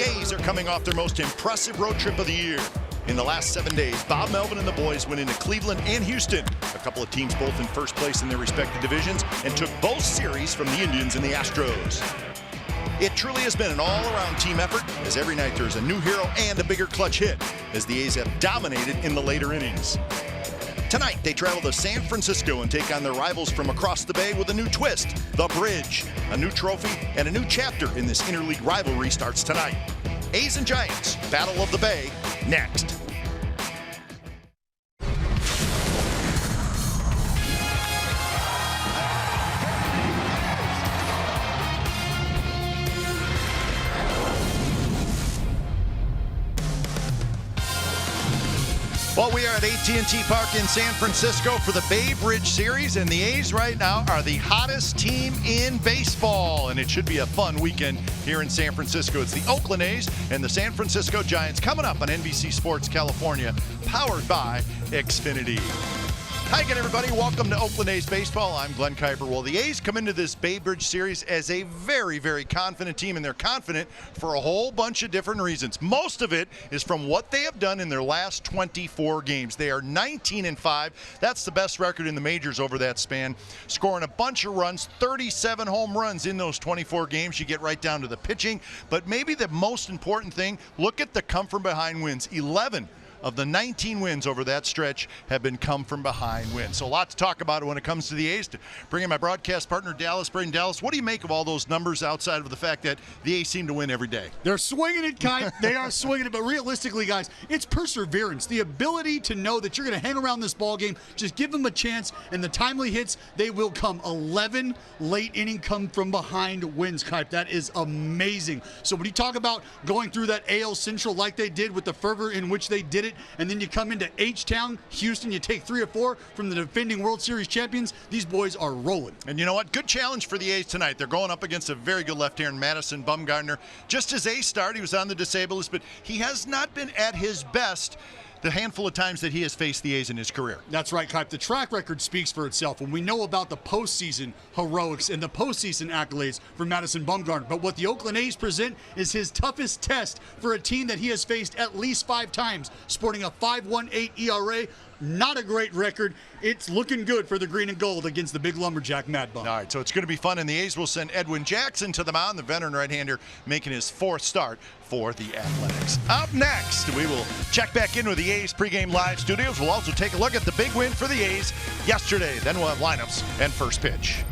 The A's are coming off their most impressive road trip of the year. In the last 7 days, Bob Melvin and the boys went into Cleveland and Houston, a couple of teams both in first place in their respective divisions, and took both series from the Indians and the Astros. It truly has been an all-around team effort, as every night there is a new hero and a bigger clutch hit, as the A's have dominated in the later innings. Tonight, they travel to San Francisco and take on their rivals from across the bay with a new twist, the Bridge. A new trophy and a new chapter in this interleague rivalry starts tonight. A's and Giants, Battle of the Bay, next. Well, we are at AT Park in San Francisco for the Bay Bridge Series, and the A's right now are the hottest team in baseball, and it should be a fun weekend here in San Francisco. It's the Oakland A's and the San Francisco Giants coming up on NBC Sports California, powered by Xfinity. Hi again, everybody. Welcome to Oakland A's Baseball. I'm Glenn Kuiper. Well, the A's come into this Bay Bridge Series as a very, very confident team, and they're confident for a whole bunch of different reasons. Most of it is from what they have done in their last 24 games. They are 19-5. That's the best record in the majors over that span, scoring a bunch of runs, 37 home runs in those 24 games. You get right down to the pitching, but maybe the most important thing, look at the come-from-behind wins. 11 of the 19 wins over that stretch have been come-from-behind wins. So a lot to talk about when it comes to the A's. To bring in my broadcast partner, Dallas. Braden, Dallas, what do you make of all those numbers outside of the fact that the A's seem to win every day? They're swinging it, Kai. They are swinging it. But realistically, guys, it's perseverance. The ability to know that you're going to hang around this ball game, just give them a chance, and the timely hits, they will come. 11 late inning come-from-behind wins, Kai. That is amazing. So when you talk about going through that AL Central like they did with the fervor in which they did it, and then you come into H-Town, Houston, you take 3 or 4 from the defending World Series champions, these boys are rolling. And you know what? Good challenge for the A's tonight. They're going up against a very good left-hander, Madison Bumgarner. Just his A's start, he was on the disabled list, but he has not been at his best the handful of times that he has faced the A's in his career. That's right, Kipe. The track record speaks for itself. When we know about the postseason heroics and the postseason accolades for Madison Bumgarner, but what the Oakland A's present is his toughest test for a team that he has faced at least 5 times, sporting a 5.18 ERA. Not a great record. It's looking good for the green and gold against the big lumberjack Mad Bum. All right, so it's going to be fun, and the A's will send Edwin Jackson to the mound, the veteran right-hander making his 4th start for the Athletics. Up next, we will check back in with the A's pregame live studios. We'll also take a look at the big win for the A's yesterday. Then we'll have lineups and first pitch.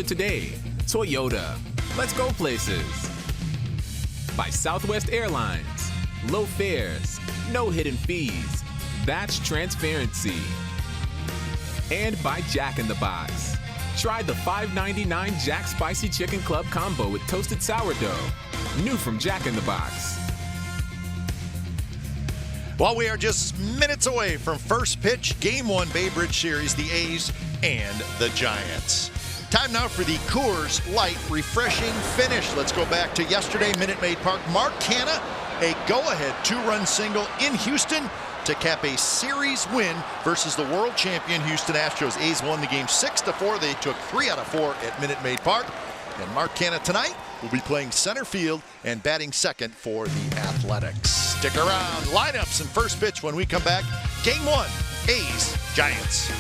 dealer today. Toyota. Let's go places. By Southwest Airlines. Low fares. No hidden fees. That's transparency. And by Jack in the Box. Try the $5.99 Jack Spicy Chicken Club combo with toasted sourdough. New from Jack in the Box. Well, we are just minutes away from first pitch, Game 1 Bay Bridge Series, the A's and the Giants. Time now for the Coors Light refreshing finish. Let's go back to yesterday, Minute Maid Park. Mark Canha, a go-ahead two-run single in Houston to cap a series win versus the world champion Houston Astros. A's won the game 6-4. They took 3 out of 4 at Minute Maid Park. And Mark Canha tonight will be playing center field and batting second for the Athletics. Stick around. Lineups and first pitch when we come back. Game 1, A's, Giants.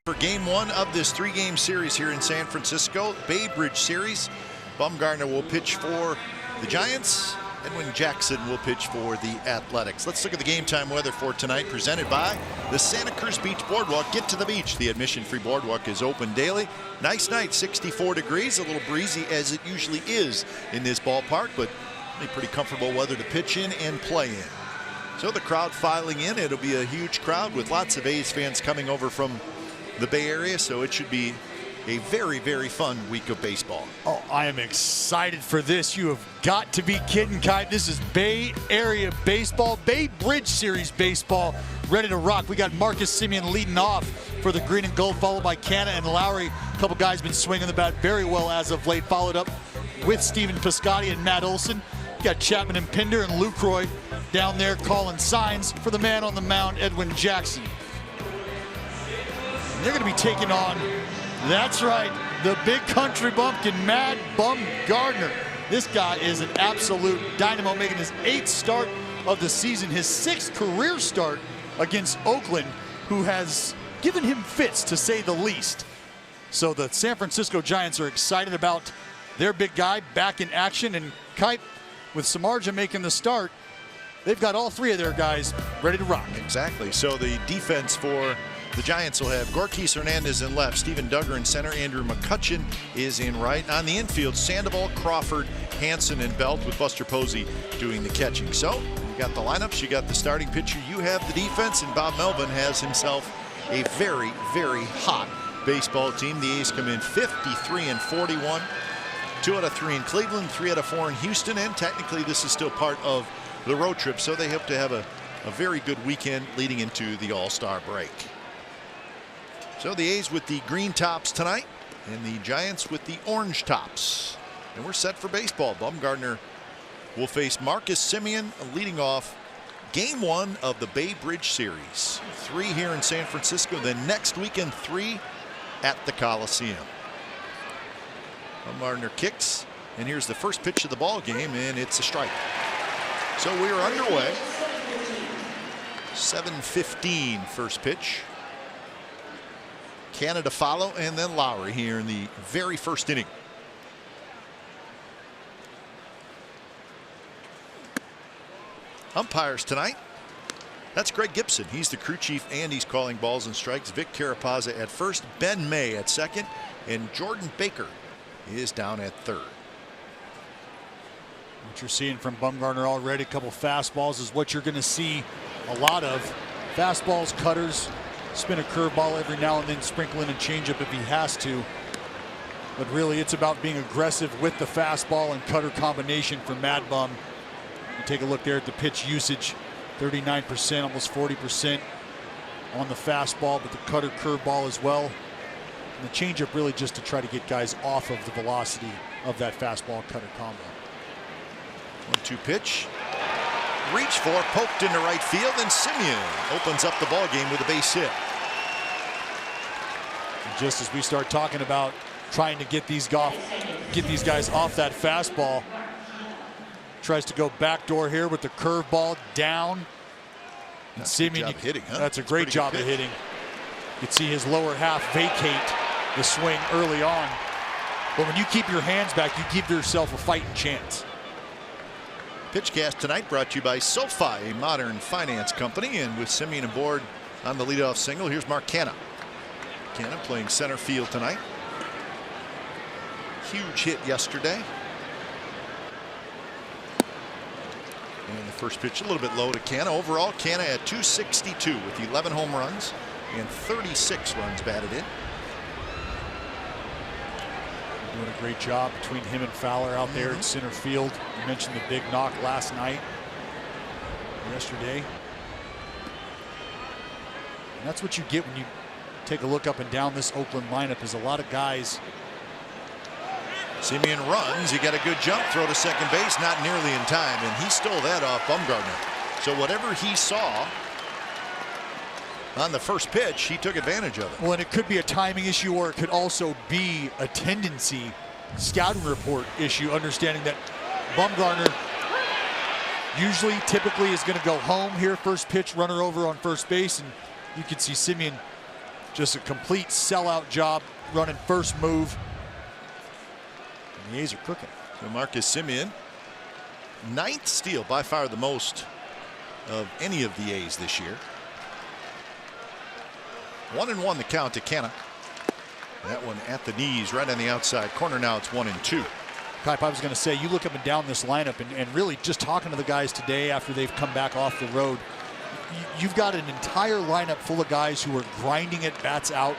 For Game 1 of this 3-game series here in San Francisco, Bay Bridge Series. Bumgarner will pitch for the Giants. Edwin Jackson will pitch for the Athletics. Let's look at the game time weather for tonight, presented by the Santa Cruz Beach Boardwalk. Get to the beach. The admission-free boardwalk is open daily. Nice night, 64 degrees, a little breezy as it usually is in this ballpark, but pretty comfortable weather to pitch in and play in. So the crowd filing in. It'll be a huge crowd with lots of A's fans coming over from the Bay Area, so it should be a very, very fun week of baseball. Oh, I am excited for this. You have got to be kidding, Kai. This is Bay Area baseball, Bay Bridge Series baseball, ready to rock. We got Marcus Semien leading off for the green and gold, followed by Canha and Lowry. A couple guys been swinging the bat very well as of late, followed up with Stephen Piscotty and Matt Olson. You got Chapman and Pinder and Lucroy down there calling signs for the man on the mound, Edwin Jackson. They're going to be taking on, that's right, the big country bumpkin, Mad Bumgarner. This guy is an absolute dynamo, making his 8th start of the season, his 6th career start against Oakland, who has given him fits, to say the least. So the San Francisco Giants are excited about their big guy back in action. And Kite, with Samardzija making the start, they've got all three of their guys ready to rock. Exactly. So the defense for the Giants will have Gorkis Hernandez in left, Steven Duggar in center, Andrew McCutcheon is in right. On the infield, Sandoval, Crawford, Hanson, and Belt, with Buster Posey doing the catching. So you got the lineups, you got the starting pitcher, you have the defense, and Bob Melvin has himself a very, very hot baseball team. The A's come in 53-41. 2 out of 3 in Cleveland, 3 out of 4 in Houston, and technically this is still part of the road trip, so they hope to have a very good weekend leading into the All-Star break. So the A's with the green tops tonight, and the Giants with the orange tops. And we're set for baseball. Bumgarner will face Marcus Semien leading off Game 1 of the Bay Bridge Series. 3 here in San Francisco, then next weekend 3 at the Coliseum. Bumgarner kicks, and here's the first pitch of the ball game, and it's a strike. So we are underway. 7:15 first pitch. Canada follow, and then Lowry here in the very first inning. Umpires tonight. That's Greg Gibson. He's the crew chief, and he's calling balls and strikes. Vic Carapazza at first, Ben May at second, and Jordan Baker is down at third. What you're seeing from Bumgarner already, a couple fastballs, is what you're going to see a lot of. Fastballs, cutters, spin a curveball every now and then, sprinkle in a changeup if he has to. But really, it's about being aggressive with the fastball and cutter combination for Mad Bum. You take a look there at the pitch usage, 39%, almost 40% on the fastball, but the cutter curveball as well. And the changeup really just to try to get guys off of the velocity of that fastball cutter combo. 1-2 pitch. Reach for, poked into right field, and Semien opens up the ball game with a base hit. And just as we start talking about trying to get these guys off that fastball, tries to go backdoor here with the curveball down. And Semien, hitting, huh? That's a great job of hitting. You can see his lower half vacate the swing early on. But when you keep your hands back, you give yourself a fighting chance. Pitchcast tonight brought to you by SoFi, a modern finance company, and with Semien aboard on the leadoff single, here's Mark Canha. Canha playing center field tonight. Huge hit yesterday. And the first pitch a little bit low to Canha. Overall, Canha at 262 with 11 home runs and 36 runs batted in. Doing a great job between him and Fowler out there in center field. You mentioned the big knock last night, yesterday. And that's what you get when you take a look up and down this Oakland lineup, is a lot of guys. Semien runs, he got a good jump throw to second base, not nearly in time, and he stole that off Bumgarner. So whatever he saw on the first pitch, he took advantage of it. Well, and it could be a timing issue, or it could also be a tendency scouting report issue, understanding that Bumgarner typically is going to go home here, first pitch, runner over on first base, and you can see Semien just a complete sellout job running first move. And the A's are cooking. So Marcus Semien, 9th steal, by far the most of any of the A's this year. 1-1 the count to Canha. That one at the knees, right on the outside corner. Now it's 1-2. Pipe, I was going to say, you look up and down this lineup, and really just talking to the guys today after they've come back off the road, you've got an entire lineup full of guys who are grinding at bats out.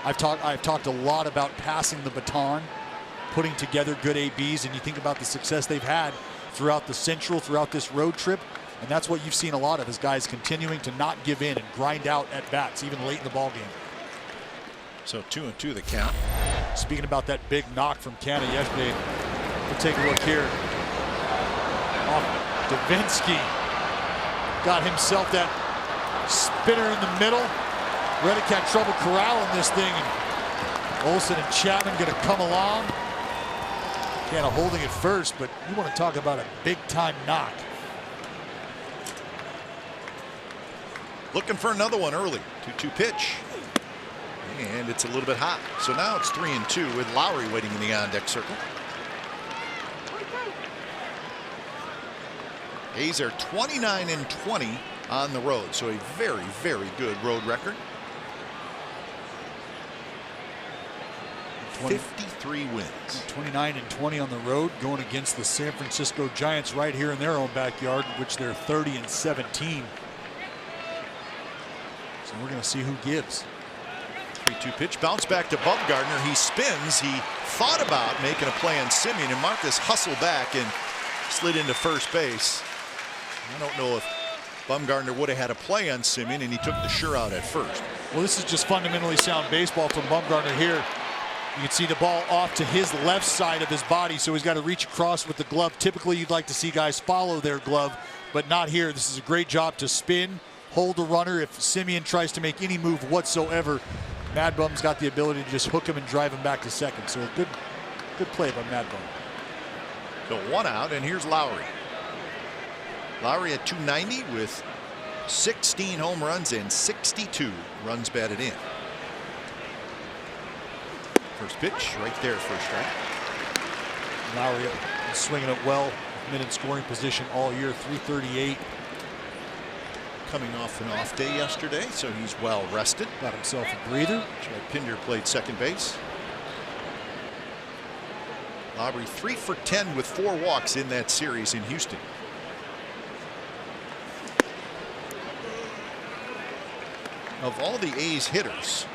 I've talked a lot about passing the baton, putting together good ABs, and you think about the success they've had throughout the Central, throughout this road trip. And that's what you've seen a lot of, is guys continuing to not give in and grind out at bats, even late in the ball game. So 2-2 the count. Speaking about that big knock from Canha yesterday, we'll take a look here. Davinsky got himself that spinner in the middle. Reddick had trouble corralling this thing, and Olsen and Chapman going to come along. Canha holding it first, but you want to talk about a big-time knock. Looking for another one early. 2-2 pitch. And it's a little bit hot. So now it's 3-2 with Lowry waiting in the on-deck circle. A's are 29-20 on the road. So a very, very good road record. 53 wins. 29-20 on the road, going against the San Francisco Giants right here in their own backyard, which they're 30-17. So we're going to see who gives. 3-2 pitch, bounce back to Bumgarner. He spins. He thought about making a play on Simeon, and Marcus hustled back and slid into first base. I don't know if Bumgarner would have had a play on Simeon, and he took the sure out at first. Well, this is just fundamentally sound baseball from Bumgarner here. You can see the ball off to his left side of his body, so he's got to reach across with the glove. Typically, you'd like to see guys follow their glove, but not here. This is a great job to spin, hold the runner. If Simeon tries to make any move whatsoever, Mad Bum's got the ability to just hook him and drive him back to second. So a good play by Mad Bum. So 1 out, and here's Lowry. Lowry at 290 with 16 home runs and 62 runs batted in. First pitch right there, first strike. Lowry swinging it well, been in scoring position all year, 338. Coming off an off day yesterday, so he's well rested. Got himself a breather. Pinder played second base. Lowry 3 for 10 with 4 walks in that series in Houston. Of all the A's hitters,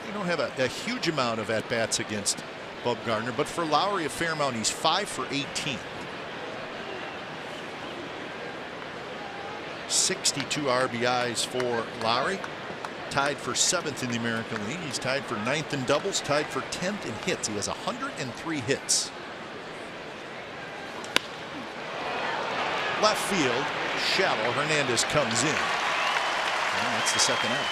you don't have a huge amount of at-bats against Bumgarner, but for Lowry a fair amount. He's 5 for 18. 62 RBIs for Lowry. Tied for 7th in the American League. He's tied for 9th in doubles, tied for 10th in hits. He has 103 hits. Left field, shallow. Hernandez comes in. And that's the second out.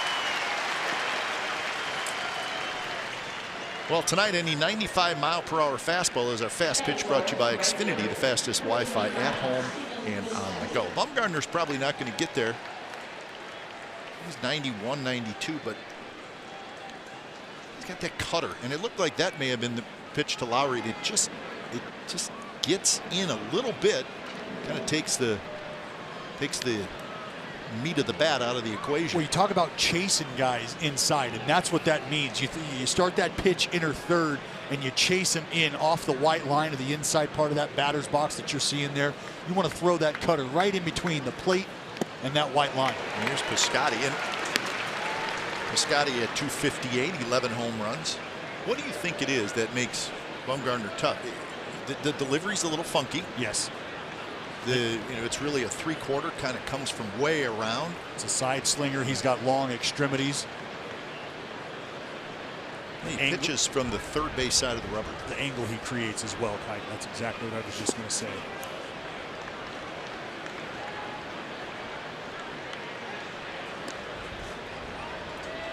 Well, tonight, any 95-mile-per-hour fastball is our fast pitch, brought to you by Xfinity, the fastest Wi-Fi at home and on the go. Bumgarner's probably not going to get there. He's 91, 92, but he's got that cutter, and it looked like that may have been the pitch to Lowry. It just gets in a little bit, kind of takes the meat of the bat out of the equation. Well, you talk about chasing guys inside, and that's what that means. You start that pitch inner third, and you chase him in off the white line of the inside part of that batter's box that you're seeing there. You want to throw that cutter right in between the plate and that white line. And here's Piscotty, and Piscotty at 258, 11 home runs. What do you think it is that makes Bumgarner tough? The delivery's a little funky. Yes. It's really a 3/4, kind of comes from way around. It's a side slinger. He's got long extremities. He pitches from the third base side of the rubber. The angle he creates as well, Kite. That's exactly what I was just going to say.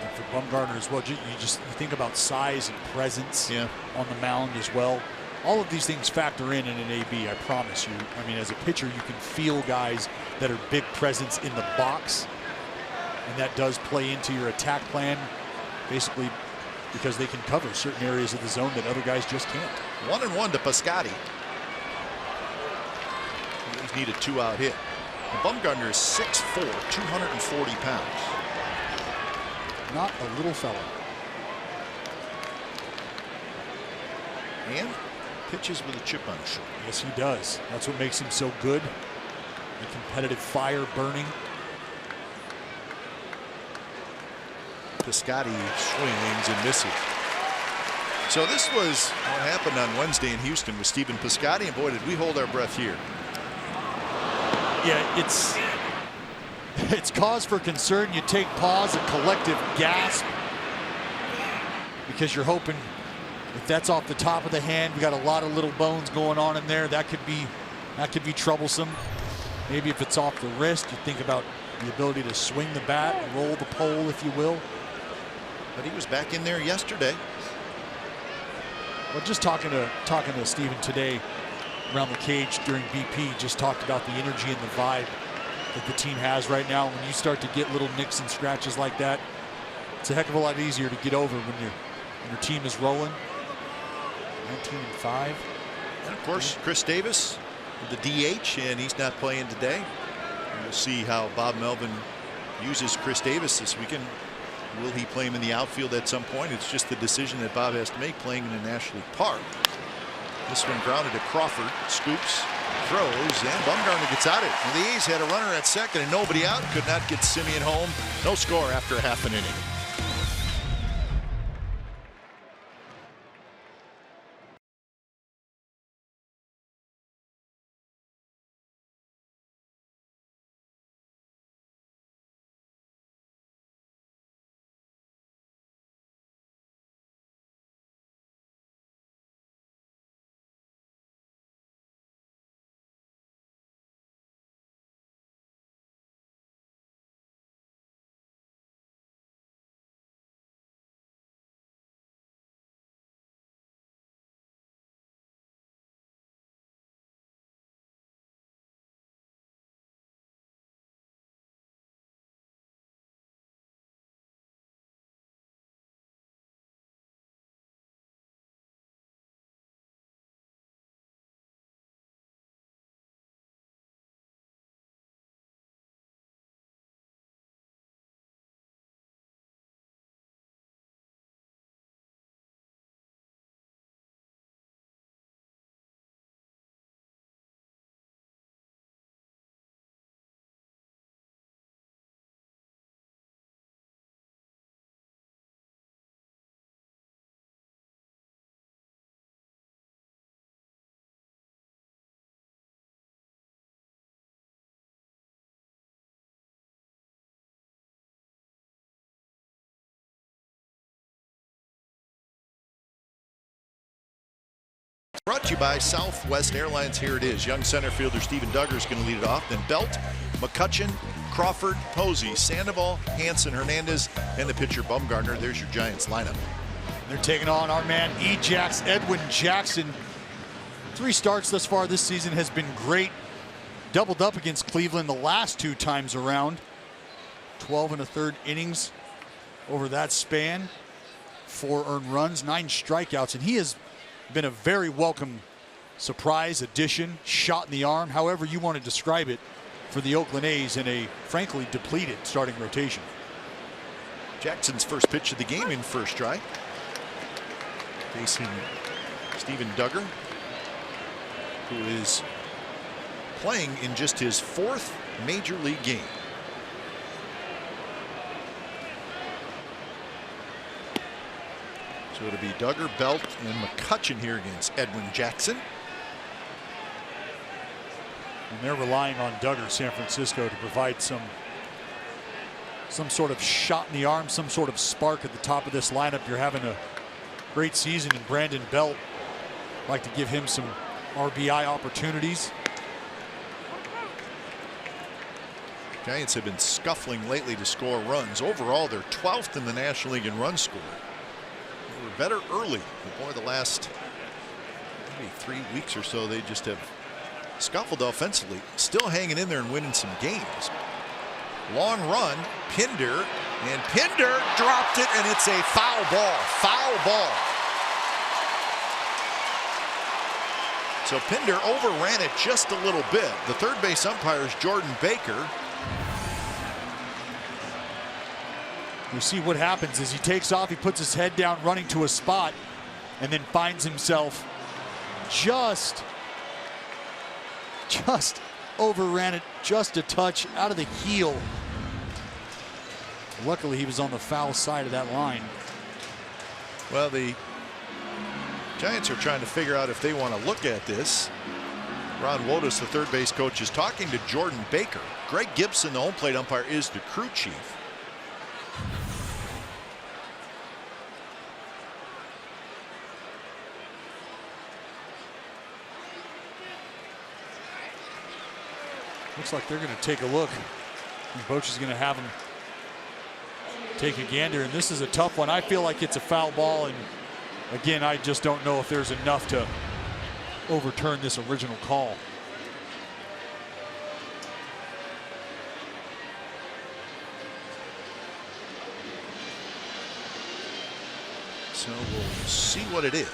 And for Bumgarner as well, you think about size and presence on the mound as well. All of these things factor in an AB, I promise you. I mean, as a pitcher, you can feel guys that are big presence in the box, and that does play into your attack plan, basically because they can cover certain areas of the zone that other guys just can't. 1-1 to Piscotty. He's need a 2-out hit. And Bumgarner is 6'4", 240 pounds. Not a little fella. And pitches with a chip on his shoulder. Yes, he does. That's what makes him so good. The competitive fire burning. Piscotty swings and misses. So this was what happened on Wednesday in Houston with Stephen Piscotty, and boy, did we hold our breath here. Yeah, it's cause for concern. You take pause, a collective gasp, because you're hoping if that's off the top of the hand, we got a lot of little bones going on in there. That could be troublesome. Maybe if it's off the wrist, you think about the ability to swing the bat, roll the pole, if you will. But he was back in there yesterday. Well, just talking to Stephen today around the cage during BP, just talked about the energy and the vibe that the team has right now. When you start to get little nicks and scratches like that, It's a heck of a lot easier to get over when your team is rolling. 19-5. And of course, Chris Davis, the DH, and he's not playing today. And we'll see how Bob Melvin uses Chris Davis this weekend. Will he play him in the outfield at some point? It's just the decision that Bob has to make, playing in a National League park. This one grounded to Crawford, scoops, throws, and Bumgarner gets out of it. And the A's had a runner at second and nobody out. Could not get Simeon home. No score after a half an inning. Brought to you by Southwest Airlines. Here it is. Young center fielder Steven Duggar is going to lead it off. Then Belt, McCutchen, Crawford, Posey, Sandoval, Hanson, Hernandez, and the pitcher Bumgarner. There's your Giants lineup. They're taking on our man Edwin Jackson. 3 starts thus far this season, has been great. Doubled up against Cleveland the last 2 times around. 12 1/3 innings over that span. 4 earned runs, 9 strikeouts, and he has been a very welcome surprise addition, shot in the arm, however you want to describe it, for the Oakland A's in a frankly depleted starting rotation. Jackson's first pitch of the game in first strike. Facing Steven Duggar, who is playing in just his 4th major league game. So it'll be Duggar, Belt, and McCutchen here against Edwin Jackson. And they're relying on Duggar, San Francisco, to provide some sort of shot in the arm, some sort of spark at the top of this lineup. You're having a great season, and Brandon Belt, like to give him some RBI opportunities. Giants have been scuffling lately to score runs. Overall, they're 12th in the National League in runs scored. They were better early, but boy, the last maybe 3 weeks or so, they just have scuffled offensively. Still hanging in there and winning some games. Long run, Pinder, and Pinder dropped it, and it's a foul ball. Foul ball. So Pinder overran it just a little bit. The third base umpire is Jordan Baker. You see what happens is he takes off, he puts his head down running to a spot, and then finds himself just overran it just a touch out of the heel. Luckily, he was on the foul side of that line. Well, the Giants are trying to figure out if they want to look at this. Ron Wotus, the third base coach, is talking to Jordan Baker. Greg Gibson, the home plate umpire, is the crew chief. Looks like they're going to take a look. Boch is going to have him take a gander, and this is a tough one. I feel like it's a foul ball, and again, I just don't know if there's enough to overturn this original call. So we'll see what it is.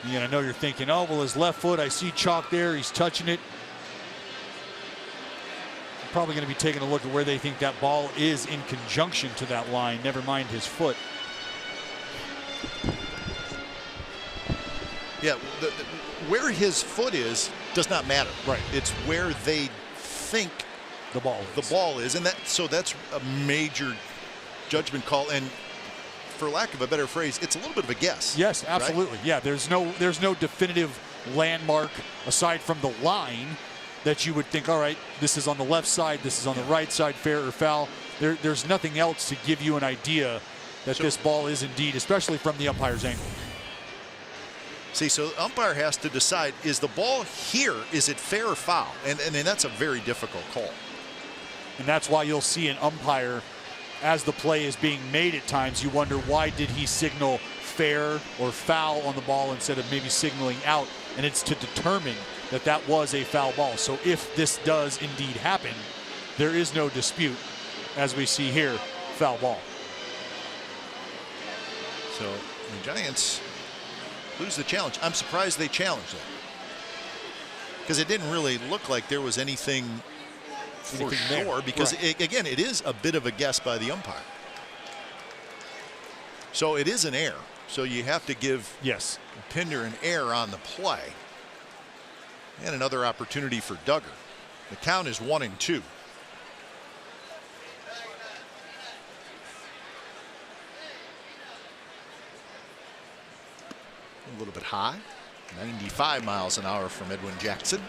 Yeah, I know you're thinking, oh, well, his left foot, I see chalk there. He's touching it. Probably going to be taking a look at where they think that ball is in conjunction to that line, never mind his foot. Yeah, where his foot is does not matter. Right. It's where they think the ball is, and that's a major judgment call. And for lack of a better phrase, it's a little bit of a guess. Yes, absolutely. Right? Yeah, there's no definitive landmark aside from the line that you would think, all right, this is on the left side, this is on the right side, fair or foul. There's nothing else to give you an idea that this ball is indeed, especially from the umpire's angle. See, so the umpire has to decide, is the ball here, is it fair or foul? And that's a very difficult call. And that's why you'll see an umpire, as the play is being made at times, you wonder, why did he signal fair or foul on the ball instead of maybe signaling out? And it's to determine that that was a foul ball. So if this does indeed happen, there is no dispute, as we see here, foul ball. So the Giants lose the challenge. I'm surprised they challenged it, because it didn't really look like there was anything for sure, because again, it is a bit of a guess by the umpire. So it is an error. So you have to give Pinder an error on the play. And another opportunity for Duggar. The count is 1-2. A little bit high. 95 miles an hour from Edwin Jackson.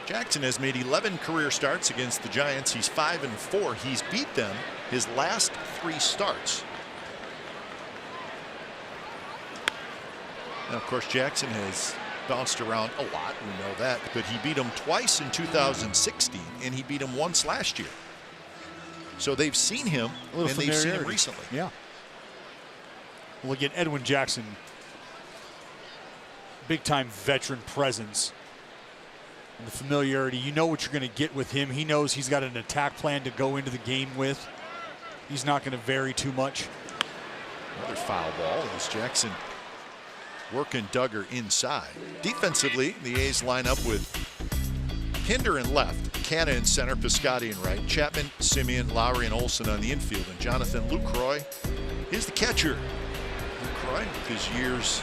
Jackson has made 11 career starts against the Giants. He's 5-4. He's beat them his last 3 starts. Now, of course, Jackson has bounced around a lot. We know that. But he beat him twice in 2016, and he beat him once last year. So they've seen him, and they've seen him recently. Yeah. Well, again, Edwin Jackson, big-time veteran presence. And the familiarity, you know what you're going to get with him. He knows he's got an attack plan to go into the game with. He's not going to vary too much. Another foul ball as Jackson working Duggar inside. Defensively, the A's line up with Pinder in left, Canna in center, Piscotty in right, Chapman, Simeon, Lowry, and Olsen on the infield, and Jonathan Lucroy is the catcher. Lucroy, with his years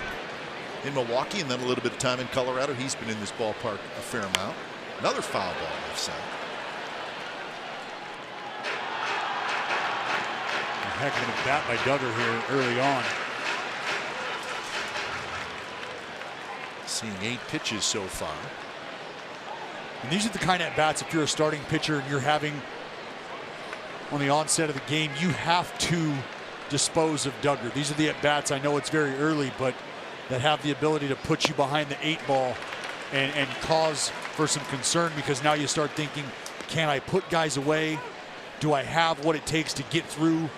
in Milwaukee and then a little bit of time in Colorado, he's been in this ballpark a fair amount. Another foul ball left side. A heck of a bat by Duggar here early on. Seeing 8 pitches so far. And these are the kind of at-bats, if you're a starting pitcher and you're having on the onset of the game, you have to dispose of Duggar. These are the at-bats, I know it's very early, but that have the ability to put you behind the 8 ball and cause for some concern, because now you start thinking, can I put guys away? Do I have what it takes to get through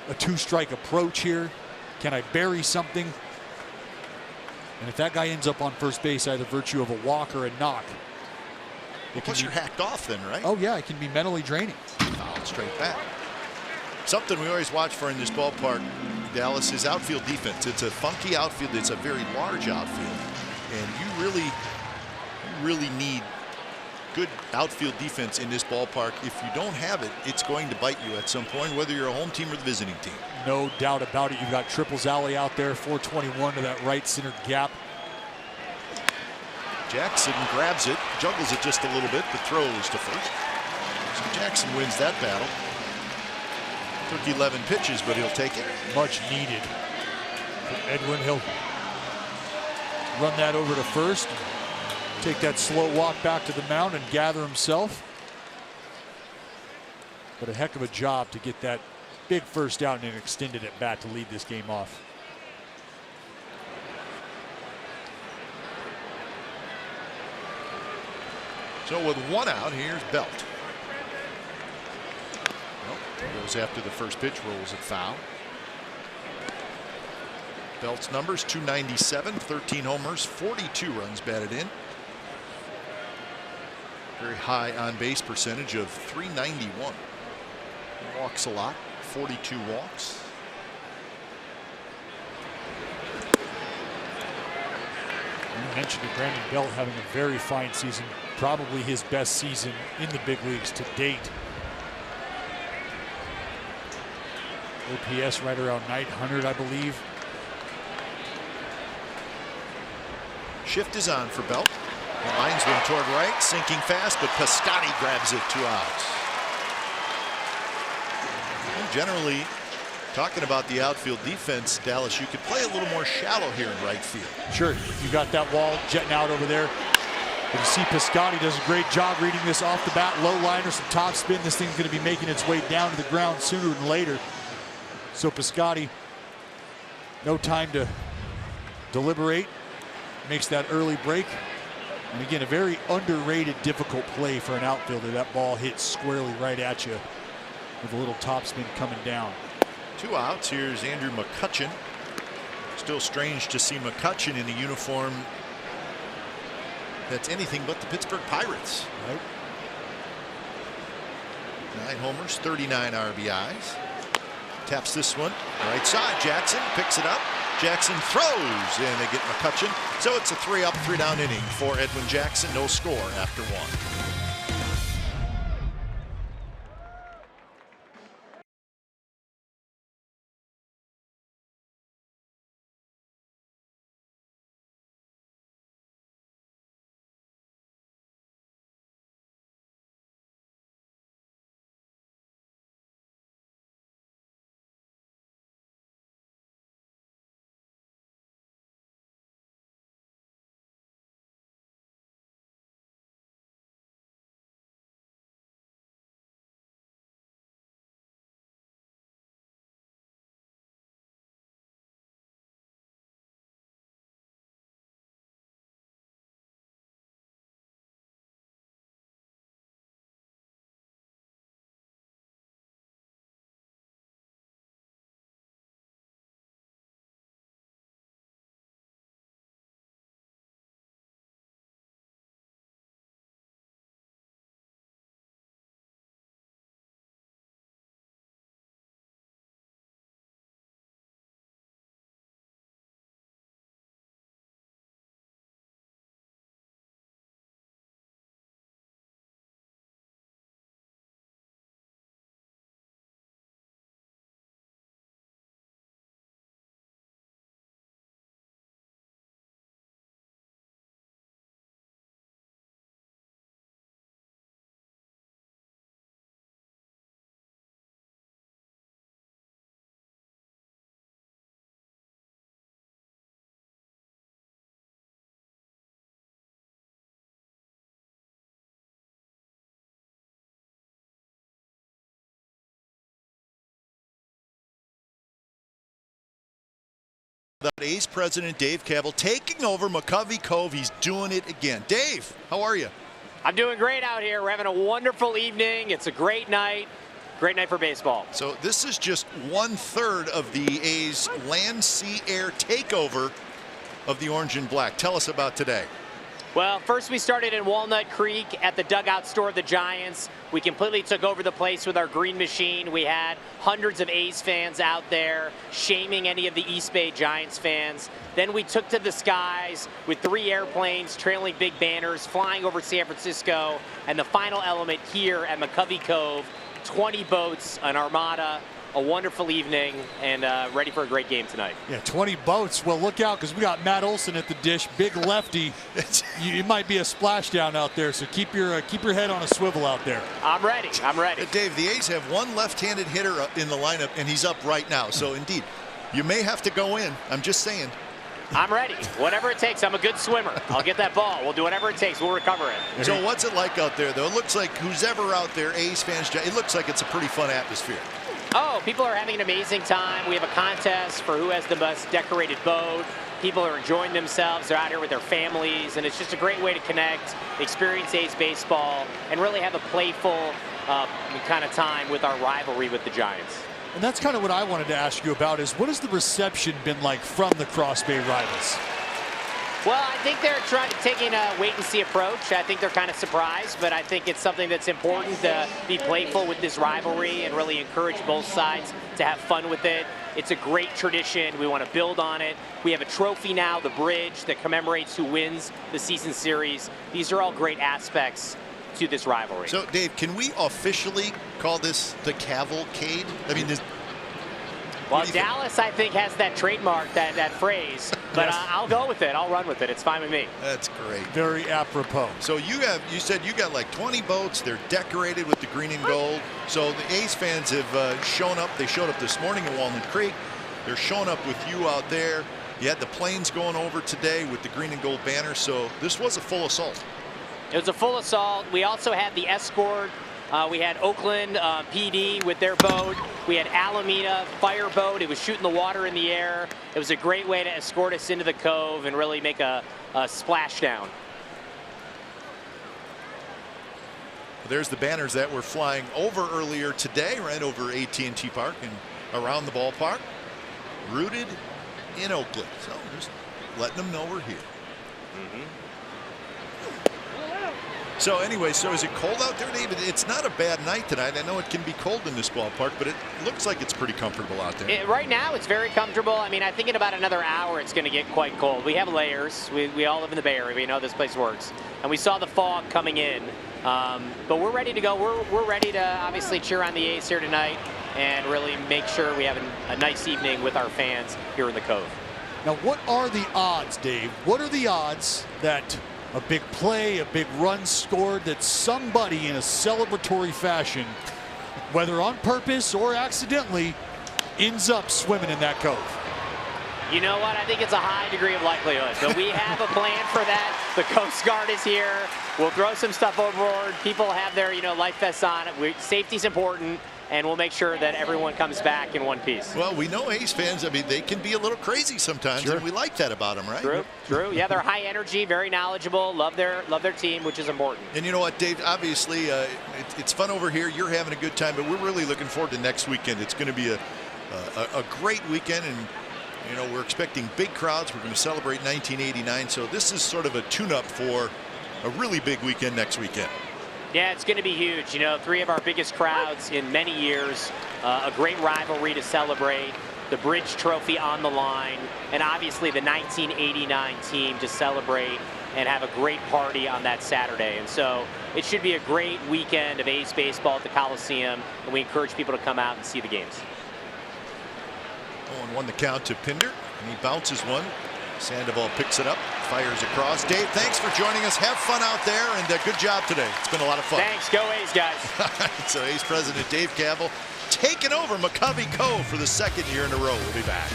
a 2-strike approach here? Can I bury something? And if that guy ends up on first base, either virtue of a walk or a knock, Plus you're hacked off then, right? Oh yeah, it can be mentally draining. Foul straight back. Something we always watch for in this ballpark, Dallas, is outfield defense. It's a funky outfield. It's a very large outfield, and you really need good outfield defense in this ballpark. If you don't have it, it's going to bite you at some point, whether you're a home team or the visiting team. No doubt about it. You've got Triples Alley out there, 421 to that right center gap. Jackson grabs it, juggles it just a little bit, but throws to first. So Jackson wins that battle. Took 11 pitches, but he'll take it. Much needed for Edwin. He'll run that over to first, take that slow walk back to the mound and gather himself. But a heck of a job to get that big first out and an extended at bat to lead this game off. So with 1 out, here's Belt. Goes after the first pitch, rolls it foul. Belt's numbers: 297, 13 homers, 42 runs batted in. Very high on base percentage of 391. Walks a lot, 42 walks. You mentioned Brandon Belt having a very fine season, probably his best season in the big leagues to date. OPS right around 900, I believe. Shift is on for Belt. The lines one toward right, sinking fast, but Piscotti grabs it, 2 outs. And generally, talking about the outfield defense, Dallas, you could play a little more shallow here in right field. Sure, you got that wall jetting out over there. But you see Piscotti does a great job reading this off the bat. Low liner, some top spin. This thing's going to be making its way down to the ground sooner than later. So Piscotti, no time to deliberate, makes that early break. And again, a very underrated, difficult play for an outfielder. That ball hits squarely right at you with a little topspin coming down. 2 outs. Here's Andrew McCutchen. Still strange to see McCutchen in a uniform that's anything but the Pittsburgh Pirates. Right. 9 homers, 39 RBIs. Taps this one right side. Jackson picks it up. Jackson throws, and they get McCutchen. So it's a 3-up, 3-down inning for Edwin Jackson. No score after 1. A's president Dave Cavill taking over McCovey Cove. He's doing it again. Dave, how are you? I'm doing great out here. We're having a wonderful evening. It's a great night. Great night for baseball. So this is just 1/3 of the A's land, sea, air takeover of the orange and black. Tell us about today. Well, first we started in Walnut Creek at the dugout store of the Giants. We completely took over the place with our green machine. We had hundreds of A's fans out there shaming any of the East Bay Giants fans. Then we took to the skies with 3 airplanes trailing big banners flying over San Francisco. And the final element here at McCovey Cove, 20 boats, an armada. A wonderful evening, and ready for a great game tonight. Yeah, 20 boats. Well, look out, because we got Matt Olson at the dish, big lefty. It might be a splashdown out there, so keep your head on a swivel out there. I'm ready. I'm ready. Dave, the A's have one left-handed hitter in the lineup, and he's up right now. So, indeed, you may have to go in. I'm just saying. I'm ready. Whatever it takes. I'm a good swimmer. I'll get that ball. We'll do whatever it takes. We'll recover it. So, what's it like out there, though? It looks like who's ever out there, A's fans, it looks like it's a pretty fun atmosphere. Oh, people are having an amazing time. We have a contest for who has the best decorated boat. People are enjoying themselves. They're out here with their families, and it's just a great way to connect, experience A's baseball, and really have a playful kind of time with our rivalry with the Giants. And that's kind of what I wanted to ask you about is what has the reception been like from the Cross Bay rivals? Well, I think they're taking a wait-and-see approach. I think they're kind of surprised, but I think it's something that's important to be playful with this rivalry and really encourage both sides to have fun with it. It's a great tradition. We want to build on it. We have a trophy now, the bridge, that commemorates who wins the season series. These are all great aspects to this rivalry. So, Dave, can we officially call this the cavalcade? I mean, well, Dallas, I think, has that trademark, that phrase. But Yes. I'll go with it. I'll run with it. It's fine with me. That's great. Very apropos. So you said you got like 20 boats. They're decorated with the green and gold. So the A's fans have shown up. They showed up this morning at Walnut Creek. They're showing up with you out there. You had the planes going over today with the green and gold banner. So this was a full assault. It was a full assault. We also had the escort. We had Oakland PD with their boat. We had Alameda fireboat. It was shooting the water in the air. It was a great way to escort us into the cove and really make a splashdown. There's the banners that were flying over earlier today, right over AT Park and around the ballpark. Rooted in Oakland. So just letting them know we're here. So anyway, so is it cold out there, David? It's not a bad night tonight. I know it can be cold in this ballpark, but it looks like it's pretty comfortable out there. Right now, it's very comfortable. I mean, I think in about another hour, it's going to get quite cold. We have layers. We all live in the Bay Area. We know this place works. And we saw the fog coming in. But we're ready to go. We're ready to obviously cheer on the A's here tonight and really make sure we have a nice evening with our fans here in the Cove. Now, what are the odds, Dave? What are the odds that a big play, a big run scored, that somebody in a celebratory fashion, whether on purpose or accidentally, ends up swimming in that cove? You know what? I think it's a high degree of likelihood. But we have a plan for that. The Coast Guard is here. We'll throw some stuff overboard. People have their, life vests on. Safety's important. And we'll make sure that everyone comes back in one piece. Well, we know A's fans, I mean, they can be a little crazy sometimes, Sure. and we like that about them, right? True. Yeah, they're high energy, very knowledgeable, love their team, which is important. And you know what, Dave, obviously it's fun over here. You're having a good time, but we're really looking forward to next weekend. It's going to be a great weekend, and we're expecting big crowds. We're going to celebrate 1989, so this is sort of a tune-up for a really big weekend next weekend. Yeah, it's going to be huge. 3 of our biggest crowds in many years, a great rivalry to celebrate, the Bridge Trophy on the line, and obviously the 1989 team to celebrate and have a great party on that Saturday. And so it should be a great weekend of A's baseball at the Coliseum, and we encourage people to come out and see the games. Oh, and 1 the count to Pinder, and he bounces one. Sandoval picks it up, fires across. Dave, thanks for joining us. Have fun out there, and good job today. It's been a lot of fun. Thanks. Go A's, guys. So A's president Dave Kaval taking over McCovey Cove for the 2nd year in a row. We'll be back.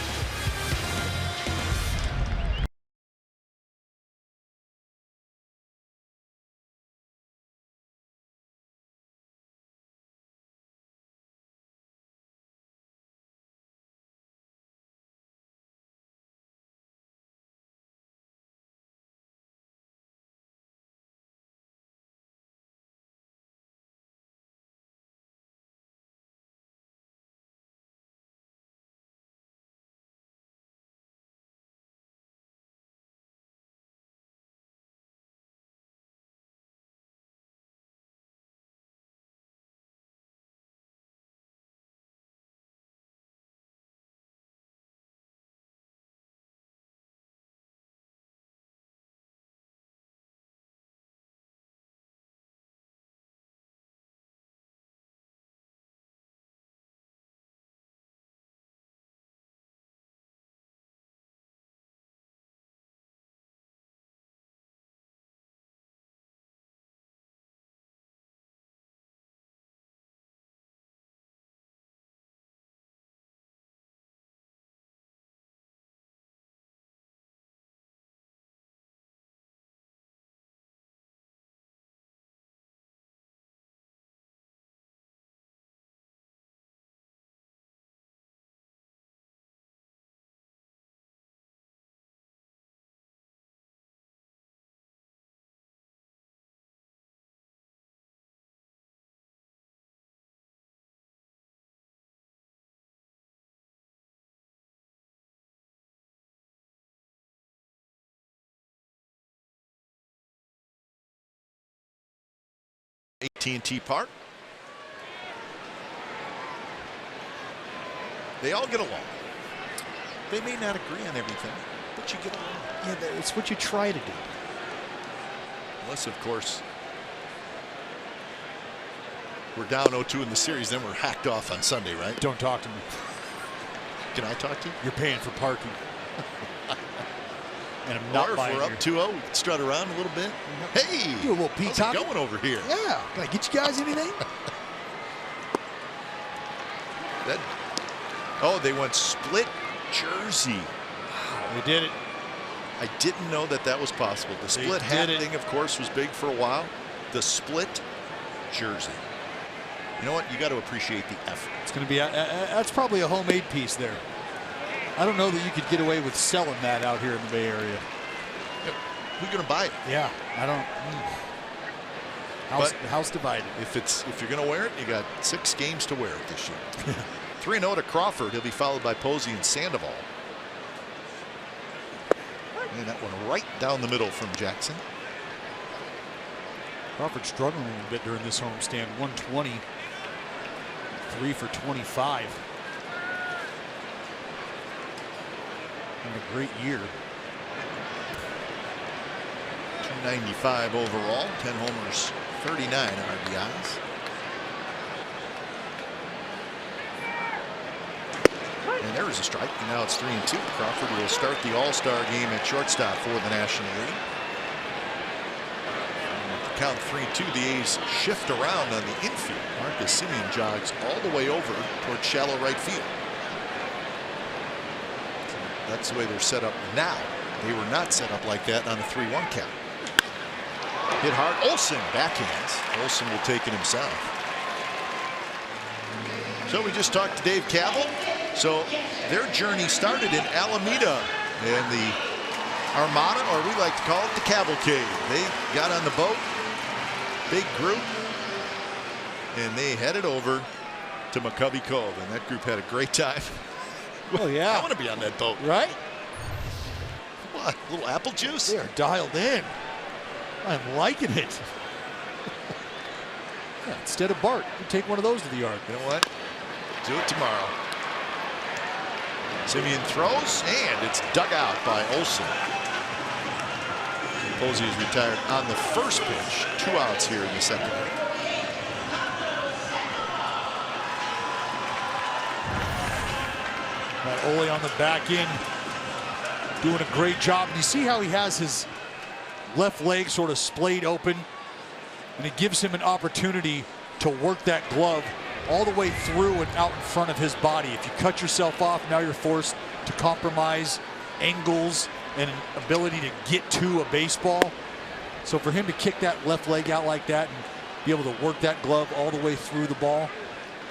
AT Park. They all get along. They may not agree on everything, but you get along. Yeah, it's what you try to do. Unless, of course, we're down 0-2 in the series, then we're hacked off on Sunday, right? Don't talk to me. Can I talk to you? You're paying for parking. And I'm not or if buying we're up your- 2-0, we can strut around a little bit. Hey, Do a little how's it peacock. going over here? Yeah. Can I get you guys anything? They went split jersey. They did it. I didn't know that was possible. The split hat did it. thing, of course, was big for a while. The split jersey. You know what? You got to appreciate the effort. It's going to be that's probably a homemade piece there. I don't know that you could get away with selling that out here in the Bay Area. Who's going to buy it? Yeah, I don't. House divided. If you're going to wear it, you got 6 games to wear it this year. 3-0 to Crawford. He'll be followed by Posey and Sandoval. And that one right down the middle from Jackson. Crawford struggling a little bit during this homestand. 120, 3 for 25. And a great year. 295 overall, 10 homers, 39 RBIs. And there is a strike. And now it's 3-2. Crawford will start the All-Star game at shortstop for the National League. And at the count 3-2, the A's shift around on the infield. Marcus Semien jogs all the way over towards shallow right field. That's the way they're set up now. They were not set up like that on a 3-1 count. Hit hard. Olsen backhands. Olsen will take it himself. So we just talked to Dave Cavill. So their journey started in Alameda and the Armada, or we like to call it the Cavalcade. They got on the boat, big group, and they headed over to McCovey Cove, and that group had a great time. Oh yeah, I want to be on that boat. Right? What, a little apple juice? They're dialed in. I'm liking it. Yeah, instead of Bart, you take one of those to the yard. You know what? Do it tomorrow. Semien throws, and it's dug out by Olsen. Posey is retired on the first pitch. 2 outs here in the second. Ole on the back end, doing a great job. And you see how he has his left leg sort of splayed open, and it gives him an opportunity to work that glove all the way through and out in front of his body. If you cut yourself off, now you're forced to compromise angles and an ability to get to a baseball. So for him to kick that left leg out like that and be able to work that glove all the way through the ball,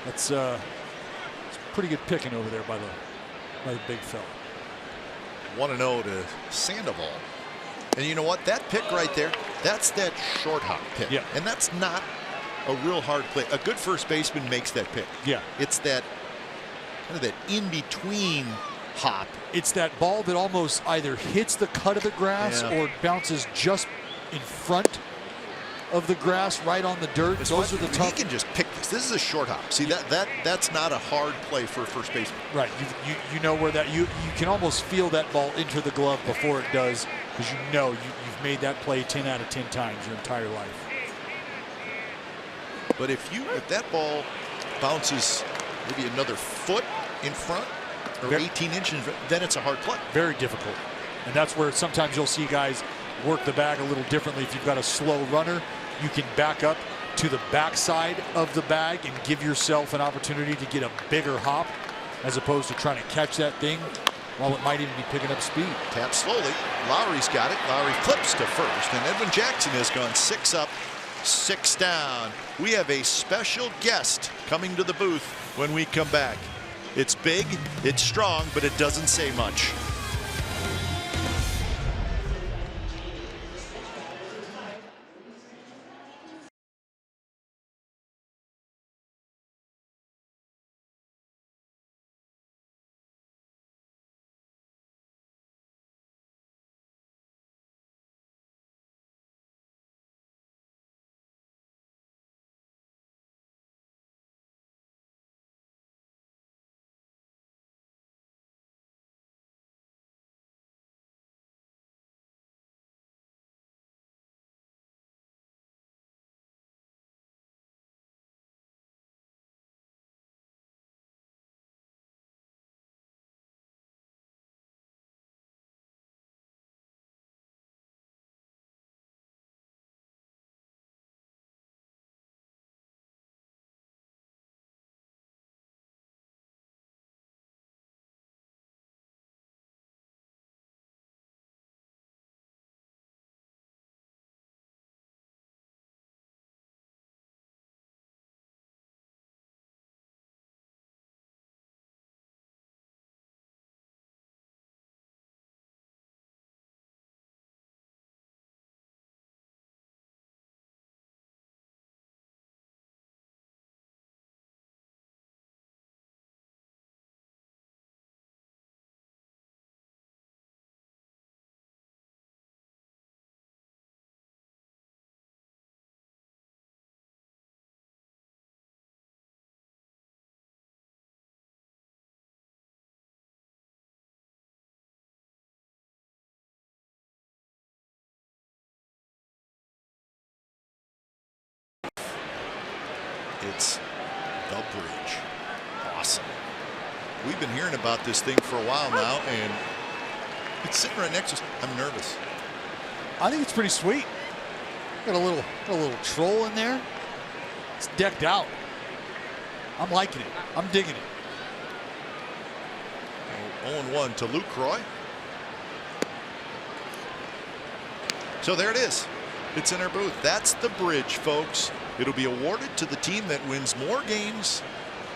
that's it's pretty good picking over there by the big fella. 1-0 to Sandoval. And you know what? That pick right there, that's that short hop pick. Yeah. And that's not a real hard play. A good first baseman makes that pick. Yeah. It's that kind of that in-between hop. It's that ball that almost either hits the cut of the grass or bounces just in front of the grass, right on the dirt. Those are the tough. He can just pick this. This is a short hop. See, that's not a hard play for a first baseman. Right. You know where that you can almost feel that ball enter the glove before it does, because you know you've made that play 10 out of 10 times your entire life. But if that ball bounces maybe another foot in front or 18 inches, then it's a hard play. Very difficult. And that's where sometimes you'll see guys work the bag a little differently. If you've got a slow runner, you can back up to the backside of the bag and give yourself an opportunity to get a bigger hop, as opposed to trying to catch that thing while it might even be picking up speed. Tap slowly. Lowry's got it. Lowry flips to first, and Edwin Jackson has gone 6 up, 6 down. We have a special guest coming to the booth when we come back. It's big, it's strong, but it doesn't say much. It's the bridge. Awesome. We've been hearing about this thing for a while now, and it's sitting right next to us. I'm nervous. I think it's pretty sweet. Got a little troll in there. It's decked out. I'm liking it. I'm digging it. 0-1 to Luke Croy. So there it is. It's in our booth. That's the bridge, folks. It'll be awarded to the team that wins more games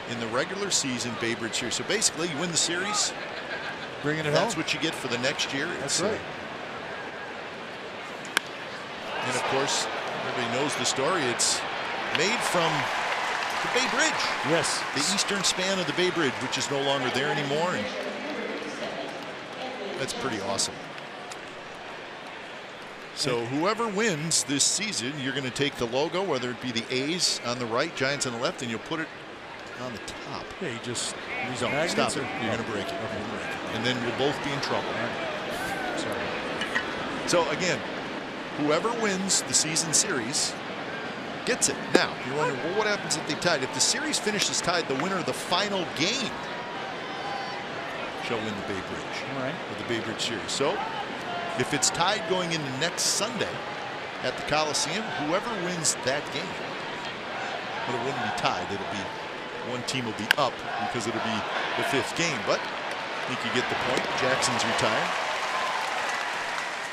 in the regular season Bay Bridge Series. So basically, you win the series, bringing it that's home. what you get for the next year. That's right. And of course, everybody knows the story. It's made from the Bay Bridge. Yes. The eastern span of the Bay Bridge, which is no longer there anymore. And that's pretty awesome. So whoever wins this season, you're going to take the logo, whether it be the A's on the right, Giants on the left, and you'll put it on the top. Yeah, you just Don't stop it. You're going to break it. And then we'll both be in trouble. Sorry. So again, whoever wins the season series gets it. Now, you're wondering, well, what happens if they tied? If the series finishes tied, the winner of the final game shall win the Bay Bridge. All right. Of the Bay Bridge series. So if it's tied going into next Sunday at the Coliseum, whoever wins that game, but it wouldn't be tied. It'll be one team will be up because it'll be the 5th game. But I think you get the point. Jackson's retired.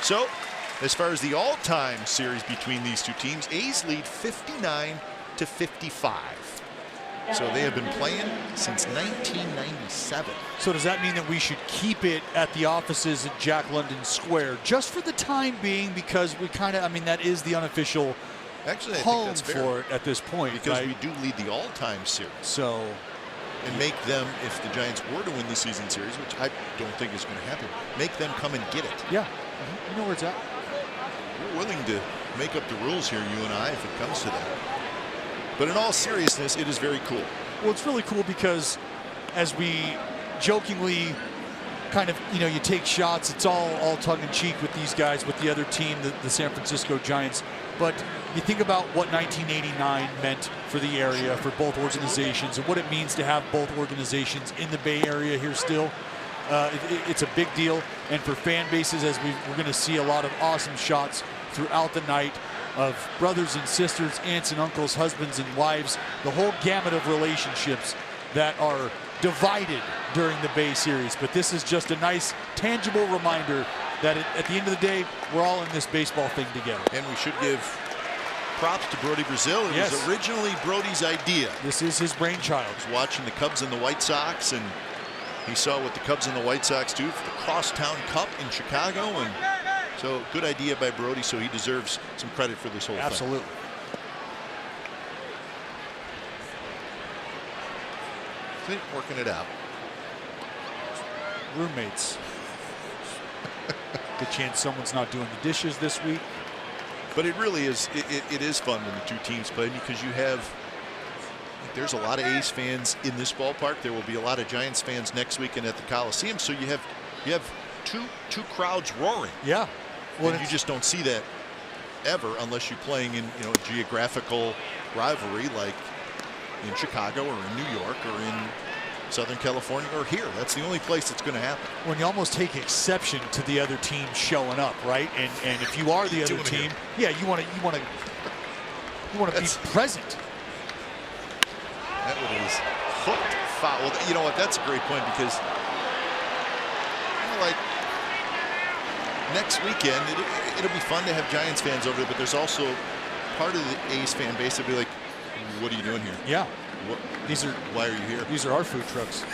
So as far as the all-time series between these two teams, A's lead 59-55. So they have been playing since 1997. So does that mean that we should keep it at the offices at Jack London Square just for the time being, because we kind of, I mean, that is the unofficial Actually, I think home that's fair, for it at this point, because right? we do lead the all-time series. So, and make them, if the Giants were to win the season series, which I don't think is going to happen, make them come and get it. Yeah, you know where it's at. We're willing to make up the rules here, you and I, if it comes to that. But in all seriousness, it is very cool. Well, it's really cool because as we jokingly kind of, you know, you take shots, it's all tongue-in-cheek with these guys, with the other team, the San Francisco Giants. But you think about what 1989 meant for the area, for both organizations, and what it means to have both organizations in the Bay Area here still. It's a big deal. And for fan bases, as we're going to see a lot of awesome shots throughout the night of brothers and sisters, aunts and uncles, husbands and wives, the whole gamut of relationships that are divided during the Bay Series. But this is just a nice, tangible reminder that at the end of the day, we're all in this baseball thing together. And we should give props to Brody Brazil. It was originally Brody's idea. This is his brainchild. He was watching the Cubs and the White Sox, and he saw what the Cubs and the White Sox do for the Crosstown Cup in Chicago. And so good idea by Brody, so he deserves some credit for this whole thing. Absolutely. See, working it out. Roommates. Good chance someone's not doing the dishes this week. But it really is, it is fun when the two teams play, because you have, there's a lot of A's fans in this ballpark. There will be a lot of Giants fans next weekend at the Coliseum. So you have two crowds roaring. Yeah. Well, and you just don't see that ever unless you're playing in, you know, a geographical rivalry like in Chicago or in New York or in Southern California or here. That's the only place it's going to happen. When you almost take exception to the other team showing up, right? And if you are the other team, yeah, you want to be present. That one is hooked foul. Well, you know what? That's a great point, because, you know, like next weekend, it'll be fun to have Giants fans over there, but there's also part of the A's fan base that'll be like, what are you doing here? Yeah. Why are you here? These are our food trucks.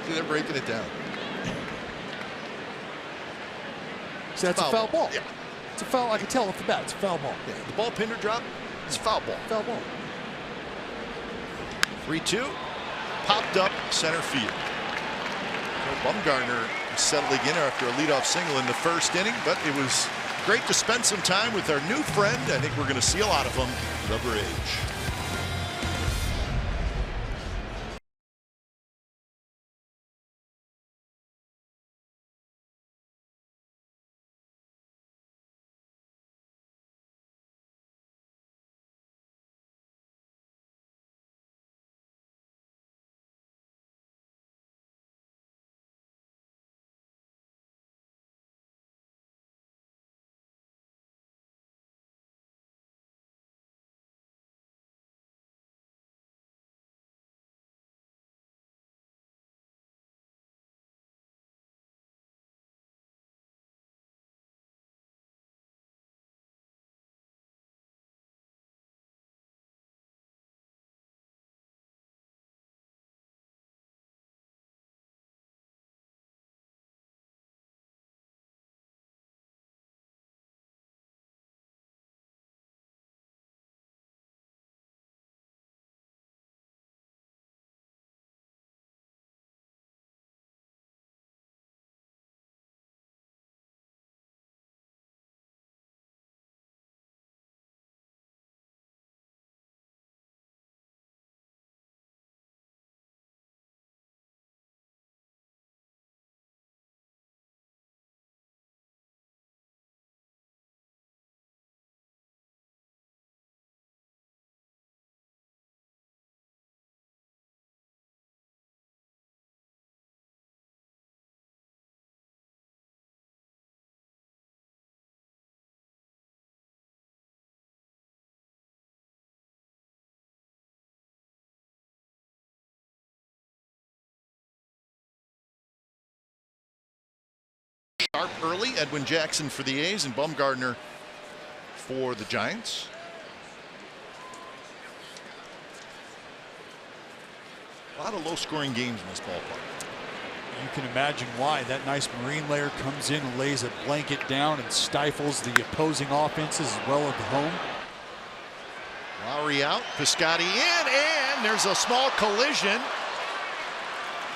See, they're breaking it down. So that's a foul ball. Yeah. It's a foul. I can tell off the bat. It's a foul ball. Yeah. The ball pinned or dropped, it's a foul ball. Foul ball. 3-2. Popped up center field. So Bumgarner settling in after a leadoff single in the first inning, but it was great to spend some time with our new friend. I think we're going to see a lot of them. The Bridge. Sharp early, Edwin Jackson for the A's and Bumgarner for the Giants. A lot of low-scoring games in this ballpark. You can imagine why. That nice marine layer comes in and lays a blanket down and stifles the opposing offenses as well at the home. Lowry out, Piscotty in, and there's a small collision.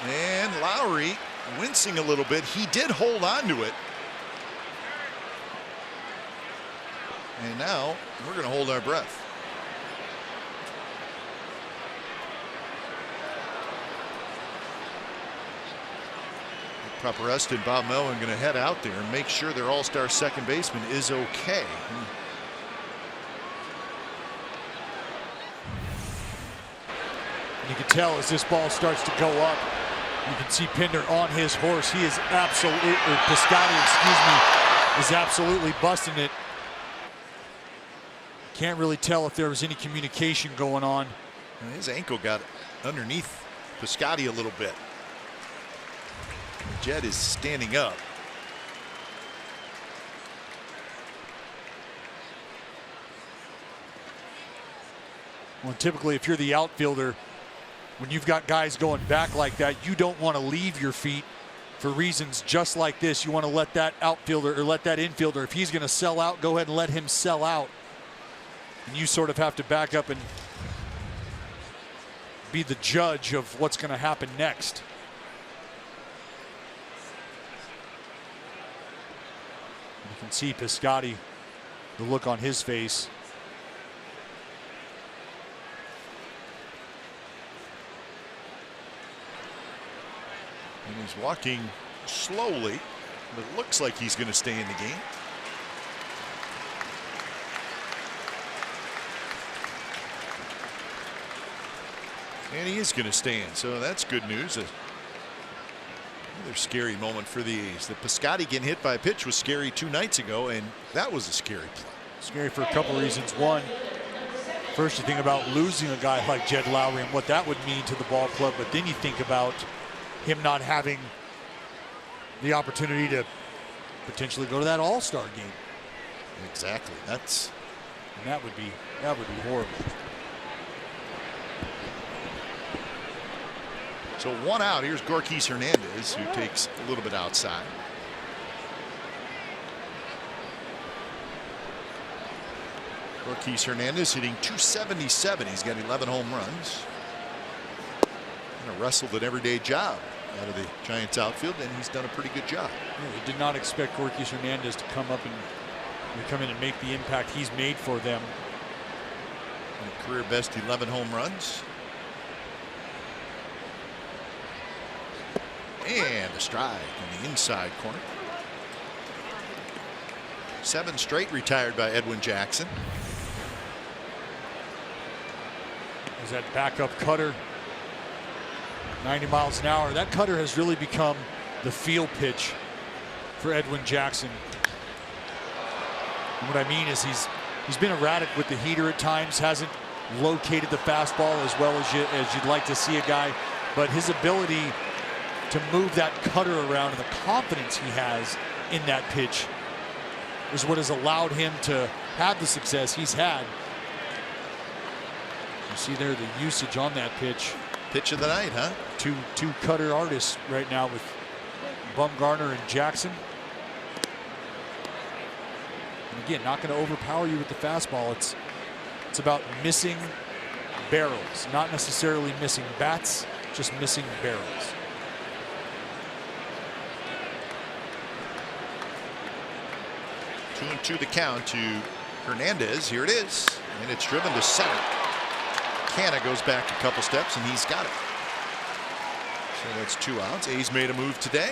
And Lowry wincing a little bit. He did hold on to it. And now we're going to hold our breath. Paparesta and Bob Melvin going to head out there and make sure their all-star second baseman is okay. You can tell as this ball starts to go up, you can see Pinder on his horse. He is absolutely, Piscotty, excuse me, is absolutely busting it. Can't really tell if there was any communication going on. His ankle got underneath Piscotty a little bit. Jed is standing up. Well, typically if you're the outfielder, when you've got guys going back like that, you don't want to leave your feet for reasons just like this. You want to let that outfielder or let that infielder, if he's going to sell out, go ahead and let him sell out. And you sort of have to back up and be the judge of what's going to happen next. You can see Piscotty, the look on his face. And he's walking slowly, but it looks like he's going to stay in the game. And he is going to stay in, so that's good news. Another scary moment for the A's. The Piscotty getting hit by a pitch was scary 2 nights ago, and that was a scary play. Scary for a couple of reasons. One, first you think about losing a guy like Jed Lowry and what that would mean to the ball club, but then you think about him not having the opportunity to potentially go to that all-star game. Exactly. And that would be horrible. So 1 out. Here's Gorkis Hernandez, who takes a little bit outside. Gorkis Hernandez hitting .277. He's got 11 home runs. Wrestled an everyday job out of the Giants outfield, and he's done a pretty good job. Yeah, we did not expect Gorkis Hernandez to come up and come in and make the impact he's made for them. And a career best 11 home runs. And a strike in the inside corner. 7 straight retired by Edwin Jackson. There's that backup cutter. 90 miles an hour. That cutter has really become the field pitch for Edwin Jackson. And what I mean is he's been erratic with the heater at times, hasn't located the fastball as well as you'd like to see a guy, but his ability to move that cutter around and the confidence he has in that pitch is what has allowed him to have the success he's had. You see there the usage on that pitch. Pitch of the night, huh? Two cutter artists right now with Bumgarner and Jackson. And again, not going to overpower you with the fastball. It's about missing barrels, not necessarily missing bats, just missing barrels. Two and two the count to Hernandez. Here it is, and it's driven to center. Canna goes back a couple steps, and he's got it. So that's 2 outs. A's made a move today.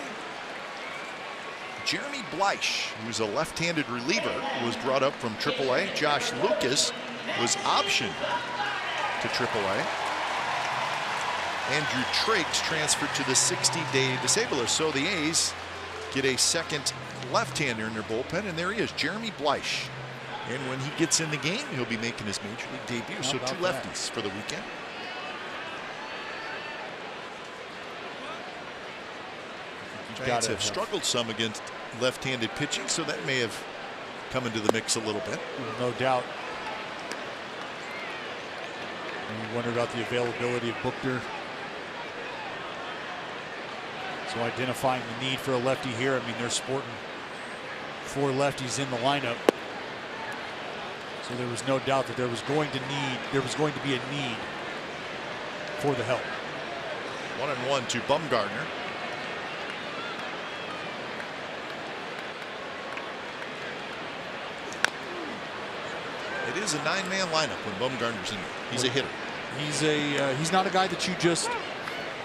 Jeremy Bleish, who's a left-handed reliever, was brought up from AAA. Josh Lucas was optioned to AAA. Andrew Triggs transferred to the 60-day disabled list. So the A's get a second left-hander in their bullpen, and there he is, Jeremy Bleish. And when he gets in the game, he'll be making his major league debut. So 2 lefties for the weekend. Giants have struggled some against left-handed pitching, so that may have come into the mix a little bit. No doubt. And you wonder about the availability of Buchner. So identifying the need for a lefty here. I mean, they're sporting 4 lefties in the lineup. So there was no doubt that there was going to be a need for the help. 1-1 to Bumgarner. It is a 9-man lineup when Bumgarner's in there. He's a hitter. He's not a guy that you just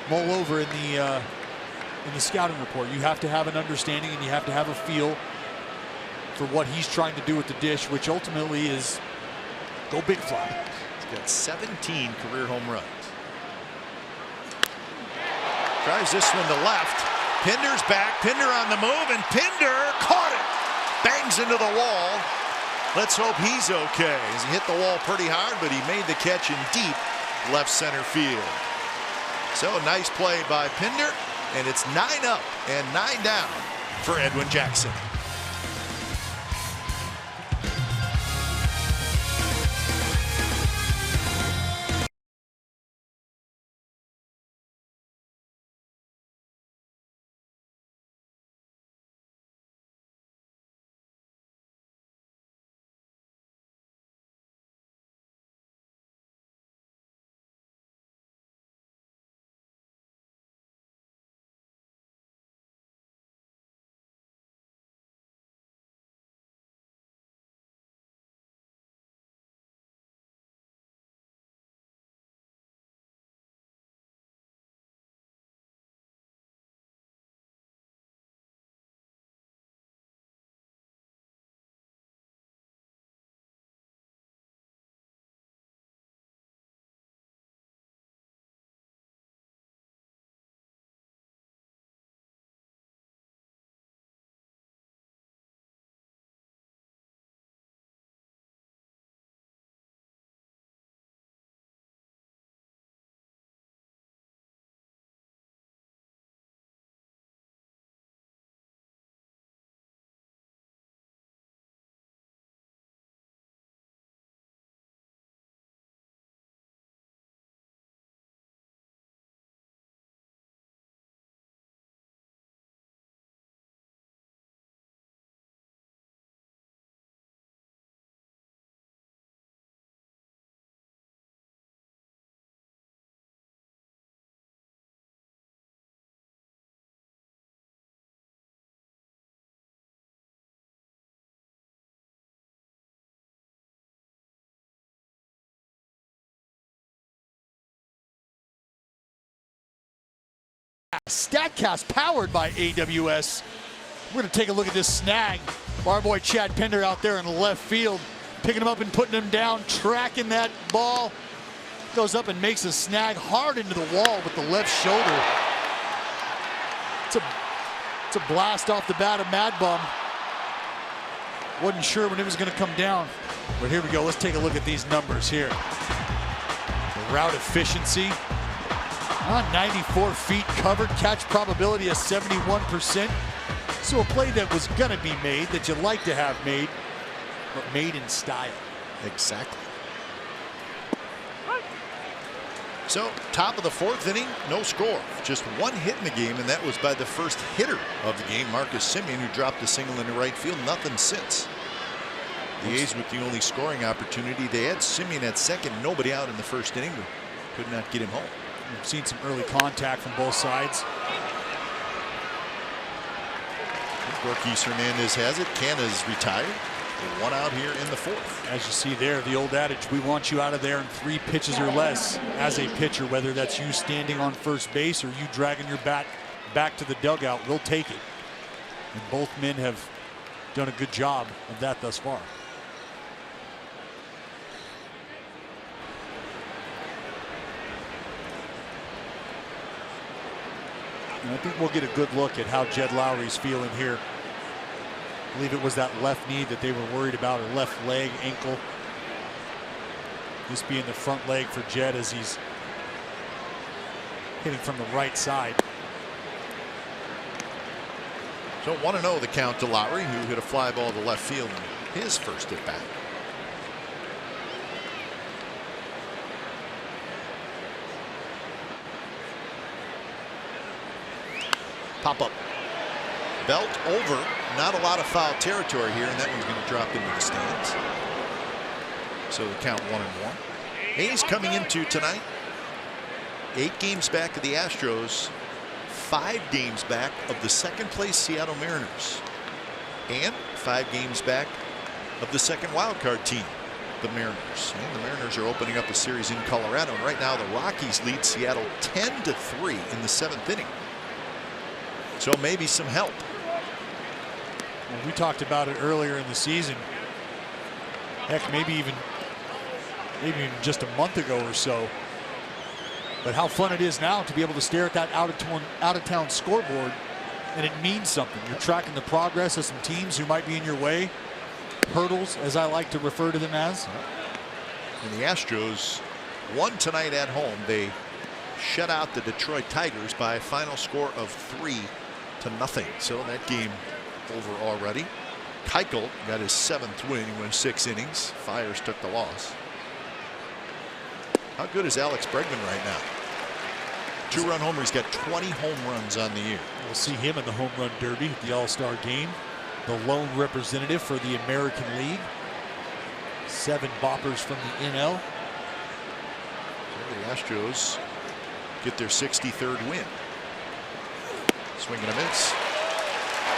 mull over in the scouting report. You have to have an understanding and you have to have a feel for what he's trying to do with the dish, which ultimately is go big fly. He's got 17 career home runs. Tries this one to left. Pinder's back. Pinder on the move, and Pinder caught it. Bangs into the wall. Let's hope he's okay, as he hit the wall pretty hard, but he made the catch in deep left center field. So nice play by Pinder, and it's 9 up and 9 down for Edwin Jackson. StatCast powered by AWS. We're going to take a look at this snag. Our boy Chad Pinder out there in left field, picking him up and putting him down, tracking that ball. Goes up and makes a snag hard into the wall with the left shoulder. It's a blast off the bat of Mad Bum. Wasn't sure when it was going to come down. But here we go. Let's take a look at these numbers here. The route efficiency. 94 feet covered, catch probability of 71%. So a play that was going to be made, that you'd like to have made, but made in style. Exactly. So top of the 4th inning, no score. Just 1 hit in the game, and that was by the first hitter of the game, Marcus Semien, who dropped a single into right field. Nothing since. The A's with the only scoring opportunity. They had Semien at second, nobody out in the 1st inning, but could not get him home. We've seen some early contact from both sides. Gorkis Hernandez has it. Canna's retired. 1 out here in the 4th. As you see there, the old adage, we want you out of there in 3 pitches or less as a pitcher, whether that's you standing on first base or you dragging your bat back to the dugout, we'll take it. And both men have done a good job of that thus far. And I think we'll get a good look at how Jed Lowry's feeling here. I believe it was that left knee that they were worried about, or left leg, ankle. This being the front leg for Jed as he's hitting from the right side. So 1-0 the count to Lowry, who hit a fly ball to left field in his first at bat. Pop up. Belt over. Not a lot of foul territory here, and that one's going to drop into the stands. So the count 1-1. A's coming into tonight 8 games back of the Astros, 5 games back of the second place Seattle Mariners, and 5 games back of the second wild card team, the Mariners. And the Mariners are opening up a series in Colorado, and right now the Rockies lead Seattle 10-3 in the 7th inning. So maybe some help. Well, we talked about it earlier in the season. Heck, maybe even just a month ago or so. But how fun it is now to be able to stare at that out of town scoreboard, and it means something. You're tracking the progress of some teams who might be in your way. Hurdles, as I like to refer to them as. And the Astros won tonight at home. They shut out the Detroit Tigers by a final score of 3-0. So that game over already. Keuchel got his 7th win. He went 6 innings. Fires took the loss. How good is Alex Bregman right now? 2-run homer. He's got 20 home runs on the year. We'll see him in the home run derby at the All-Star game. The lone representative for the American League. 7 boppers from the NL. So the Astros get their 63rd win. Swing and a miss.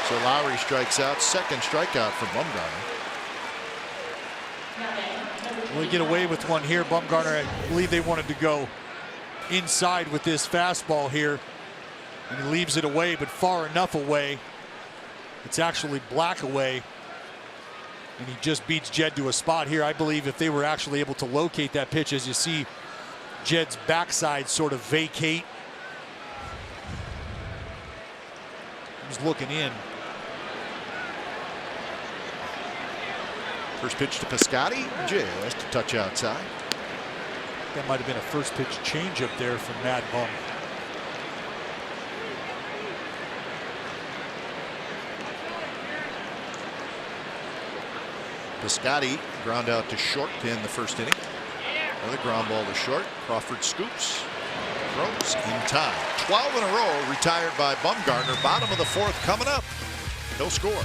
So Lowry strikes out. 2nd strikeout for Bumgarner. Will he get away with one here? Bumgarner, I believe they wanted to go inside with this fastball here. And he leaves it away, but far enough away. It's actually black away. And he just beats Jed to a spot here. I believe if they were actually able to locate that pitch, as you see Jed's backside sort of vacate. He's looking in. First pitch to Piscotty, just a touch outside. That might have been a first pitch changeup there from Mad Bum. Piscotty ground out to short to end the first inning. Another ground ball to short. Crawford scoops. Throws in time. 12 in a row retired by Bumgarner. Bottom of the 4th coming up. He'll score.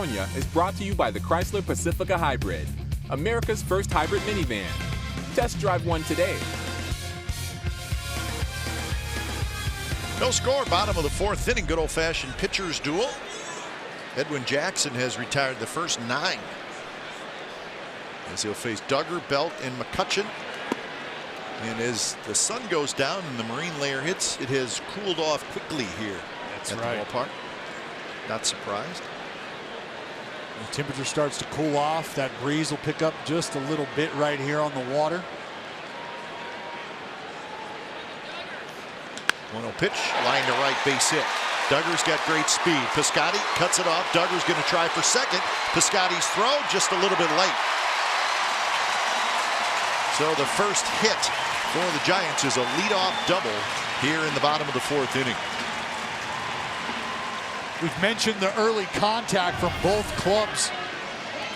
California is brought to you by the Chrysler Pacifica Hybrid, America's first hybrid minivan. Test drive one today. No score. Bottom of the 4th inning. Good old-fashioned pitcher's duel. Edwin Jackson has retired the first 9. As he'll face Duggar, Belt, and McCutcheon And as the sun goes down and the marine layer hits, it has cooled off quickly here at the ballpark. Not surprised. The temperature starts to cool off. That breeze will pick up just a little bit right here on the water. 1-0 pitch, line to right, base hit. Duggar's got great speed. Piscotty cuts it off. Duggar's going to try for second. Piscotty's throw just a little bit late. So the first hit for the Giants is a leadoff double here in the bottom of the 4th inning. We've mentioned the early contact from both clubs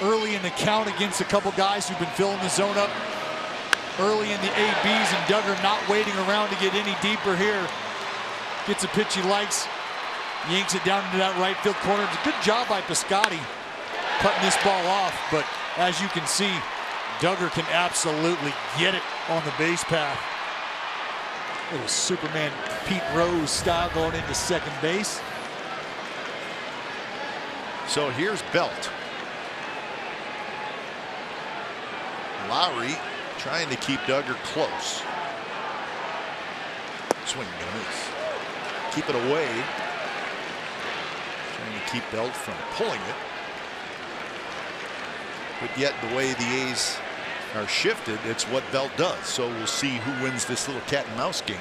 early in the count against a couple guys who've been filling the zone up early in the ABs, and Duggar not waiting around to get any deeper here. Gets a pitch he likes, yanks it down into that right field corner. It's a good job by Piscotty cutting this ball off, but as you can see, Duggar can absolutely get it on the base path. Little Superman Pete Rose style going into second base. So here's Belt. Lowry trying to keep Duggar close. Swing and a miss. Keep it away. Trying to keep Belt from pulling it. But yet the way the A's are shifted, it's what Belt does. So we'll see who wins this little cat and mouse game.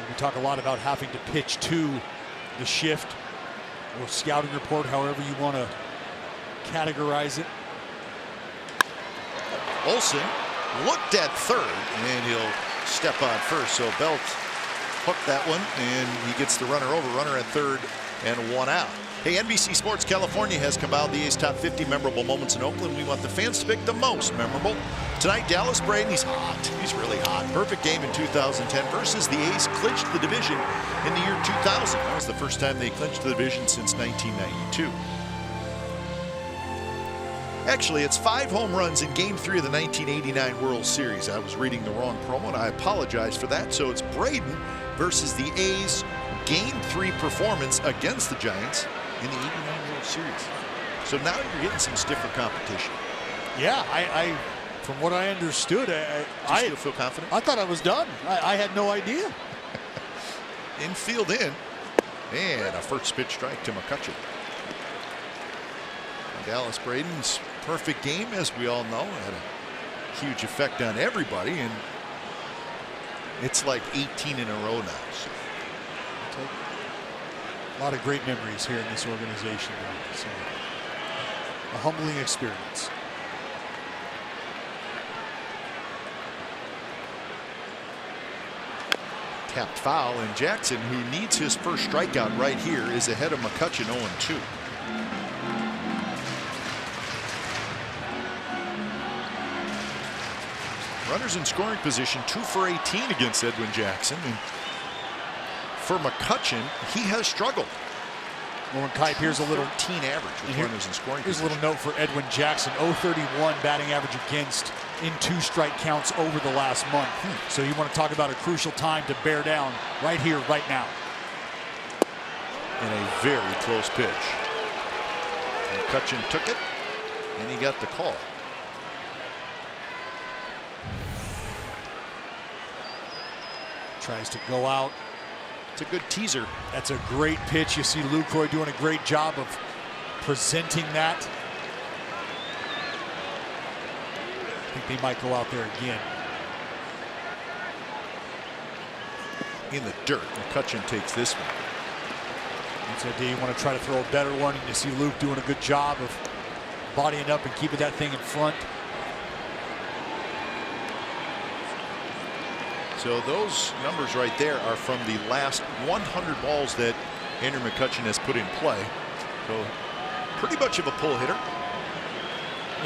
We talk a lot about having to pitch to the shift or scouting report, however you want to categorize it. Olsen looked at third, and he'll step on first. So Belt hooked that one, and he gets the runner over. Runner at third and 1 out. Hey, NBC Sports California has compiled the A's top 50 memorable moments in Oakland. We want the fans to pick the most memorable. Tonight, Dallas Braden, he's hot. He's really hot. Perfect game in 2010 versus the A's clinched the division in the year 2000. That was the first time they clinched the division since 1992. Actually, it's 5 home runs in Game 3 of the 1989 World Series. I was reading the wrong promo, and I apologize for that. So it's Braden versus the A's Game 3 performance against the Giants in the 89 World Series. So now you're getting some stiffer competition. Yeah, I from what I understood, Do you still feel confident? I thought I was done. I had no idea. Infield in, and a first pitch strike to McCutchen. Dallas Braden's perfect game, as we all know, had a huge effect on everybody, and it's like 18 in a row now. So. A lot of great memories here in this organization. So, a humbling experience. Tapped foul, and Jackson, who needs his first strikeout right here, is ahead of McCutchen 0-2. Runners in scoring position, 2 for 18 against Edwin Jackson. And for McCutchen, he has struggled. Lauren Kipe, here's a little 13 average with runners in scoring Here's position. a little note for Edwin Jackson. 0.31 batting average against in 2 strike counts over the last month. So you want to talk about a crucial time to bear down right here, right now. And a very close pitch. McCutchen took it, and he got the call. Tries to go out. It's a good teaser. That's a great pitch. You see Lucroy doing a great job of presenting that. I think they might go out there again. In the dirt, McCutchen takes this one. So do you want to try to throw a better one? And you see Luke doing a good job of bodying up and keeping that thing in front. So those numbers right there are from the last 100 balls that Andrew McCutchen has put in play. So pretty much of a pull hitter.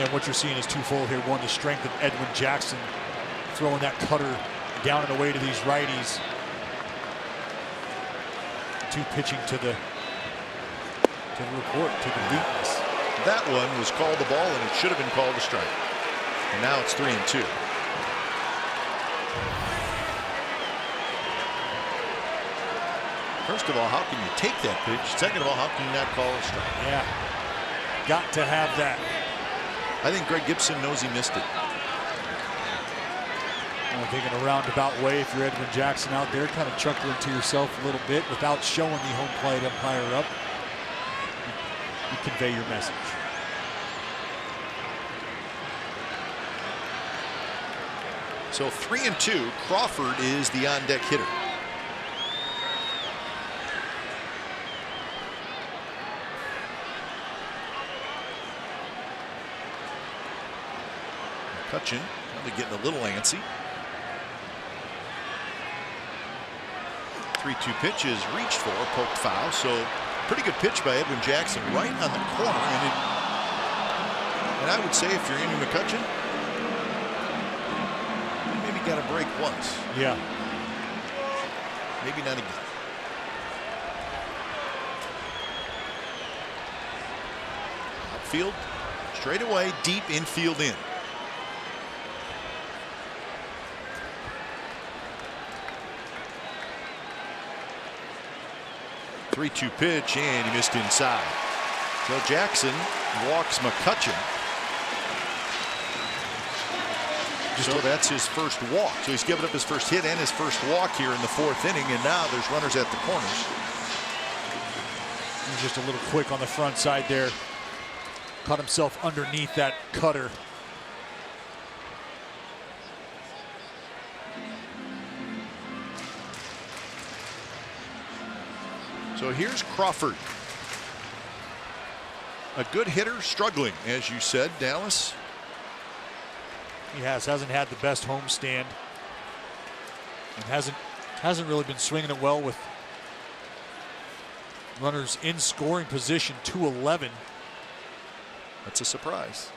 And what you're seeing is twofold here. One, the strength of Edwin Jackson throwing that cutter down and away to these righties. 2, pitching to the report, to the weakness. That one was called the ball, and it should have been called a strike. And now it's 3-2. First of all, how can you take that pitch? Second of all, how can you not call a strike? Yeah, got to have that. I think Greg Gibson knows he missed it. And I think in a roundabout way, if you're Edwin Jackson out there, kind of chuckling to yourself a little bit without showing the home plate umpire up, you convey your message. So 3-2, Crawford is the on-deck hitter. McCutcheon probably getting a little antsy. 3-2 pitch is reached for, poked foul. So pretty good pitch by Edwin Jackson right on the corner. And I would say if you're Andrew McCutcheon, you maybe got a break once. Yeah. Maybe not again. Outfield, straight away, deep infield in. Three-two pitch, and he missed inside. So Jackson walks McCutcheon. So that's his first walk. So he's given up his first hit and his first walk here in the fourth inning, and now there's runners at the corners. He's just a little quick on the front side there. Caught himself underneath that cutter. So here's Crawford. A good hitter, struggling, as you said, Dallas. He hasn't had the best homestand, and hasn't really been swinging it well with runners in scoring position. 211. That's a surprise.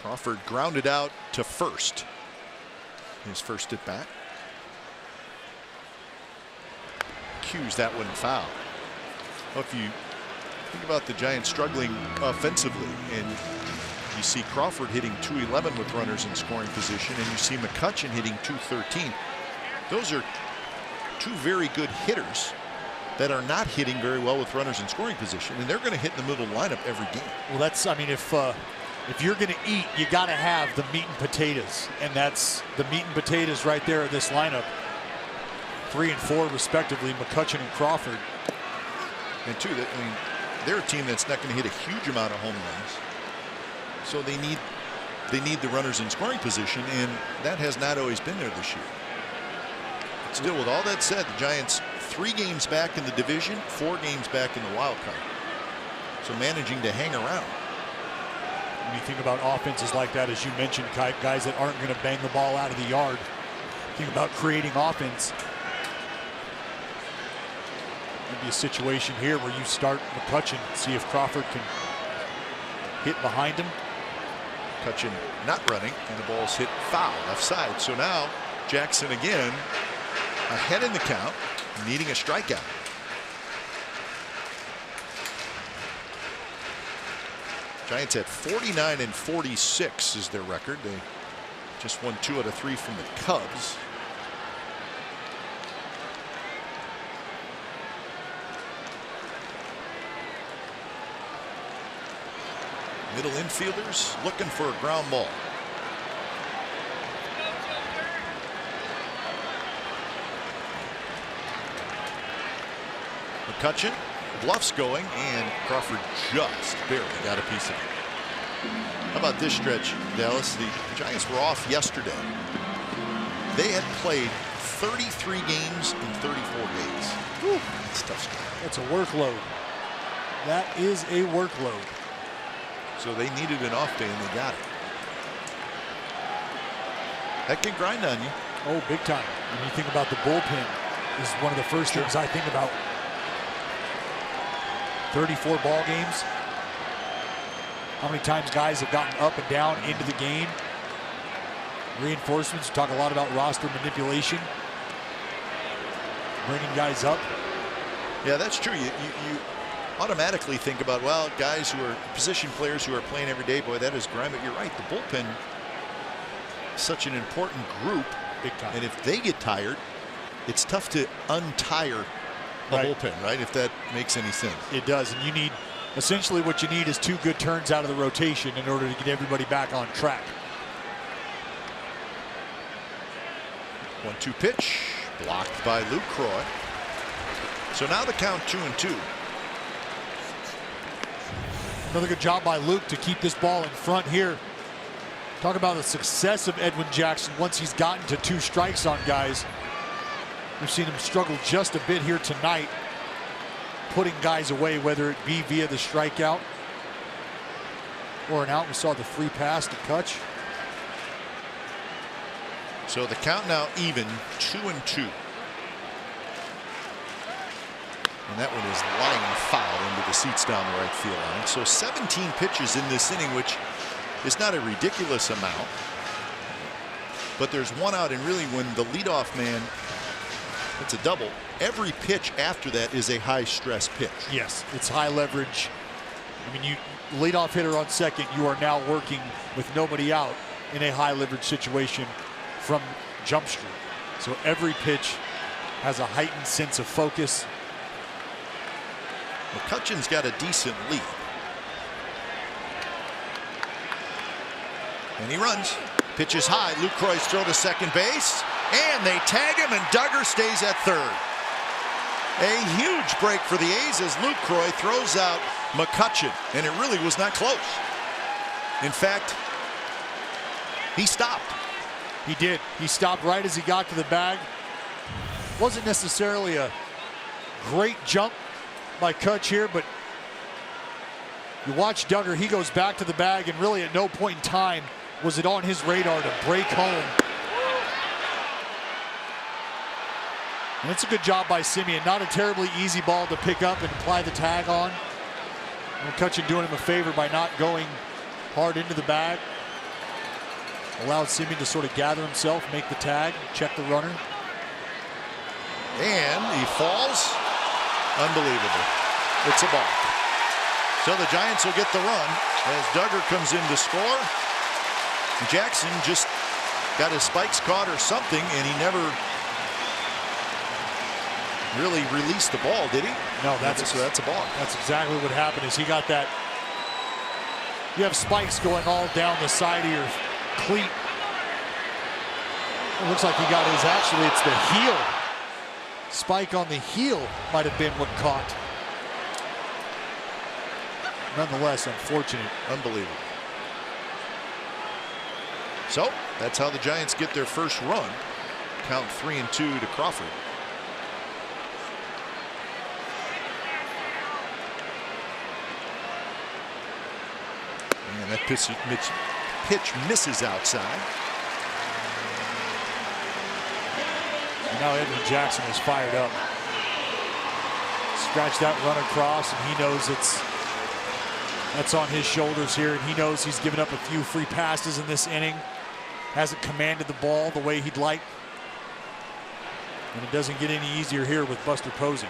Crawford grounded out to first. His first at bat. Cues that one foul. Well, if you think about the Giants struggling offensively, and you see Crawford hitting .211 with runners in scoring position, and you see McCutcheon hitting .213, those are two very good hitters that are not hitting very well with runners in scoring position, and they're going to hit in the middle of the lineup every game. Well, that's, I mean, if you're going to eat, you got to have the meat and potatoes, and that's the meat and potatoes right there in this lineup. 3 and 4 respectively, McCutcheon and Crawford. And two, I mean, they're a team that's not going to hit a huge amount of home runs, so they need the runners in scoring position, and that has not always been there this year. But still, with all that said, the Giants 3 games back in the division, 4 games back in the wild card, so managing to hang around. When you think about offenses like that, as you mentioned, guys that aren't going to bang the ball out of the yard, think about creating offense. Maybe a situation here where you start McCutcheon, see if Crawford can hit behind him. McCutcheon not running, and the ball's hit foul left side. So now Jackson again ahead in the count, needing a strikeout. Giants at 49 and 46 is their record. They just won 2 out of 3 from the Cubs. Middle infielders looking for a ground ball. McCutcheon, bluffs going, and Crawford just barely got a piece of it. How about this stretch, Dallas? The Giants were off yesterday. They had played 33 games in 34 days. Whew, that's a tough stretch. That's a workload. That is a workload. So they needed an off day, and they got it. That can grind on you. Oh, big time. When you think about the bullpen, is one of the first things I think about. 34 ball games. How many times guys have gotten up and down into the game? Reinforcements. Talk a lot about roster manipulation. Bringing guys up. Yeah, that's true. You automatically think about, well, guys who are position players who are playing every day. Boy, that is grind. But you're right. The bullpen is such an important group. Big time. And if they get tired, it's tough to untire the bullpen, right? If that makes any sense. It does. And you Essentially what you need is 2 good turns out of the rotation in order to get everybody back on track. 1-2 pitch, blocked by Luke Croy. So now the count 2-2. Another good job by Luke to keep this ball in front here. Talk about the success of Edwin Jackson once he's gotten to 2 strikes on guys. We've seen him struggle just a bit here tonight, putting guys away, whether it be via the strikeout or an out. We saw the free pass to Kutch. So the count now even, 2-2. And that one is lying foul into the seats down the right field line. So 17 pitches in this inning, which is not a ridiculous amount. But there's 1 out, and really when the leadoff man, it's a double, every pitch after that is a high stress pitch. Yes, it's high leverage. I mean, you leadoff hitter on second, you are now working with nobody out in a high leverage situation from Jump Street. So every pitch has a heightened sense of focus. McCutcheon's got a decent lead. And he runs. Pitch is high. Luke Croy's throw to second base. And they tag him, and Duggar stays at third. A huge break for the A's as Luke Croy throws out McCutcheon. And it really was not close. In fact, he stopped. He did. He stopped right as he got to the bag. Wasn't necessarily a great jump by Kutch here, but you watch Duggar, he goes back to the bag, and really at no point in time was it on his radar to break home. And it's a good job by Simeon. Not a terribly easy ball to pick up and apply the tag on. McCutcheon doing him a favor by not going hard into the bag. Allowed Simeon to sort of gather himself, make the tag, check the runner. And he falls. Unbelievable. It's a balk. So the Giants will get the run as Duggar comes in to score. Jackson just got his spikes caught or something, and he never really released the ball, did he? No, that's a balk. That's exactly what happened. Is he got that? You have spikes going all down the side of your cleat. It looks like he got his. Actually, it's the heel. Spike on the heel might have been what caught. Nonetheless, unfortunate. Unbelievable. So that's how the Giants get their first run. Count 3-2 to Crawford. And that pitch misses outside. And now Edwin Jackson is fired up. Scratch that run across, and he knows that's on his shoulders here, and he knows he's given up a few free passes in this inning. Hasn't commanded the ball the way he'd like. And it doesn't get any easier here with Buster Posey.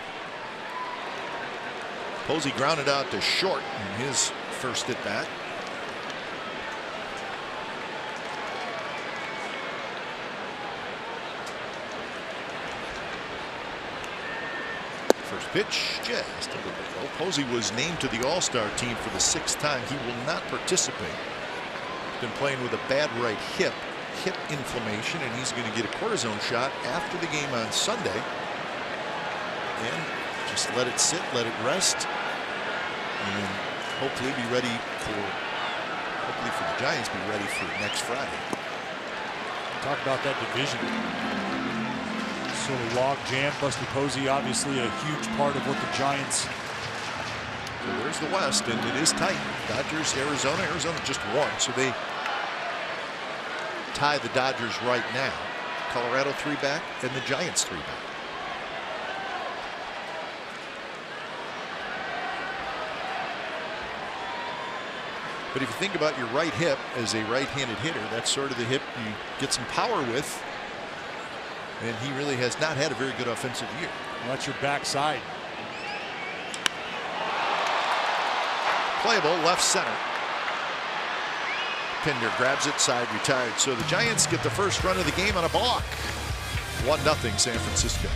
Posey grounded out to short in his first at bat. First pitch, just a little bit low. Posey was named to the All-Star team for the 6th time. He will not participate. He's been playing with a bad right hip inflammation, and he's going to get a cortisone shot after the game on Sunday. And just let it sit, let it rest, and hopefully be ready for the Giants be ready for next Friday. Talk about that division. Sort of log jam. Buster Posey obviously a huge part of what the Giants. So there's the West, and it is tight. Dodgers, Arizona just won, so they tie the Dodgers right now. Colorado 3 back, and the Giants 3 back. But if you think about your right hip as a right-handed hitter, that's sort of the hip you get some power with. And he really has not had a very good offensive year. Well, that's your backside. Playable left center. Pinder grabs it, side retired. So the Giants get the first run of the game on a balk. 1-0 San Francisco.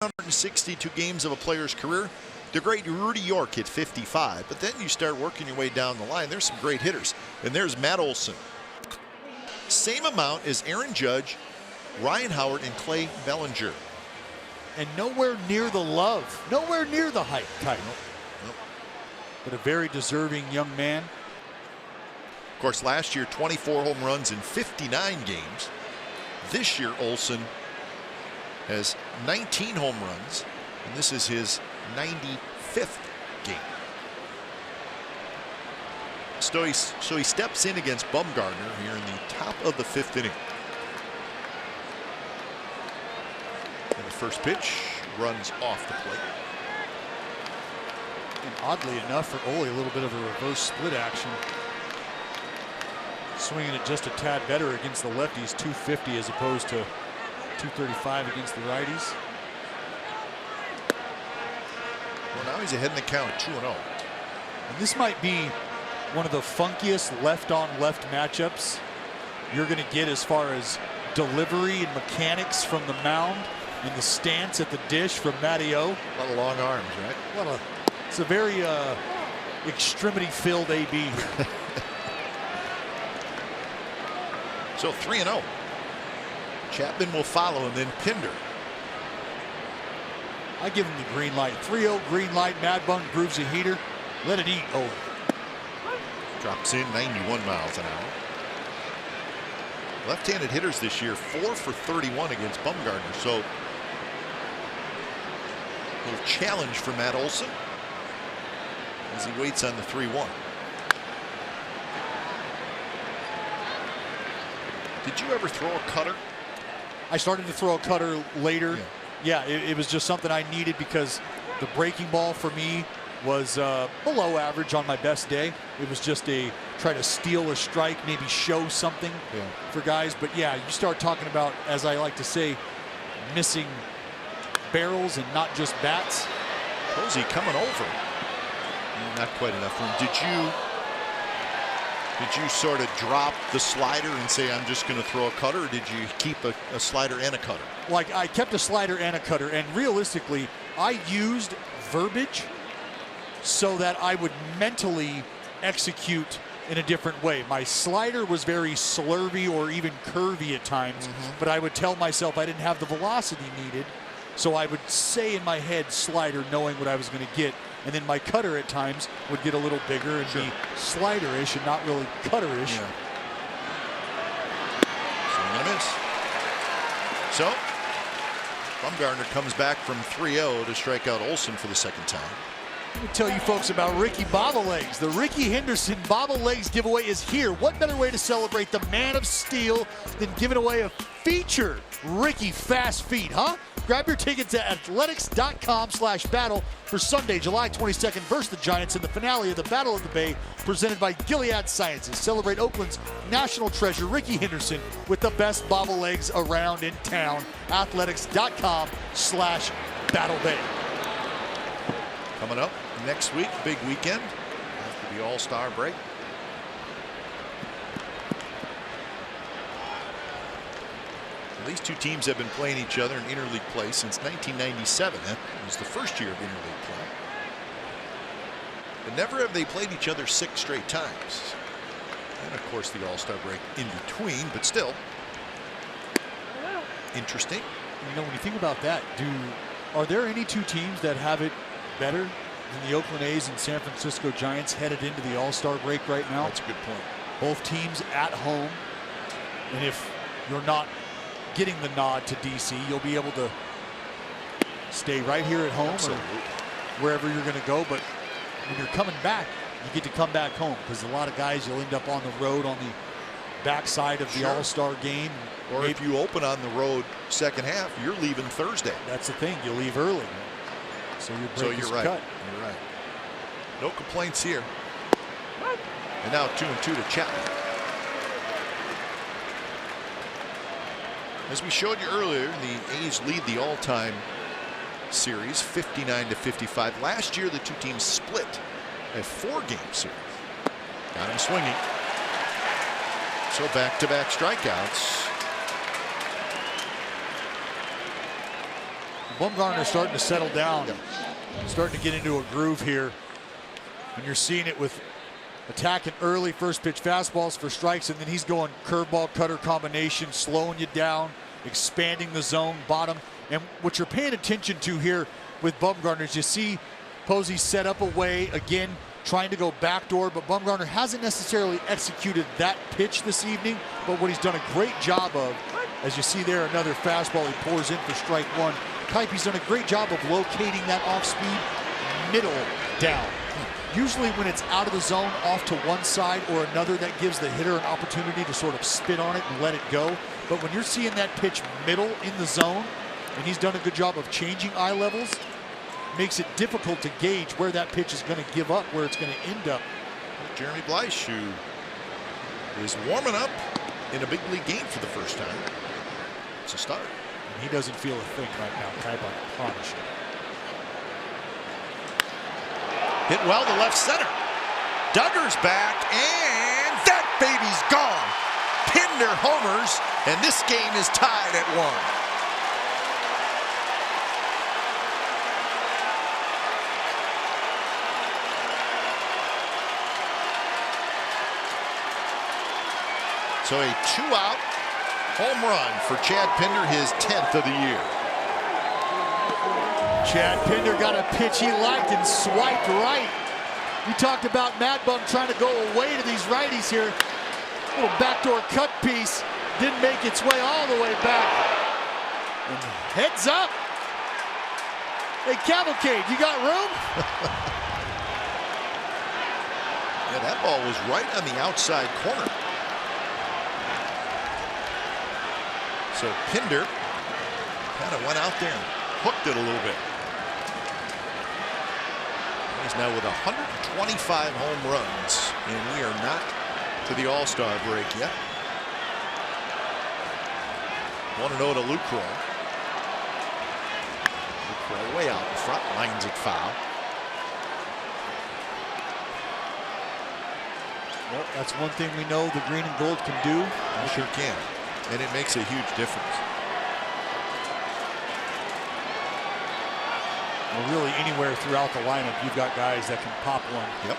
162 games of a player's career. The great Rudy York hit 55, but then you start working your way down the line. There's some great hitters. And there's Matt Olson. Same amount as Aaron Judge, Ryan Howard, and Clay Bellinger. And nowhere near the love, nowhere near the hype title. Nope. But a very deserving young man. Of course, last year, 24 home runs in 59 games. This year, Olson has 19 home runs, and this is his 95th game. So he steps in against Bumgarner here in the top of the 5th inning. And the first pitch runs off the plate. And oddly enough for Ole, a little bit of a reverse split action. Swinging it just a tad better against the lefties, 250 as opposed to 235 against the righties. Well, now he's ahead in the count at 2-0. And this might be one of the funkiest left-on-left matchups you're going to get as far as delivery and mechanics from the mound and the stance at the dish from Matty O. A lot of long arms, right? It's a very extremity-filled AB here. So 3-0. Chapman will follow, and then Pinder. I give him the green light. 3-0 green light. Mad Bun grooves a heater. Let it eat. Oh. Drops in 91 miles an hour. Left-handed hitters this year, 4 for 31 against Bumgarner. So a little challenge for Matt Olson as he waits on the 3-1. Did you ever throw a cutter? I started to throw a cutter later. Yeah, it was just something I needed because the breaking ball for me was below average on my best day. It was just try to steal a strike, maybe show something for guys. But yeah, you start talking about, as I like to say, missing barrels and not just bats. Posey coming over. Not quite enough room. Did you sort of drop the slider and say, I'm just going to throw a cutter, or did you keep a slider and a cutter? Like, I kept a slider and a cutter, and realistically, I used verbiage so that I would mentally execute in a different way. My slider was very slurvy or even curvy at times, but I would tell myself I didn't have the velocity needed, so I would say in my head slider, knowing what I was going to get. And then my cutter at times would get a little bigger and be slider-ish and not really cutter-ish. Yeah. Swing and a miss. So Bumgarner comes back from 3-0 to strike out Olson for the second time. Let me tell you folks about Ricky Bobbleheads. The Ricky Henderson Bobbleheads giveaway is here. What better way to celebrate the man of steel than giving away a featured Ricky Fast Feet, huh? Grab your tickets at athletics.com/battle for Sunday, July 22nd versus the Giants in the finale of the Battle of the Bay, presented by Gilead Sciences. Celebrate Oakland's national treasure, Ricky Henderson, with the best bobbleheads around in town. Athletics.com/battlebay. Coming up next week, big weekend after the All-Star break. These two teams have been playing each other in interleague play since 1997. That was the first year of interleague play. But never have they played each other 6 straight times. And of course the All-Star break in between, but still interesting. You know, when you think about that, are there any two teams that have it better than the Oakland A's and San Francisco Giants headed into the All-Star break right now? That's a good point. Both teams at home. And if you're not getting the nod to DC, you'll be able to stay right here at home or wherever you're going to go. But when you're coming back, you get to come back home, because a lot of guys, you'll end up on the road on the backside of the All-Star game. Or if you open on the road second half, you're leaving Thursday. That's the thing. You leave early. So you're right. cut. You're right. No complaints here. And now 2-2 to Chapman. As we showed you earlier, the A's lead the all-time series 59-55. Last year, the two teams split a 4-game series. Got him swinging. So back-to-back strikeouts. Bumgarner's starting to settle down, starting to get into a groove here. And you're seeing it with attacking early first pitch fastballs for strikes, and then he's going curveball cutter combination, slowing you down, expanding the zone bottom. And what you're paying attention to here with Bumgarner is you see Posey set up away again, trying to go backdoor, but Bumgarner hasn't necessarily executed that pitch this evening. But what he's done a great job of, as you see there, another fastball he pours in for strike one. He's done a great job of locating that off-speed middle down. Usually when it's out of the zone, off to one side or another, that gives the hitter an opportunity to sort of spit on it and let it go. But when you're seeing that pitch middle in the zone, and he's done a good job of changing eye levels, makes it difficult to gauge where that pitch is going to give up, where it's going to end up. Jeremy Bleish, who is warming up in a big league game for the first time. It's a start. And he doesn't feel a thing right now, I promise you. Hit well to left center. Duggar's back, and that baby's gone. Pinder homers, and this game is tied at 1. So a 2-out home run for Chad Pinder, his 10th of the year. Chad Pinder got a pitch he liked and swiped right. We talked about Mad Bum trying to go away to these righties here. Little backdoor cut piece didn't make its way all the way back. And heads up. Hey, Cavalcade, you got room? Yeah, that ball was right on the outside corner. So Pinder kind of went out there and hooked it a little bit. He's now with 125 home runs, and we are not to the All-Star break yet. 1-0 to Lucroy. Lucroy way out in front, lines it foul. Well, that's one thing we know the green and gold can do. It sure can, and it makes a huge difference. Well, really anywhere throughout the lineup, you've got guys that can pop one. Yep.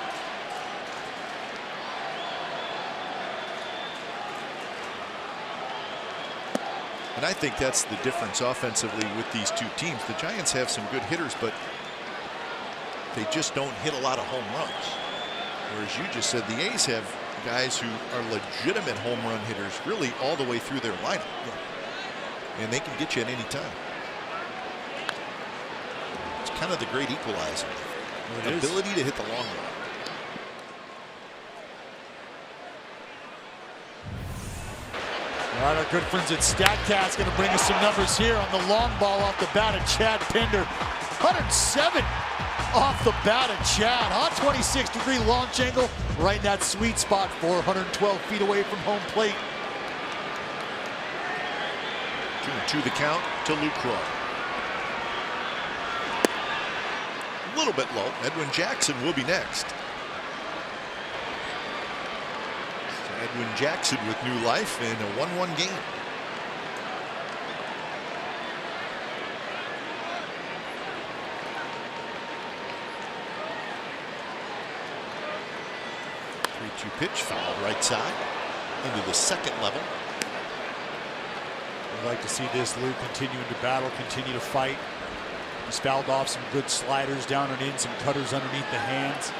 And I think that's the difference offensively with these two teams. The Giants have some good hitters, but they just don't hit a lot of home runs. Whereas you just said the A's have guys who are legitimate home run hitters really all the way through their lineup. And they can get you at any time. It's kind of the great equalizer. The ability to hit the long run. All right, our good friends at StatCast going to bring us some numbers here on the long ball off the bat of Chad Pinder. 107 off the bat of Chad. Hot 26-degree launch angle, right in that sweet spot, 412 feet away from home plate. 2-2 the count to Lucroy. A little bit low. Edwin Jackson will be next. Edwin Jackson with new life in a 1-1 game. Three-two pitch, foul right side into the second level. I'd like to see this Lou continuing to battle, continue to fight. He's fouled off some good sliders down and in, some cutters underneath the hands.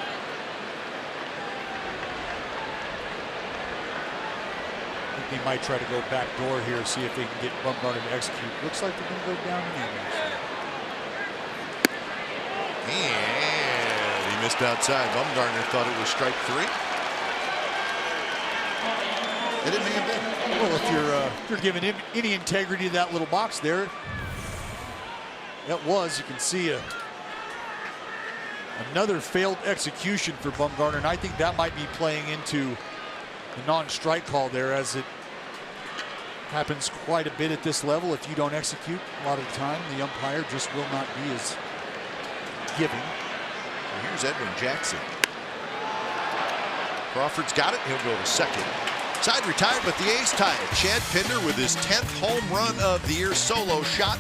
I think they might try to go back door here, see if they can get Bumgarner to execute. Looks like they're going to go down and in. And he missed outside. Bumgarner thought it was strike 3. And it may have been. Well, if you're giving him any integrity to that little box there, that was, you can see another failed execution for Bumgarner, and I think that might be playing into the non-strike call there, as it happens quite a bit at this level. If you don't execute, a lot of the time the umpire just will not be as giving. And here's Edwin Jackson. Crawford's got it. He'll go to second. Side retired, but the A's tie it. Chad Pinder with his 10th home run of the year, solo shot.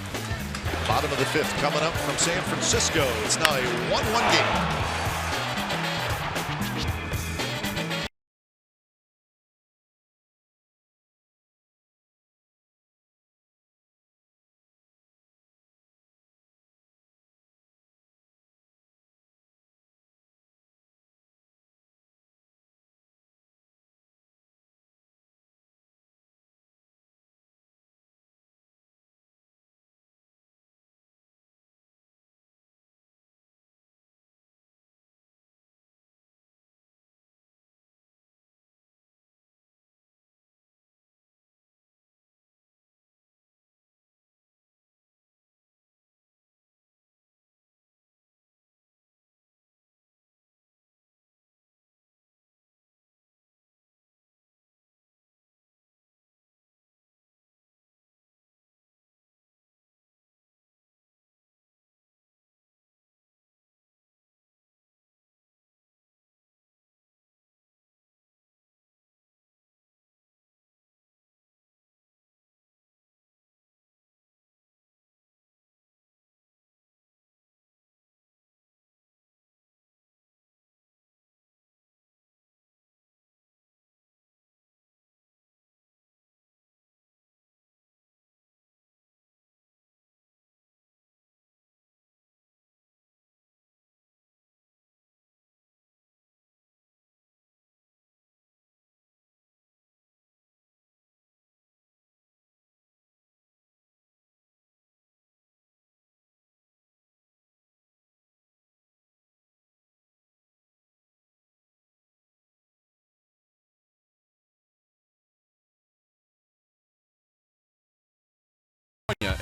Bottom of the 5th coming up from San Francisco. It's now a 1-1 game.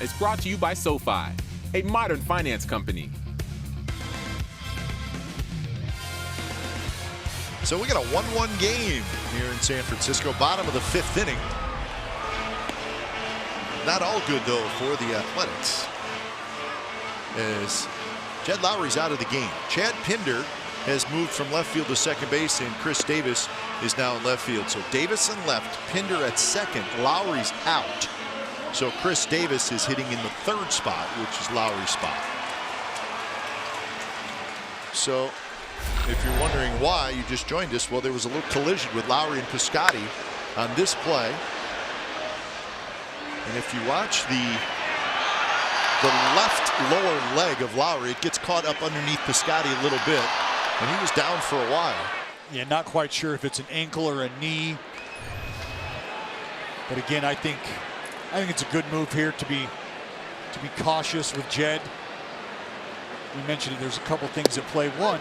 Is brought to you by SoFi, a modern finance company. So we got a 1-1 game here in San Francisco. Bottom of the 5th inning. Not all good, though, for the Athletics, as Jed Lowry's out of the game. Chad Pinder has moved from left field to second base, and Chris Davis is now in left field. So Davis in left, Pinder at second, Lowry's out. So Chris Davis is hitting in the 3rd spot, which is Lowry's spot. So if you're wondering why you just joined us, well, there was a little collision with Lowry and Piscotty on this play. And if you watch the left lower leg of Lowry, it gets caught up underneath Piscotty a little bit, and he was down for a while. Yeah, not quite sure if it's an ankle or a knee. But again, I think it's a good move here to be cautious with Jed. We mentioned it, there's a couple things at play. One,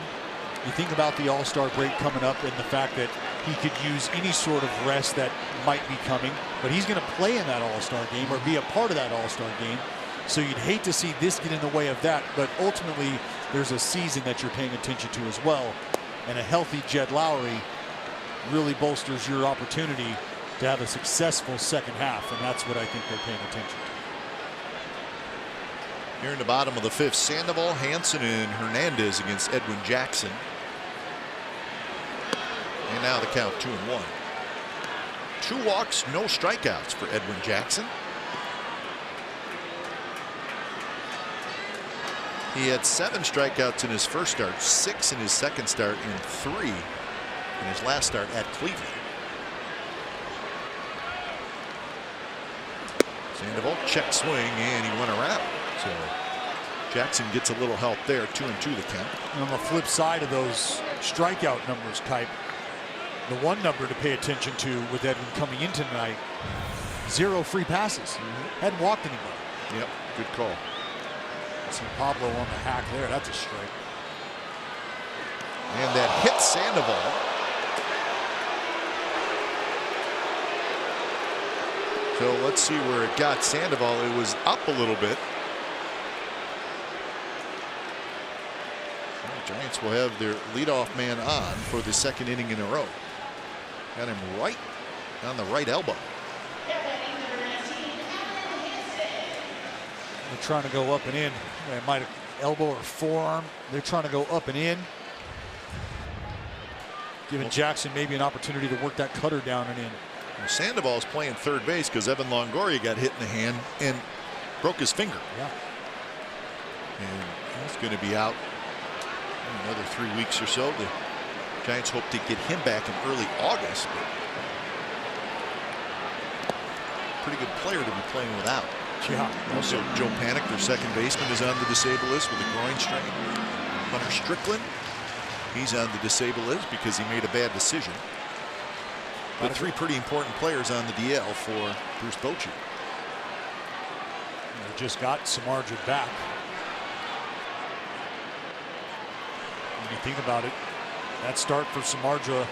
you think about the All-Star break coming up and the fact that he could use any sort of rest that might be coming, but he's going to play in that All-Star game or be a part of that All-Star game. So you'd hate to see this get in the way of that, but ultimately there's a season that you're paying attention to as well. And a healthy Jed Lowry really bolsters your opportunity to have a successful second half, and that's what I think they're paying attention to. Here in the bottom of the 5th, Sandoval, Hansen, and Hernandez against Edwin Jackson. And now the count 2-1. 2 walks, no strikeouts for Edwin Jackson. He had 7 strikeouts in his first start, 6 in his second start, and 3 in his last start at Cleveland. Sandoval check swing, and he went around. So Jackson gets a little help there. 2-2 the count. And on the flip side of those strikeout numbers, Kipe, the one number to pay attention to with Edwin coming in tonight, 0 free passes. Hadn't walked anybody. Yep, good call. See Pablo on the hack there. That's a strike. And that hits Sandoval. So let's see where it got Sandoval. It was up a little bit. The Giants will have their leadoff man on for the 2nd inning in a row. Got him right on the right elbow. They're trying to go up and in. They might have elbow or forearm. They're trying to go up and in, giving Jackson maybe an opportunity to work that cutter down and in. Sandoval is playing third base because Evan Longoria got hit in the hand and broke his finger. Yeah. And he's going to be out another 3 weeks or so. The Giants hope to get him back in early August, but pretty good player to be playing without. Yeah. Also, Joe Panik, their second baseman, is on the disabled list with a groin strain. Hunter Strickland, he's on the disabled list because he made a bad decision. But 3 pretty important players on the DL for Bruce Bochy. They just got Samardzija back. When you think about it, that start for Samardzija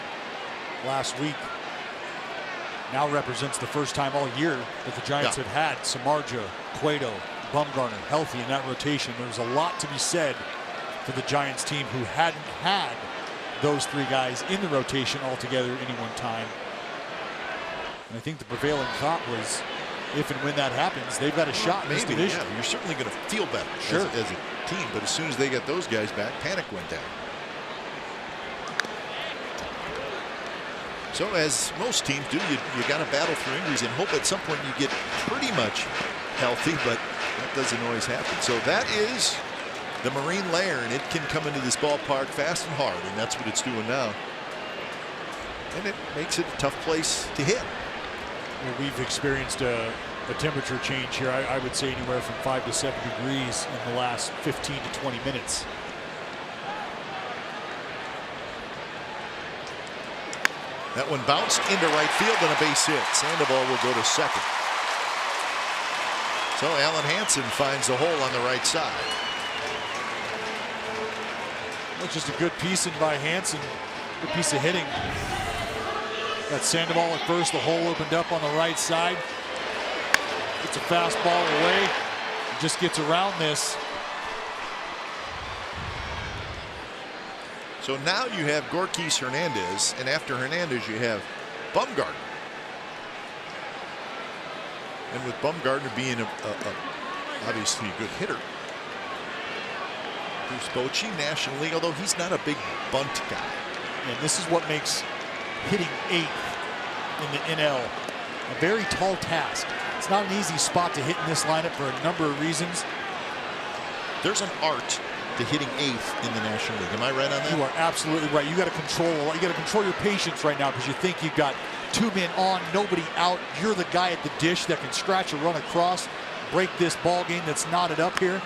last week now represents the first time all year that the Giants have had Samardzija, Cueto, Bumgarner healthy in that rotation. There's a lot to be said for the Giants team who hadn't had those 3 guys in the rotation altogether at any one time. And I think the prevailing thought was, if and when that happens, they've got a shot in this division. Yeah, you're certainly going to feel better as a team, but as soon as they get those guys back, Panik went down. So as most teams do, you got to battle through injuries and hope at some point you get pretty much healthy, but that doesn't always happen. So that is the Marine Lair, and it can come into this ballpark fast and hard, and that's what it's doing now. And it makes it a tough place to hit. Well, we've experienced a temperature change here, I would say anywhere from 5 to 7 degrees in the last 15 to 20 minutes. That one bounced into right field and a base hit. Sandoval will go to second. So Alan Hansen finds the hole on the right side. Well, just a good piece in by Hansen. Good piece of hitting. Got Sandoval at first. The hole opened up on the right side. Gets a fastball away. Just gets around this. So now you have Gorkis Hernandez, and after Hernandez you have Bumgarner. And with Bumgarner being obviously a good hitter, Bruce Bochy, National League, although he's not a big bunt guy. And this is what makes hitting 8th in the NL a very tall task. It's not an easy spot to hit in this lineup for a number of reasons. There's an art to hitting 8th in the National League. Am I right on that? You are absolutely right. You got to control a lot. You got to control your patience right now because you think you've got 2 men on, nobody out. You're the guy at the dish that can scratch a run across, break this ball game that's knotted up here.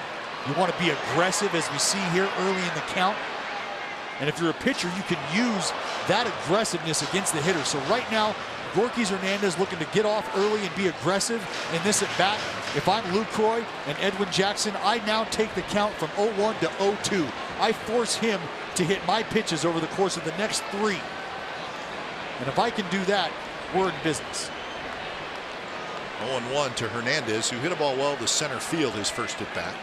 You want to be aggressive, as we see here early in the count. And if you're a pitcher, you can use that aggressiveness against the hitter. So right now, Gorkis Hernandez looking to get off early and be aggressive in this at bat. If I'm Lucroy and Edwin Jackson, I now take the count from 0-1 to 0-2. I force him to hit my pitches over the course of the next 3. And if I can do that, we're in business. 0-1 to Hernandez, who hit a ball well to center field his first at bat.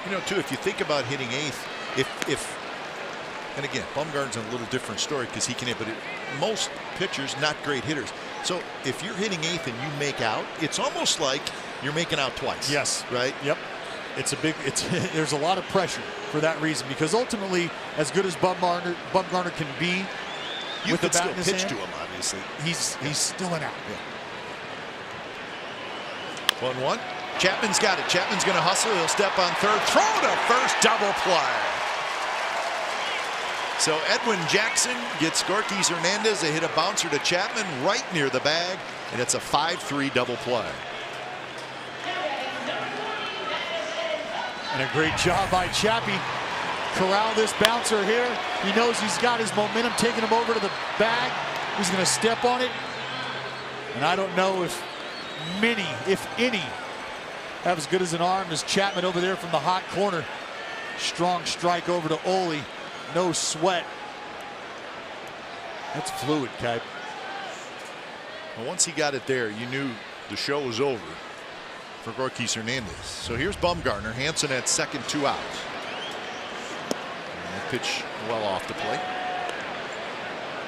You know, too, if you think about hitting 8th, and again, Bumgarner's a little different story because he can hit, but most pitchers, not great hitters. So if you're hitting 8th and you make out, it's almost like you're making out twice. Yes. Right? Yep. There's a lot of pressure for that reason, because ultimately, as good as Bumgarner can be, you with the could bat still in his pitch hand, to him, obviously. He's still an out. Yeah. 1-1. Chapman's got it. Chapman's going to hustle. He'll step on third. Throw to first. Double play. So Edwin Jackson gets Gorkis Hernandez. They hit a bouncer to Chapman right near the bag, and it's a 5-3 double play. And a great job by Chappie. Corral this bouncer here. He knows he's got his momentum taking him over to the bag. He's going to step on it. And I don't know if many, if any, have as good as an arm as Chapman over there from the hot corner. Strong strike over to Ole. No sweat. That's fluid, Kai. Well, once he got it there, you knew the show was over for Gorkis Hernandez. So here's Bumgarner. Hansen at second, 2 outs. And that pitch well off the plate.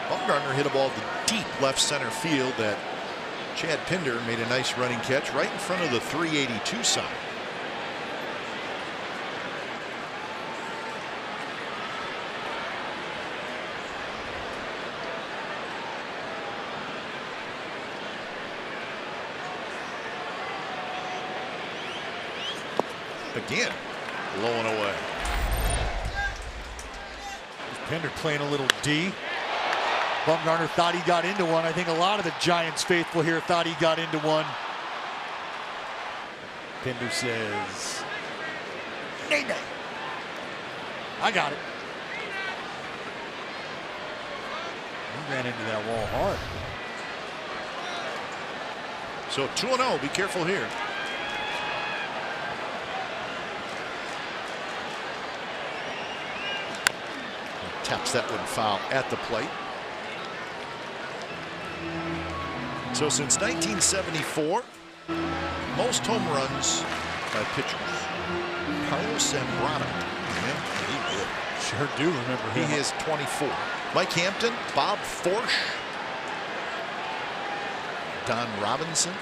Bumgarner hit a ball to deep left center field that Chad Pinder made a nice running catch right in front of the 382 sign. again. Low and away. Pender playing a little D. Bumgarner thought he got into one. I think a lot of the Giants faithful here thought he got into one. Pender says, nay. I got it. He ran into that wall hard. So 2-0. Be careful here. Taps that one foul at the plate. So since 1974, most home runs by pitchers. Carlos Zambrano. Yeah, he did. Sure do remember him. He has 24. Mike Hampton, Bob Forsch, Don Robinson.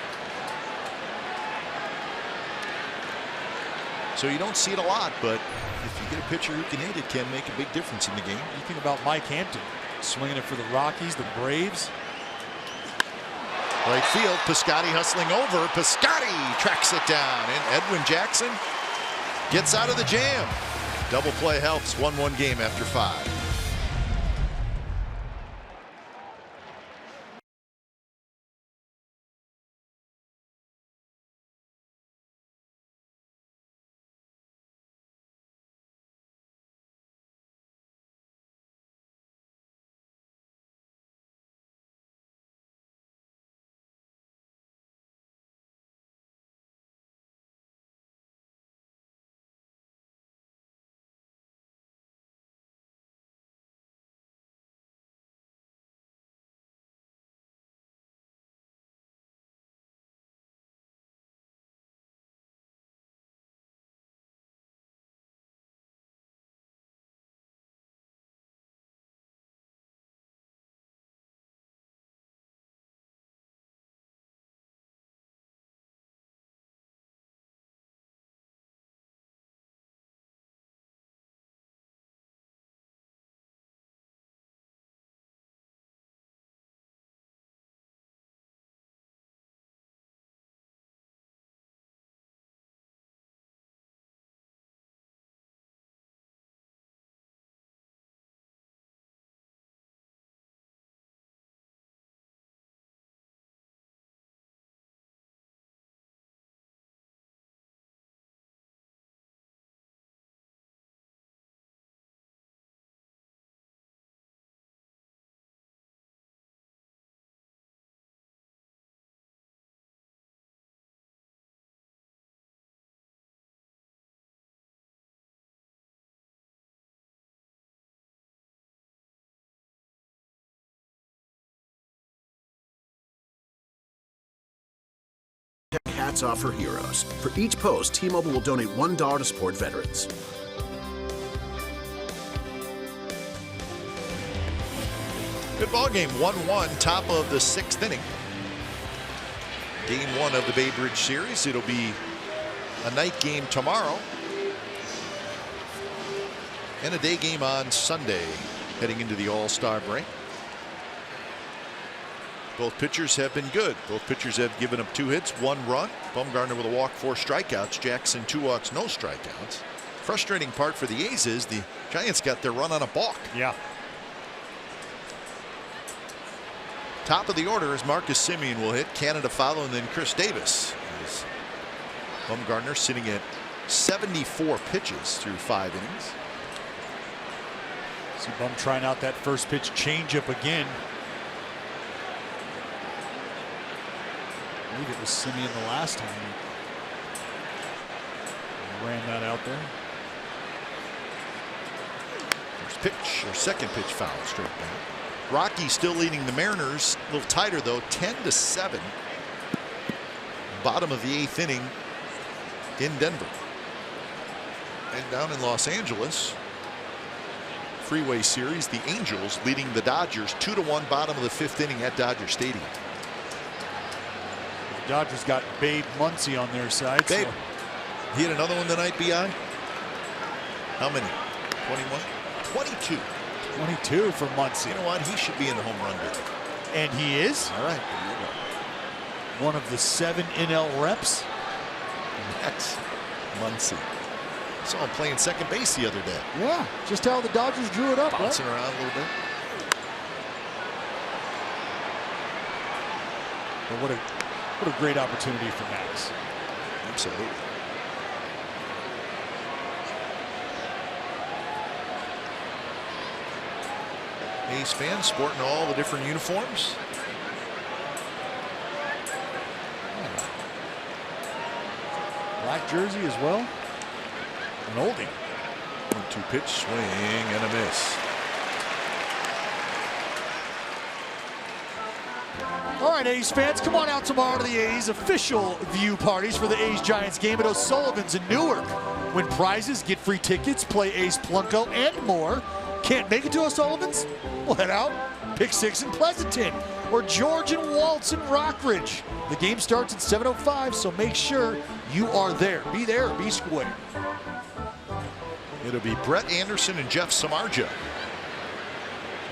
So you don't see it a lot, but if you get a pitcher who can hit, it can make a big difference in the game. You think about Mike Hampton swinging it for the Rockies, the Braves. Right field, Piscotty hustling over. Piscotty tracks it down, and Edwin Jackson gets out of the jam. Double play helps. 1-1 game after 5. Hats off for heroes. For each post, T-Mobile will donate $1 to support veterans. Good ball game. 1-1, top of the 6th inning. Game 1 of the Bay Bridge series. It'll be a night game tomorrow and a day game on Sunday, heading into the All-Star break. Both pitchers have been good. Both pitchers have given up 2 hits, 1 run. Bumgarner with a walk, 4 strikeouts. Jackson 2 walks, no strikeouts. Frustrating part for the A's is the Giants got their run on a balk. Yeah. Top of the order is Marcus Semien will hit. Canada follow, and then Chris Davis. As Bumgarner sitting at 74 pitches through 5 innings. See Bum trying out that first pitch changeup again. I believe it was Semien the last time he ran that out there. First pitch, or second pitch foul straight back. Rocky still leading the Mariners, a little tighter though, 10-7. Bottom of the 8th inning in Denver. And down in Los Angeles, Freeway Series, the Angels leading the Dodgers 2-1, bottom of the 5th inning at Dodger Stadium. The Dodgers got Babe Muncy on their side. Babe, so. he had another one tonight, B.I.? How many? 21? 22. 22 for Muncy. You know what? He should be in the home run derby. And he is. All right, there you go. One of the 7 NL reps. That's Muncy. Saw him playing second base the other day. Yeah, just how the Dodgers drew it up. Bouncing around a little bit. But what a great opportunity for Max. Absolutely. A's fans sporting all the different uniforms. Black jersey as well. An oldie. 1-2 pitch, swing and a miss. All right, A's fans, come on out tomorrow to the A's official view parties for the A's-Giants game at O'Sullivan's in Newark. Win prizes, get free tickets, play A's Plunko, and more. Can't make it to O'Sullivan's? Well, head out. Pick 6 in Pleasanton or George and Waltz in Rockridge. The game starts at 7:05, so make sure you are there. Be there or be square. It'll be Brett Anderson and Jeff Samardzija.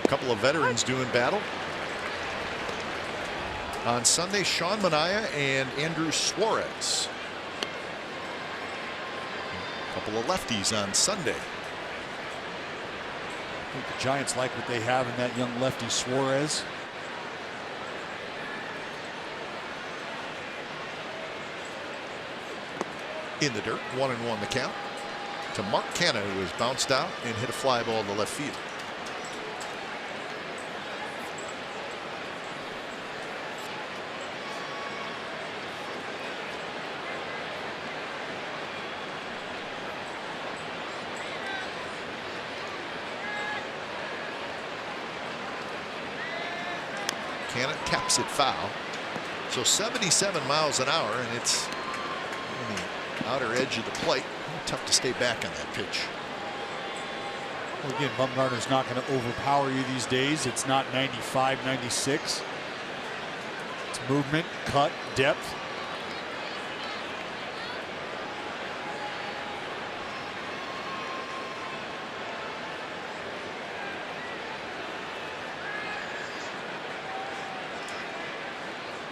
A couple of veterans doing battle. On Sunday, Sean Manaea and Andrew Suarez. A couple of lefties on Sunday. I think the Giants like what they have in that young lefty Suarez. In the dirt, 1-1 the count to Mark Canha, who has bounced out and hit a fly ball to left field. Canha taps it foul. So 77 miles an hour, and it's on the outer edge of the plate. Tough to stay back on that pitch. Well, again, Bumgarner's not going to overpower you these days. It's not 95, 96. It's movement, cut, depth.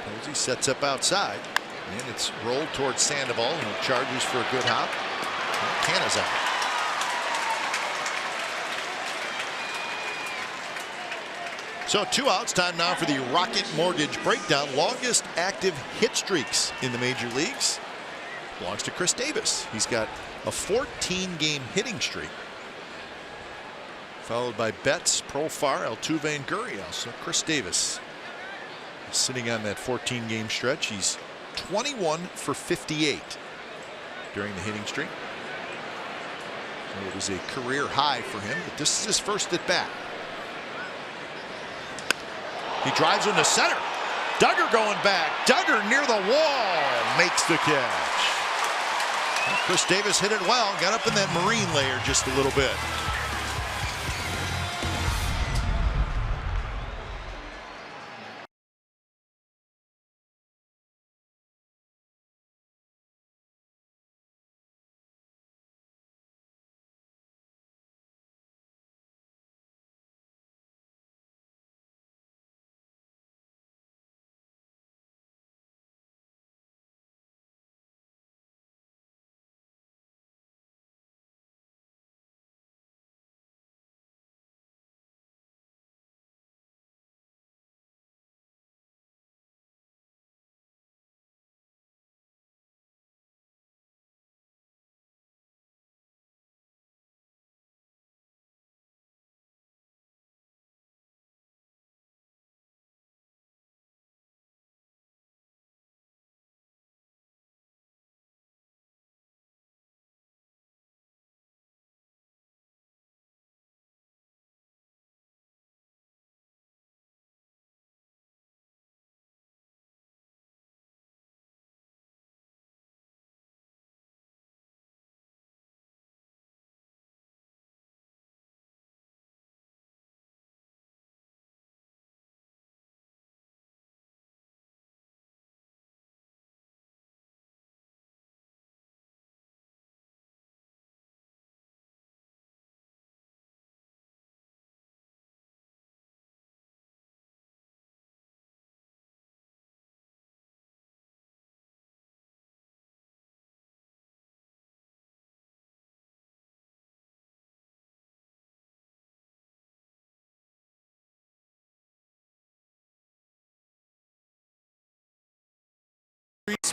Posey sets up outside, and it's rolled towards Sandoval, who charges for a good hop. Canha's out. So 2 outs. Time now for the Rocket Mortgage breakdown. Longest active hit streaks in the major leagues belongs to Chris Davis. He's got a 14-game hitting streak, followed by Betts, Profar, Altuve, and Gurriel. So Chris Davis sitting on that 14-game stretch. He's 21 for 58 during the hitting streak. So it was a career high for him, but this is his first at bat. He drives into center. Duggar going back. Duggar near the wall makes the catch. Chris Davis hit it well, got up in that marine layer just a little bit.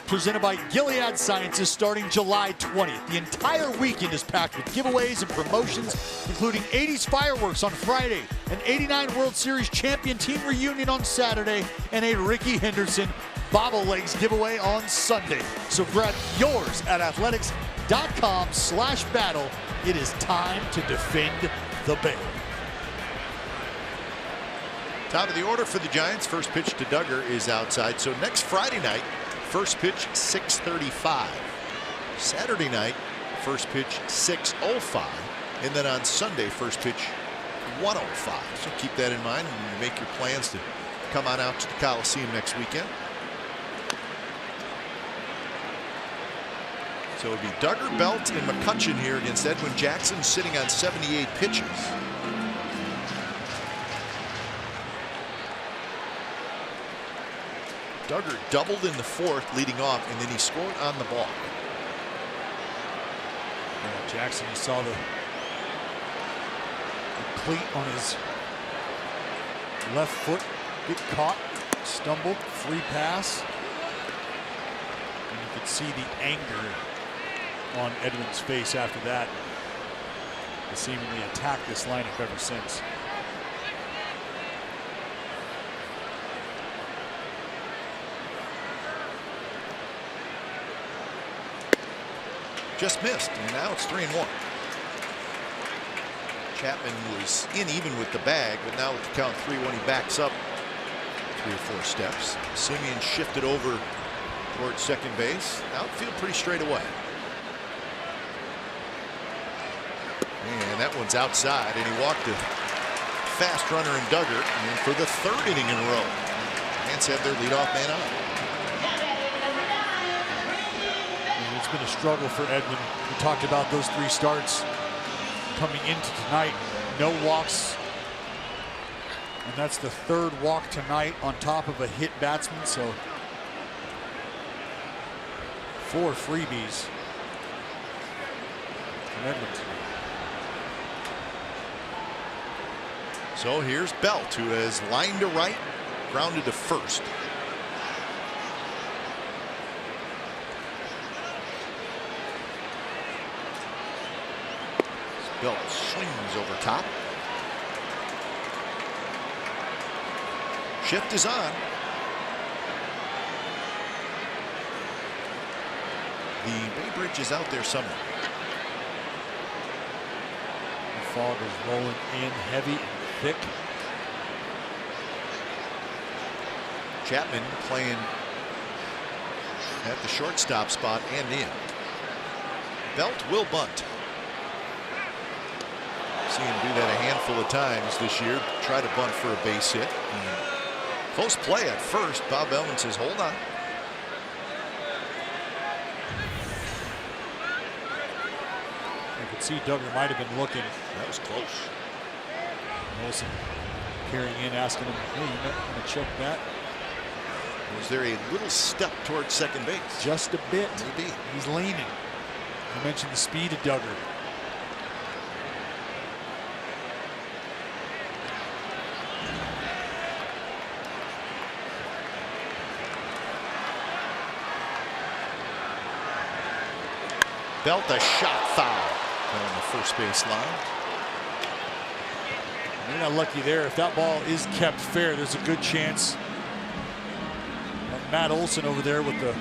presented by Gilead Sciences starting July 20th. The entire weekend is packed with giveaways and promotions, including 80s fireworks on Friday, an 89 World Series champion team reunion on Saturday, and a Ricky Henderson bobbleheads giveaway on Sunday. So grab yours at athletics.com/battle. It is time to defend the Bay. Top of the order for the Giants. First pitch to Duggar is outside. So next Friday night, first pitch 6:35. Saturday night, first pitch 6:05. And then on Sunday, first pitch 1:05. So keep that in mind when you make your plans to come on out to the Coliseum next weekend. So it would be Duggar, Belt, and McCutchen here against Edwin Jackson, sitting on 78 pitches. Duggar doubled in the fourth, leading off, and then he scored on the ball. Yeah, Jackson, you saw the cleat on his left foot get caught, stumbled, free pass. And you could see the anger on Edwin's face after that. He seemingly attacked this lineup ever since. Just missed, and now it's 3-1. Chapman was in even with the bag, but now with the count 3-1, he backs up 3 or 4 steps. Simeon shifted over towards second base. Outfield pretty straight away. And that one's outside, and he walked a fast runner in Duggar, and for the 3rd inning in a row. Giants have their leadoff man out. It's been a struggle for Edwin. We talked about those 3 starts coming into tonight. No walks. And that's the 3rd walk tonight on top of a hit batsman. So 4 freebies from Edwin tonight. So here's Belt, who has lined to right, grounded to first. Belt swings over top. Shift is on. The Bay Bridge is out there somewhere. The fog is rolling in heavy and thick. Chapman playing at the shortstop spot and in. Belt will bunt. Seen him do that a handful of times this year. Try to bunt for a base hit. Close play at first. Bob Ellman says, hold on. You could see Duggar might have been looking. That was close. Wilson carrying in, asking him, hey, you might want to check that. Was there a little step towards second base? Just a bit. Maybe. He's leaning. You mentioned the speed of Duggar. Belt a shot foul on the first base line. You're not lucky there. If that ball is kept fair, there's a good chance that Matt Olson over there with the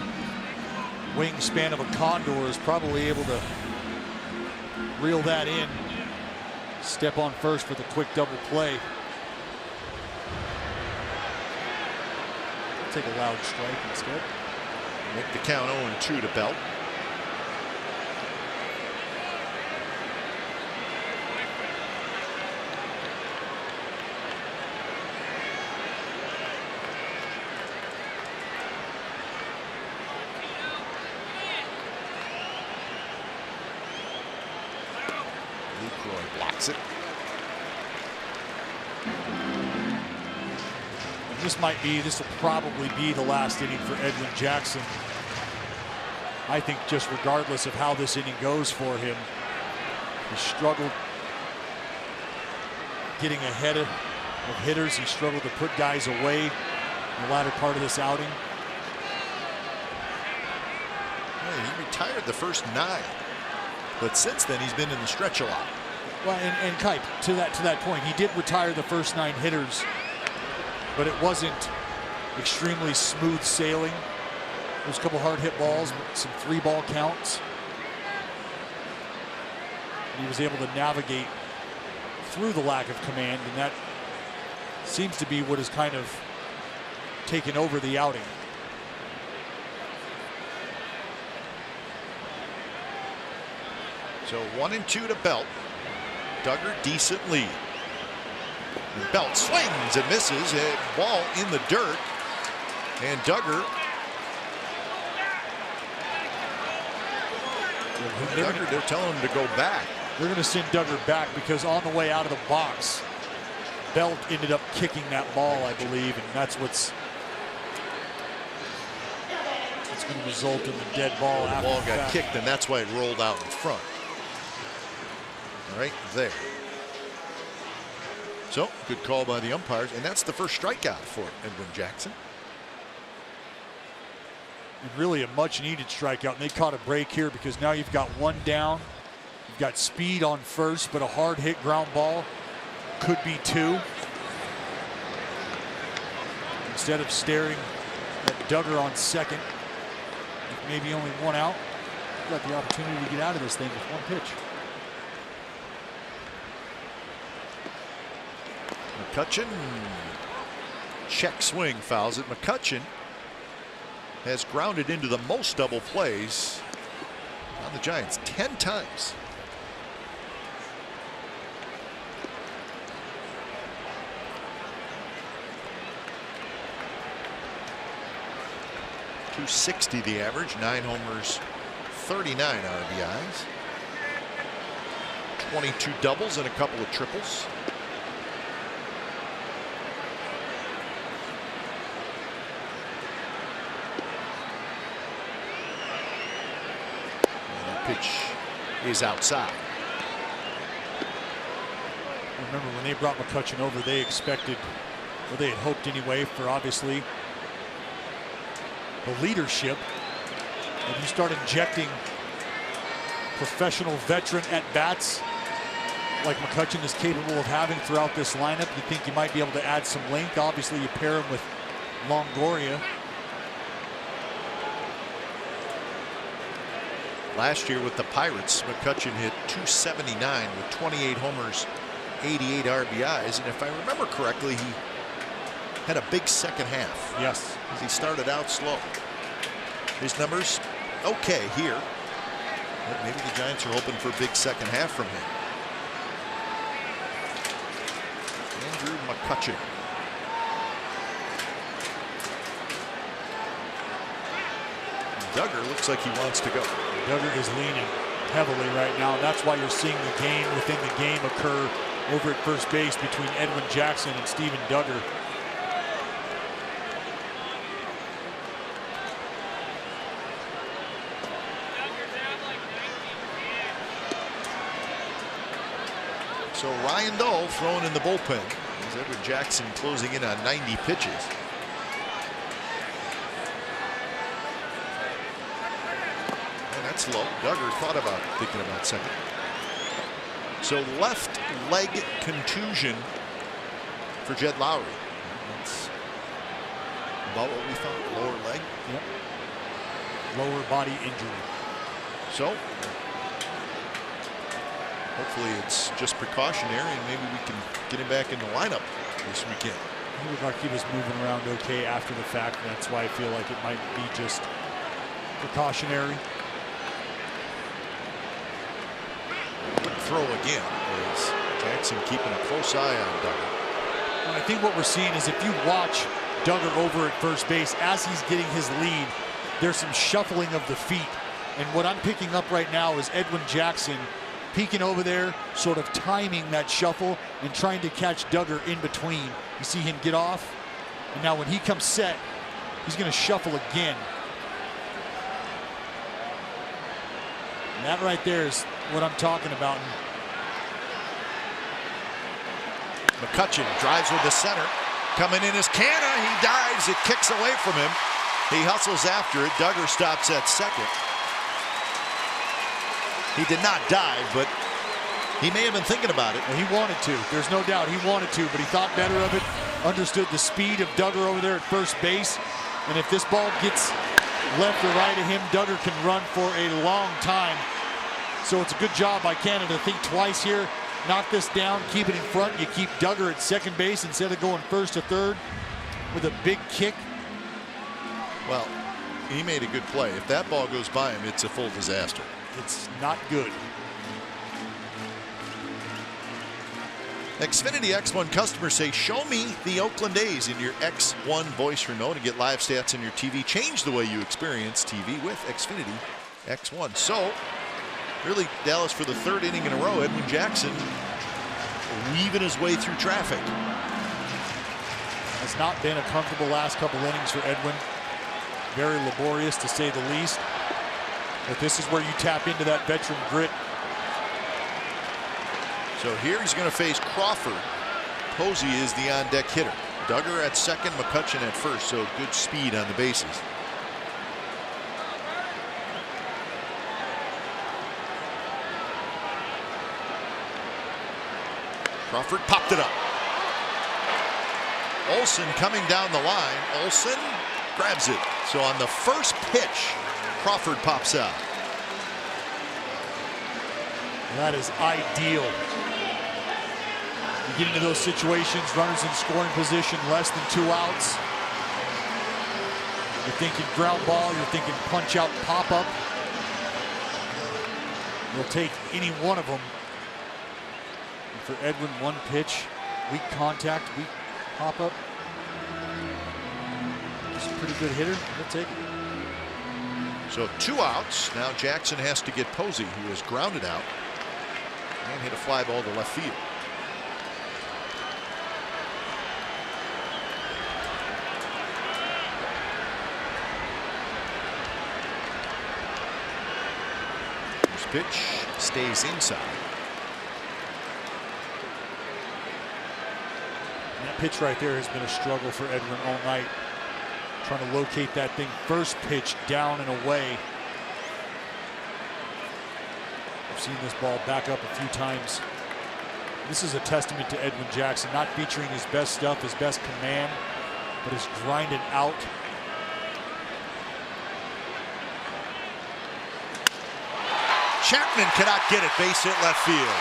wingspan of a condor is probably able to reel that in. Step on first for the quick double play. I'll take a loud strike instead. Make the count 0-2 to Belt. Blocks it. This will probably be the last inning for Edwin Jackson. I think just regardless of how this inning goes for him, he struggled getting ahead of hitters. He struggled to put guys away in the latter part of this outing. Yeah, he retired the first 9, but since then he's been in the stretch a lot. Well, and Kite, to that point, he did retire the first 9 hitters, but it wasn't extremely smooth sailing. There was a couple hard hit balls, some 3-ball counts. And he was able to navigate through the lack of command, and that seems to be what has kind of taken over the outing. So 1-2 to Belt. Duggar, decent lead. And Belt swings and misses. A ball in the dirt. And Duggar. They're telling him to go back. They're going to send Duggar back because on the way out of the box, Belt ended up kicking that ball, I believe, and that's what's going to result in the dead ball. The ball got kicked, and that's why it rolled out in front. Right there. So, good call by the umpires, and that's the first strikeout for Edwin Jackson. And really a much-needed strikeout, and they caught a break here because now you've got 1 down. You've got speed on first, but a hard hit ground ball could be 2. Instead of staring at Duggar on second, maybe only 1 out, you've got the opportunity to get out of this thing with 1 pitch. McCutcheon, check swing, fouls it. McCutcheon has grounded into the most double plays on the Giants 10 times. .260 the average, 9 homers, 39 RBIs, 22 doubles and a couple of triples. Pitch is outside. Remember when they brought McCutcheon over, they expected, or they had hoped anyway, for obviously the leadership. And you start injecting professional veteran at bats like McCutcheon is capable of having throughout this lineup. You think you might be able to add some length. Obviously you pair him with Longoria. Last year with the Pirates, McCutcheon hit .279 with 28 homers, 88 RBIs, and if I remember correctly, he had a big second half. Yes, as he started out slow. His numbers okay here, but maybe the Giants are hoping for a big second half from him. Andrew McCutcheon. Duggar looks like he wants to go. Duggar is leaning heavily right now. That's why you're seeing the game within the game occur over at first base between Edwin Jackson and Steven Duggar. So Ryan Dahl thrown in the bullpen as Edwin Jackson closing in on 90 pitches. That's low. Duggar thought about thinking about second. So left leg contusion for Jed Lowry. That's about what we thought. Lower leg. Yep. Lower body injury. So hopefully it's just precautionary and maybe we can get him back in the lineup this weekend. He looked like he was moving around okay after the fact. And that's why I feel like it might be just precautionary. Throw again is Jackson keeping a close eye on Duggar. And I think what we're seeing is if you watch Duggar over at first base as he's getting his lead, there's some shuffling of the feet. And what I'm picking up right now is Edwin Jackson peeking over there, sort of timing that shuffle and trying to catch Duggar in between. You see him get off, and now when he comes set, he's going to shuffle again. And that right there is what I'm talking about. McCutcheon drives with the center. Coming in is Canna. He dives. It kicks away from him. He hustles after it. Duggar stops at second. He did not dive, but he may have been thinking about it. Well, he wanted to. There's no doubt he wanted to, but he thought better of it. Understood the speed of Duggar over there at first base. And if this ball gets left or right of him, Duggar can run for a long time. So it's a good job by Canada to think twice here. Knock this down, keep it in front. You keep Duggar at second base instead of going first to third with a big kick. Well, he made a good play. If that ball goes by him, it's a full disaster. It's not good. Xfinity X1 customers say, show me the Oakland A's in your X1 voice remote and get live stats on your TV. Change the way you experience TV with Xfinity X1. So, really, Dallas, for the third inning in a row, Edwin Jackson weaving his way through traffic. Has not been a comfortable last couple innings for Edwin. Very laborious, to say the least. But this is where you tap into that veteran grit. So here he's going to face Crawford. Posey is the on-deck hitter. Duggar at second, McCutchen at first, so good speed on the bases. Crawford popped it up. Olsen coming down the line. Olsen grabs it. So on the first pitch, Crawford pops out. That is ideal. You get into those situations, runners in scoring position, less than 2 outs. You're thinking ground ball, you're thinking punch out, pop up. You'll take any one of them. And for Edwin, one pitch, weak contact, weak pop up. He's a pretty good hitter. He'll take it. So 2 outs. Now Jackson has to get Posey, who is grounded out and hit a fly ball to left field. First pitch stays inside. And that pitch right there has been a struggle for Edwin all night. Trying to locate that thing. First pitch down and away. I've seen this ball back up a few times. This is a testament to Edwin Jackson, not featuring his best stuff, his best command, but is grinding out. Chapman cannot get it. Base hit left field.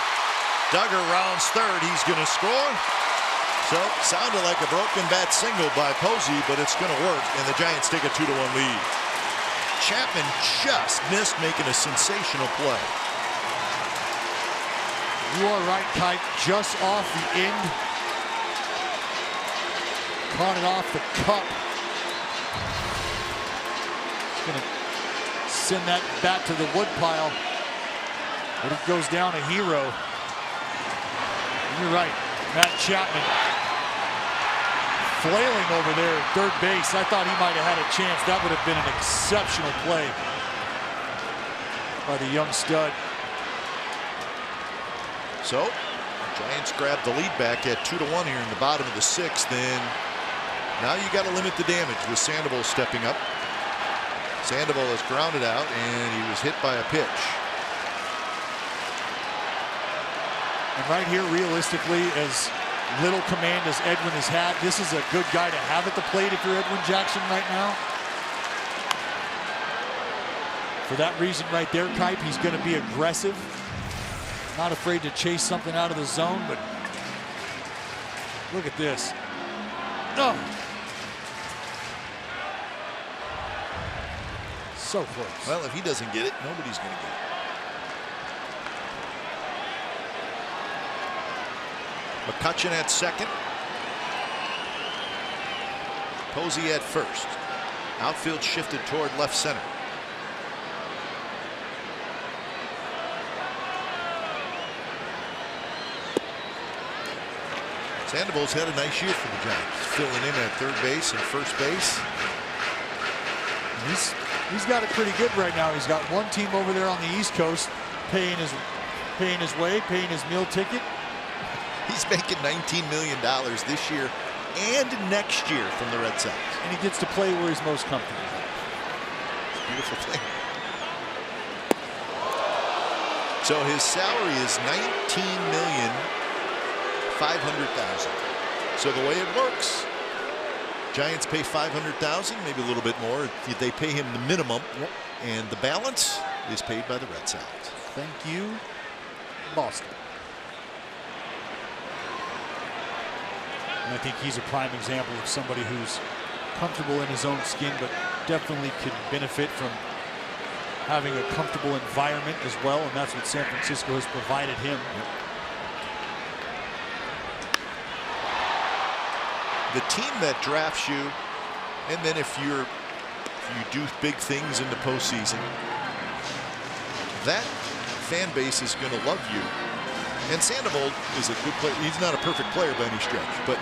Duggar rounds third. He's going to score. So sounded like a broken bat single by Posey, but it's going to work, and the Giants take a 2-1 lead. Chapman just missed making a sensational play. You are right, Kite. Just off the end. Caught it off the cup. Going to send that bat to the woodpile. But it goes down a hero. And you're right. Matt Chapman flailing over there at third base. I thought he might have had a chance. That would have been an exceptional play by the young stud. So, the Giants grab the lead back at 2-1 here in the bottom of the 6th. Then now you got to limit the damage with Sandoval stepping up. Sandoval is grounded out, and he was hit by a pitch. And right here, realistically, as little command as Edwin has had, this is a good guy to have at the plate if you're Edwin Jackson right now. For that reason right there, Kipe, he's going to be aggressive. Not afraid to chase something out of the zone, but look at this. Oh. So close. Well, if he doesn't get it, nobody's going to get it. McCutchen at second. Posey at first. Outfield shifted toward left center. Sandoval's had a nice year for the Giants, filling in at third base and first base. He's got it pretty good right now. He's got one team over there on the East Coast paying his way, paying his meal ticket. He's making $19 million this year and next year from the Red Sox. And he gets to play where he's most comfortable. It's a beautiful thing. So his salary is $19,500,000. So the way it works, Giants pay $500,000, maybe a little bit more. They pay him the minimum, and the balance is paid by the Red Sox. Thank you, Boston. And I think he's a prime example of somebody who's comfortable in his own skin, but definitely could benefit from having a comfortable environment as well, and that's what San Francisco has provided him. The team that drafts you, and then if you do big things in the postseason, that fan base is going to love you. And Sandoval is a good player. He's not a perfect player by any stretch, but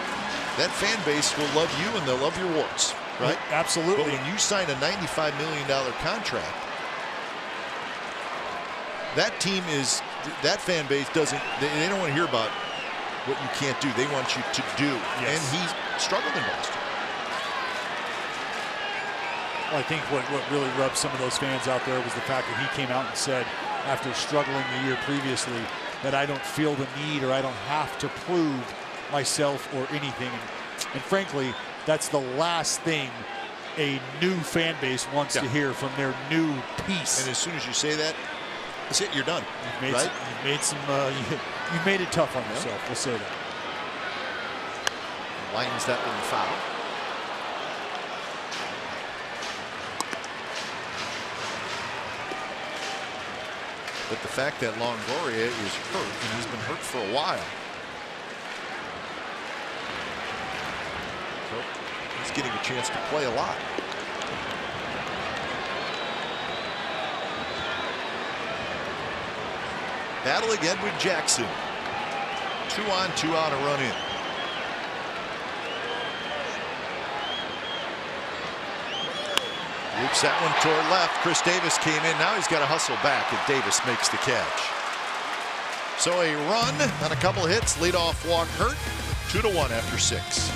that fan base will love you and they'll love your warts, right? Absolutely. But when you sign a $95 million contract, that team is, that fan base doesn't, they don't want to hear about what you can't do. They want you to do. Yes. And he struggled in Boston. Well, I think what really rubbed some of those fans out there was the fact that he came out and said, after struggling the year previously, that I don't feel the need or I don't have to prove myself or anything. And frankly, that's the last thing a new fan base wants to hear from their new piece. And as soon as you say that, that's it, you're done. You've made you made it tough on yourself. We'll say that. Lines that one foul. But the fact that Longoria is hurt, and he's been hurt for a while. So he's getting a chance to play a lot. Battling Edwin Jackson. 2 on, 2 out, a run in. Loops that one toward left. Chris Davis came in. Now he's got to hustle back, and Davis makes the catch. So a run on a couple hits. Leadoff walk hurt. 2-1 after 6.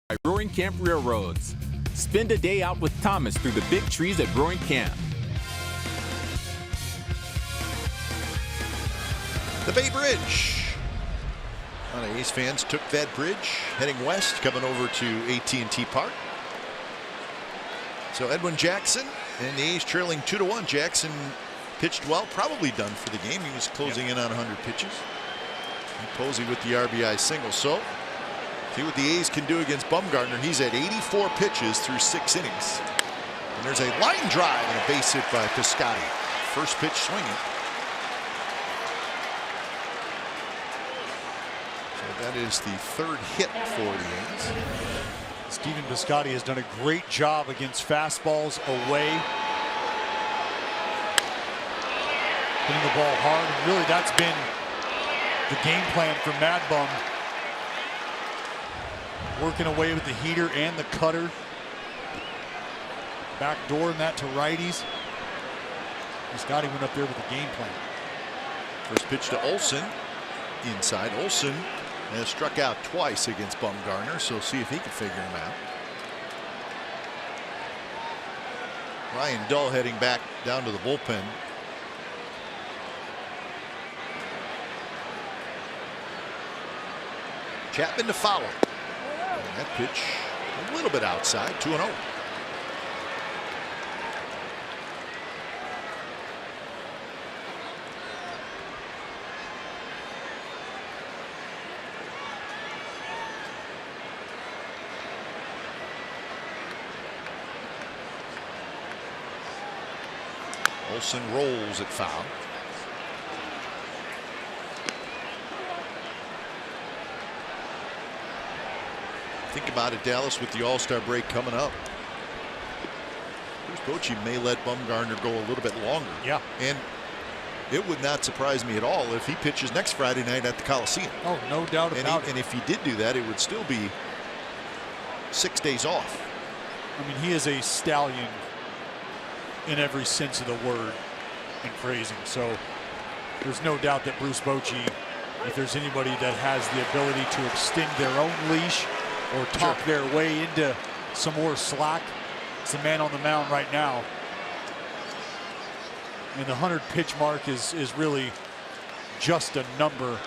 By Roaring Camp Railroads. Spend a day out with Thomas through the big trees at Roaring Camp. The Bay Bridge. A lot of A's fans took that bridge heading west, coming over to AT Park. So Edwin Jackson and the A's trailing 2-1. Jackson pitched well, probably done for the game. He was closing in on 100 pitches. And Posey with the RBI single. So see what the A's can do against Bumgarner. He's at 84 pitches through 6 innings. And there's a line drive and a base hit by Piscotty. First pitch swinging. So that is the 3rd hit for the A's. Stephen Biscotti has done a great job against fastballs away. Hitting the ball hard. And really, that's been the game plan for Mad Bum. Working away with the heater and the cutter. Backdooring that to righties. Biscotti went up there with the game plan. First pitch to Olson. Inside. Olson has struck out twice against Bumgarner, so see if he can figure him out. Ryan Dull heading back down to the bullpen. Chapman to foul. And that pitch a little bit outside. 2-0. Olson rolls at foul. Think about it, Dallas, with the All-Star break coming up. Bruce Bochy may let Bumgarner go a little bit longer. Yeah. And it would not surprise me at all if he pitches next Friday night at the Coliseum. Oh, no doubt about it. And if he did do that, it would still be 6 days off. I mean, he is a stallion in every sense of the word and phrasing. So there's no doubt that Bruce Bochy, if there's anybody that has the ability to extend their own leash or talk their way into some more slack, it's the man on the mound right now. And the 100 pitch mark is really just a number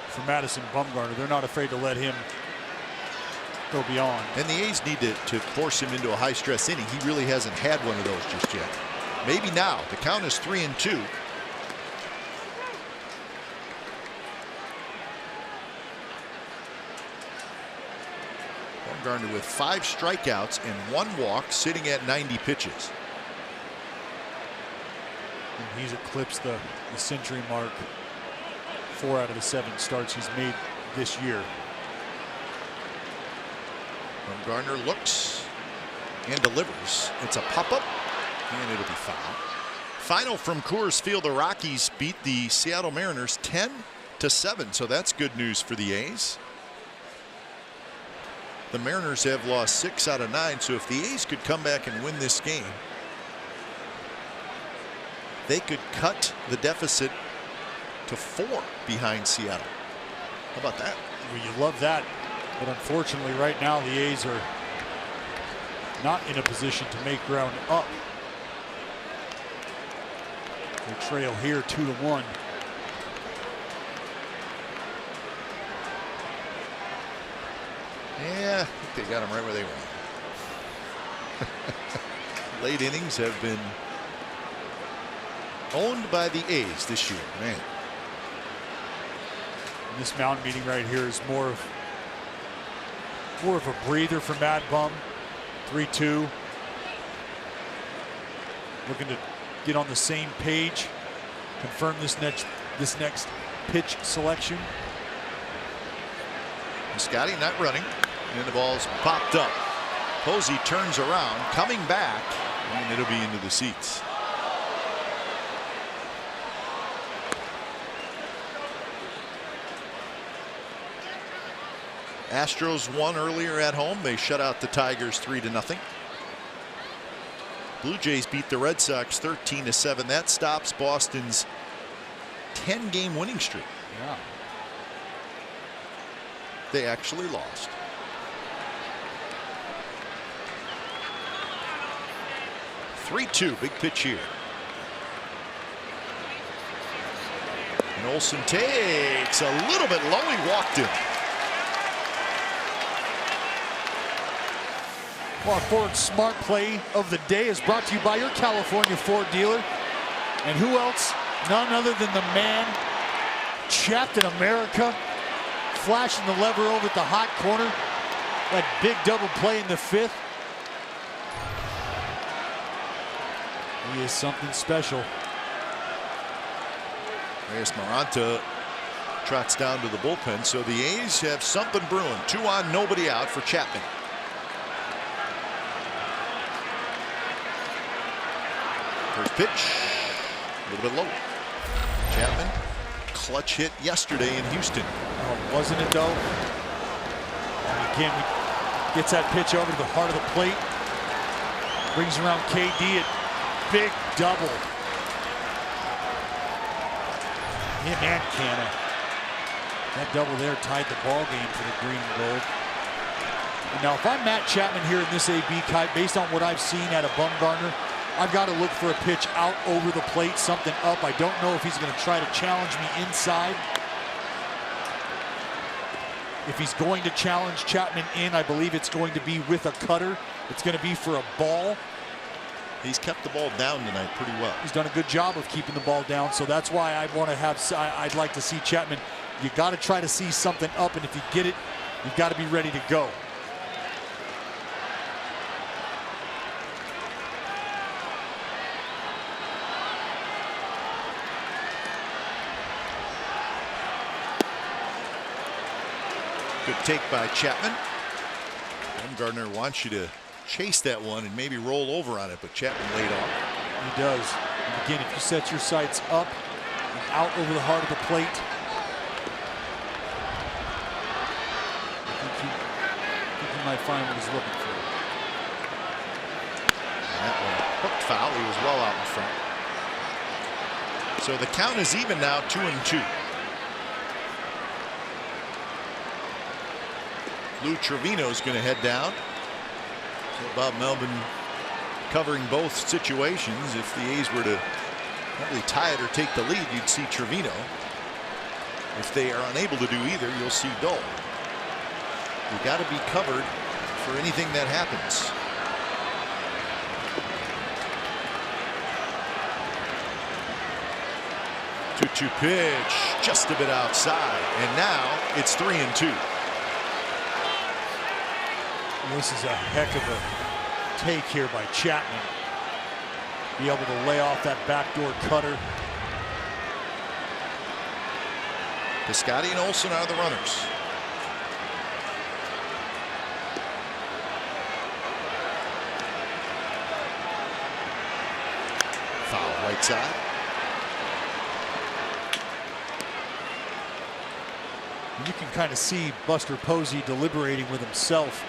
for Madison Bumgarner. They're not afraid to let him go beyond. And the A's need to force him into a high stress inning. He really hasn't had one of those just yet. Maybe now. The count is 3-2. Bumgarner with 5 strikeouts and 1 walk, sitting at 90 pitches. And he's eclipsed the century mark 4 out of the 7 starts he's made this year. Bumgarner looks and delivers. It's a pop-up, and it'll be foul. Final from Coors Field, the Rockies beat the Seattle Mariners 10-7, so that's good news for the A's. The Mariners have lost 6 out of 9, so if the A's could come back and win this game, they could cut the deficit to 4 behind Seattle. How about that? Well, you love that. But unfortunately, right now, the A's are not in a position to make ground up. They trail here 2-1. Yeah, I think they got them right where they were. Late innings have been owned by the A's this year, man. And this mound meeting right here is more of a breather for Mad Bum. 3-2. Looking to get on the same page, confirm this next pitch selection. Scotty not running, and the ball's popped up. Posey turns around, coming back, and it'll be into the seats. Astros won earlier at home. They shut out the Tigers 3-0. Blue Jays beat the Red Sox 13-7. That stops Boston's 10-game winning streak. Yeah. They actually lost. (3-2). Big pitch here. And Olson takes a little bit low. He walked him. Our Ford Smart Play of the day is brought to you by your California Ford dealer. And who else? None other than the man, Captain America, flashing the lever over at the hot corner. That big double play in the 5th. He is something special. Reyes Maranta trots down to the bullpen, so the A's have something brewing. 2 on, nobody out for Chapman. First pitch, a little bit low. Chapman, clutch hit yesterday in Houston. Oh, wasn't it though? And again, he gets that pitch over to the heart of the plate. Brings around KD, a big double. Him and Canna. That double there tied the ball game for the green and gold. And now, if I'm Matt Chapman here in this AB, Kai, based on what I've seen out of Bumgarner, I've got to look for a pitch out over the plate, something up. I don't know if he's going to try to challenge me inside. If he's going to challenge Chapman in, I believe it's going to be with a cutter. It's going to be for a ball. He's kept the ball down tonight pretty well. He's done a good job of keeping the ball down, so that's why I want to have. I'd like to see Chapman. You got to try to see something up, and if you get it, you've got to be ready to go. Good take by Chapman. Bumgarner wants you to chase that one and maybe roll over on it, but Chapman laid off. He does. And again, if you set your sights up and out over the heart of the plate, I think he might find what he's looking for. And that one hooked foul. He was well out in front. So the count is even now, 2-2. Lou Trevino's going to head down. So Bob Melvin covering both situations. If the A's were to not really tie it or take the lead, you'd see Trevino. If they are unable to do either, you'll see Dole. You got to be covered for anything that happens. Two-two pitch, just a bit outside, and now it's 3-2. This is a heck of a take here by Chapman. Be able to lay off that backdoor cutter. Piscotty and Olsen are the runners. Foul right side. You can kind of see Buster Posey deliberating with himself,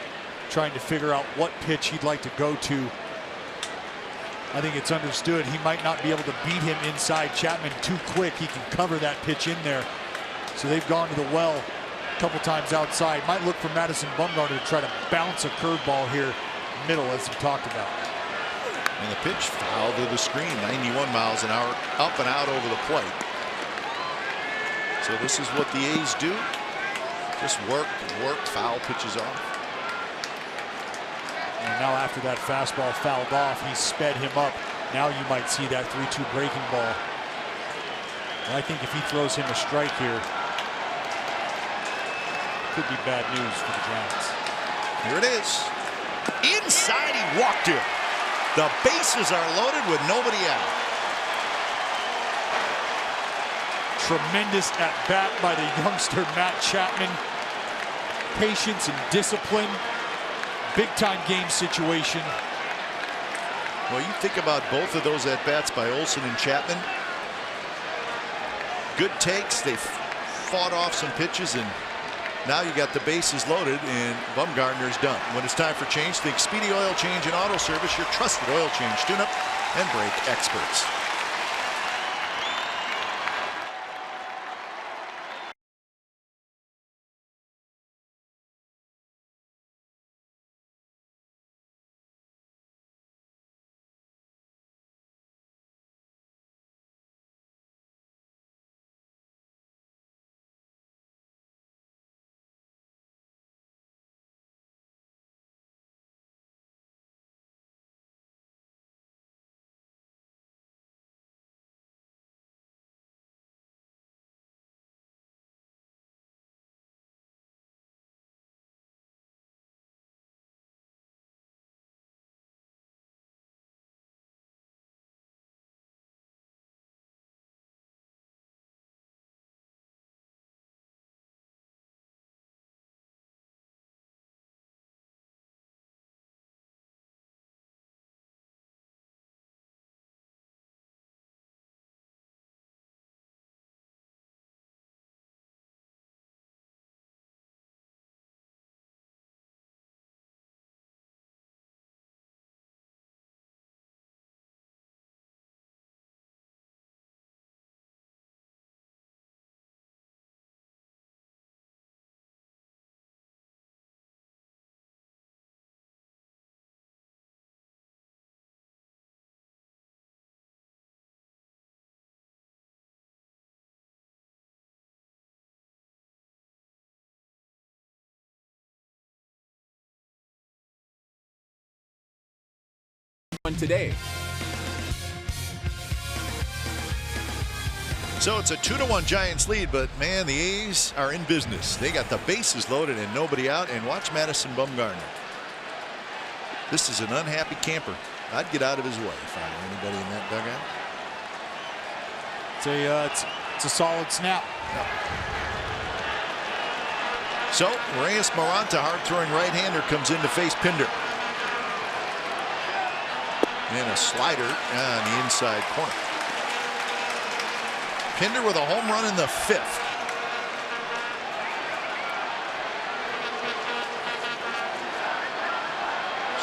trying to figure out what pitch he'd like to go to. I think it's understood he might not be able to beat him inside. Chapman too quick. He can cover that pitch in there. So they've gone to the well a couple times outside. Might look for Madison Bumgarner to try to bounce a curveball here middle, as he talked about. And the pitch foul to the screen, 91 miles an hour, up and out over the plate. So this is what the A's do. Just work, foul pitches off. And now after that fastball fouled off, he sped him up. Now you might see that 3-2 breaking ball. And I think if he throws him a strike here, could be bad news for the Giants. Here it is. Inside, he walked it. The bases are loaded with nobody out. Tremendous at bat by the youngster Matt Chapman. Patience and discipline. Big time game situation. Well, you think about both of those at bats by Olsen and Chapman. Good takes. They fought off some pitches, and now you got the bases loaded, and Bumgarner's done. When it's time for change, think Speedy Oil Change and Auto Service, your trusted oil change tune-up and brake experts. today. So it's a 2-1 Giants lead, but man, the A's are in business. They got the bases loaded and nobody out, and watch Madison Bumgarner. This is an unhappy camper. I'd get out of his way if I were anybody in that dugout. It's a solid snap. Yep. So Reyes Maranta, hard-throwing right-hander, comes in to face Pinder. And a slider on the inside corner. Pinder with a home run in the 5th.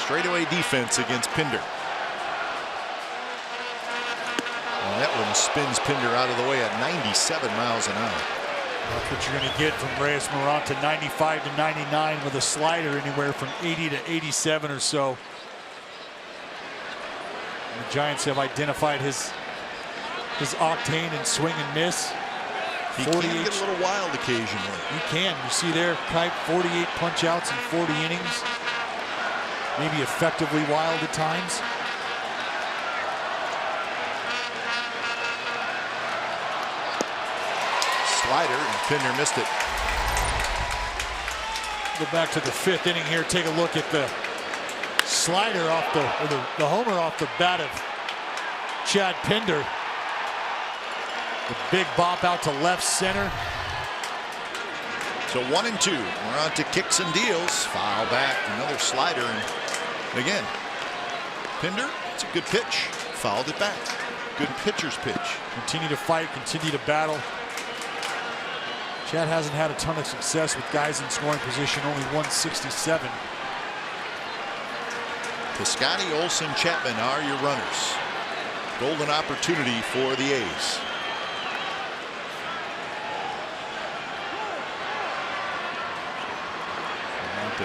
Straightaway defense against Pinder. And that one spins Pinder out of the way at 97 miles an hour. That's what you're going to get from Reyes Maranta, 95 to 99 with a slider anywhere from 80 to 87 or so. And the Giants have identified his octane and swing and miss. He can get a little wild occasionally. He can. You see there, Kipe, 48 punch outs in 40 innings. Maybe effectively wild at times. Slider, and Pinder missed it. Go back to the 5th inning here. Take a look at the slider off the homer off the bat of Chad Pinder. The big bop out to left center. So 1-2. Maranta kicks and deals. Foul back. Another slider. And again, Pinder, it's a good pitch. Fouled it back. Good pitcher's pitch. Continue to fight. Continue to battle. Chad hasn't had a ton of success with guys in scoring position. Only 167. Piscotty, Olsen, Chapman are your runners. Golden opportunity for the A's.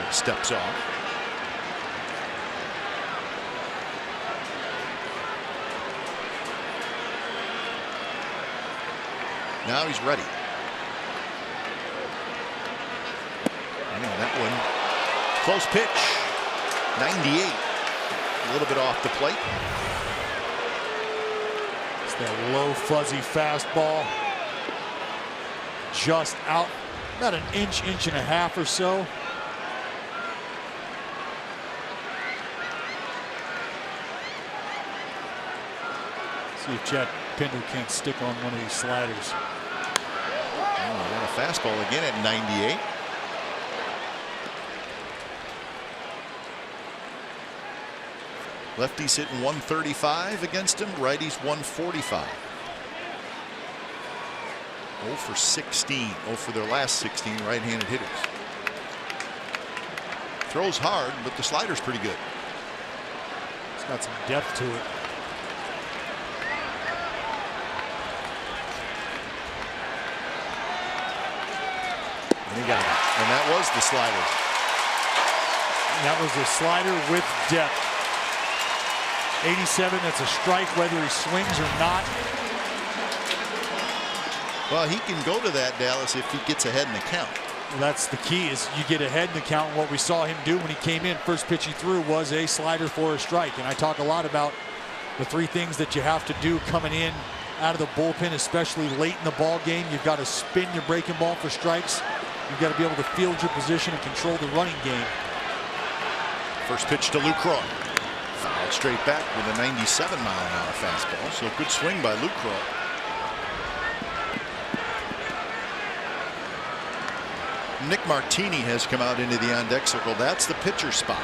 Steps off. Now he's ready. And that one, close pitch. 98. A little bit off the plate. It's that low fuzzy fastball. Just out about an inch and a half or so. See if Chad Pinder can't stick on one of these sliders. Oh, got a fastball again at 98. Lefties hitting 135 against him. Righties 145. 0 for 16. 0 for their last 16 right-handed hitters. Throws hard, but the slider's pretty good. It's got some depth to it. And he got it. And that was the slider. That was a slider with depth. 87, that's a strike whether he swings or not. Well, he can go to that, Dallas, if he gets ahead in the count. Well, that's the key, is you get ahead in the count. And what we saw him do when he came in, first pitch he threw was a slider for a strike. And I talk a lot about the 3 things that you have to do coming in out of the bullpen, especially late in the ball game. You've got to spin your breaking ball for strikes. You've got to be able to field your position and control the running game. First pitch to Lucroy. Fouled straight back with a 97-mile-an-hour fastball. So a good swing by Lucroy. Nick Martini has come out into the on-deck circle. That's the pitcher spot.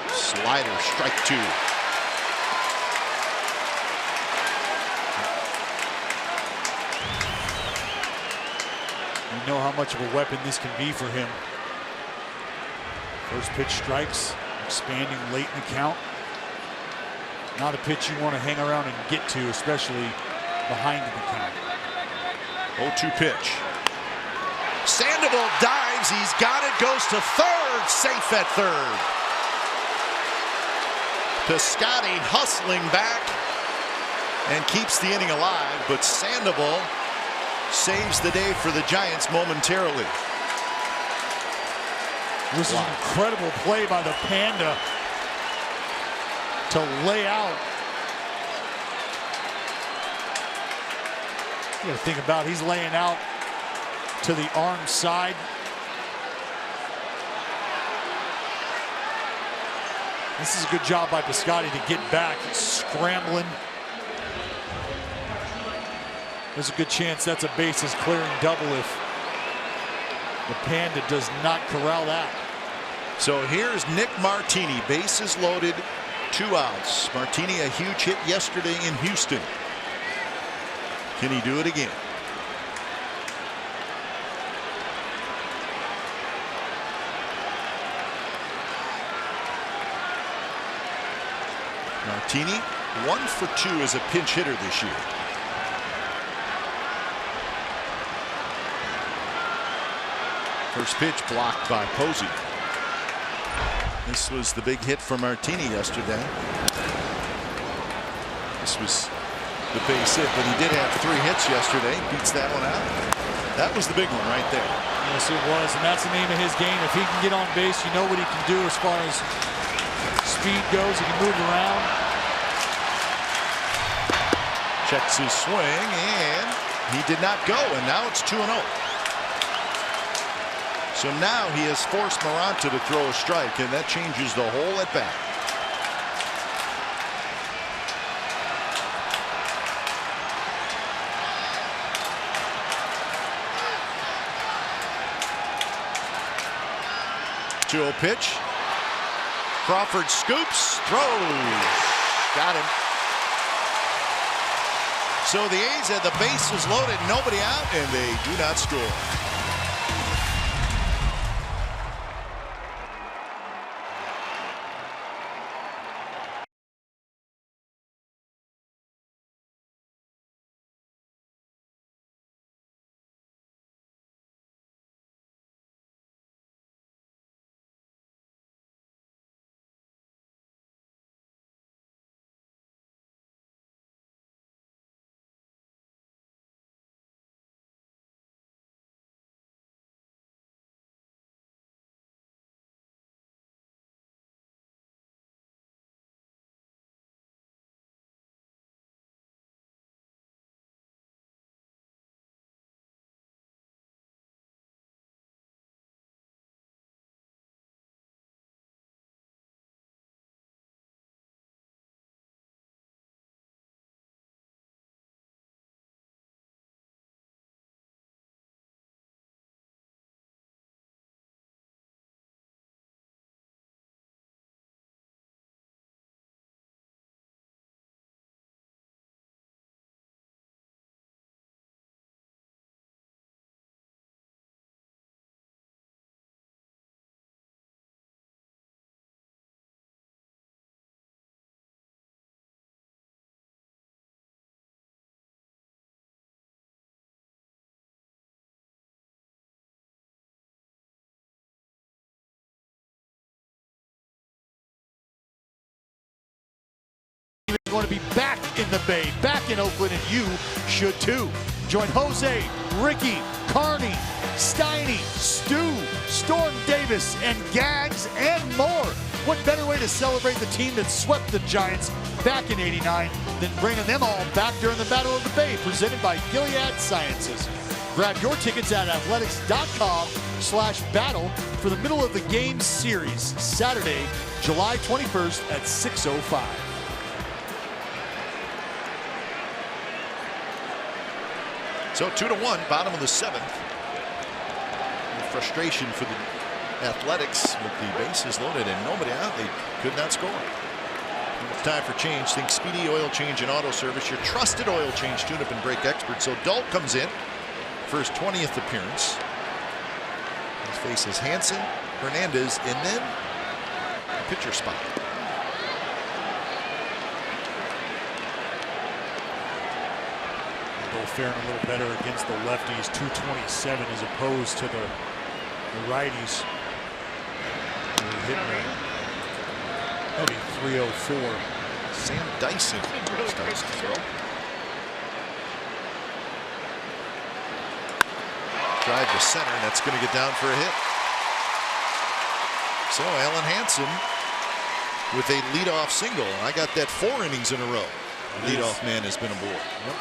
Slider, strike 2. You know how much of a weapon this can be for him. First pitch strikes, expanding late in the count. Not a pitch you want to hang around and get to, especially behind in the count. 0-2 pitch. Sandoval dives. He's got it. Goes to third. Safe at third. Piscotty hustling back and keeps the inning alive, but Sandoval saves the day for the Giants momentarily. This is an incredible play by the Panda to lay out. You got to think about he's laying out to the arm side. This is a good job by Piscotti to get back, scrambling. There's a good chance that's a bases clearing double if the Panda does not corral that. So here's Nick Martini, bases loaded, 2 outs. Martini, a huge hit yesterday in Houston. Can he do it again? Martini, 1 for 2 as a pinch hitter this year. First pitch blocked by Posey. This was the big hit for Martini yesterday. This was the base hit, but he did have 3 hits yesterday. Beats that one out. That was the big one right there. Yes, it was, and that's the name of his game. If he can get on base, you know what he can do as far as speed goes. He can move around. Checks his swing, and he did not go, and now it's 2-0. So now he has forced Moranta to throw a strike, and that changes the whole at bat. Two-0 pitch. Crawford scoops, throws. Got him. So the A's had the bases loaded, nobody out, and they do not score. Going to be back in the Bay, back in Oakland, and you should too. Join Jose, Ricky, Carney, Steiny, Stu, Storm Davis, and Gags, and more. What better way to celebrate the team that swept the Giants back in '89 than bringing them all back during the Battle of the Bay, presented by Gilead Sciences. Grab your tickets at athletics.com/battle for the middle of the game series, Saturday, July 21st at 6:05. So 2-1, bottom of the 7th. Frustration for the Athletics with the bases loaded and nobody out. They could not score. It's time for change. Think Speedy Oil Change and Auto Service, your trusted oil change, tune-up, and brake expert. So Dalt comes in for his 20th appearance. He faces Hansen, Hernandez, and then the pitcher spot. Faring a little better against the lefties, 227 as opposed to the righties. Hitting heavy 304. Sam Dyson starts to throw. Drive to center, and that's going to get down for a hit. So Alan Hansen with a leadoff single. I got that 4 innings in a row. Leadoff man has been aboard. Yep.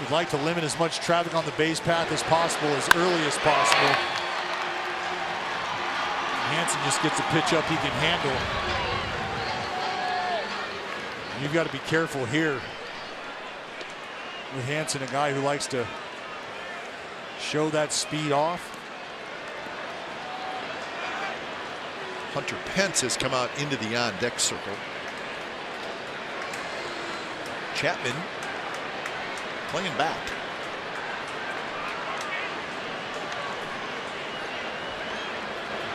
We'd like to limit as much traffic on the base path as possible, as early as possible. Hansen just gets a pitch up he can handle. You've got to be careful here with Hansen, a guy who likes to show that speed off. Hunter Pence has come out into the on-deck circle. Chapman playing back.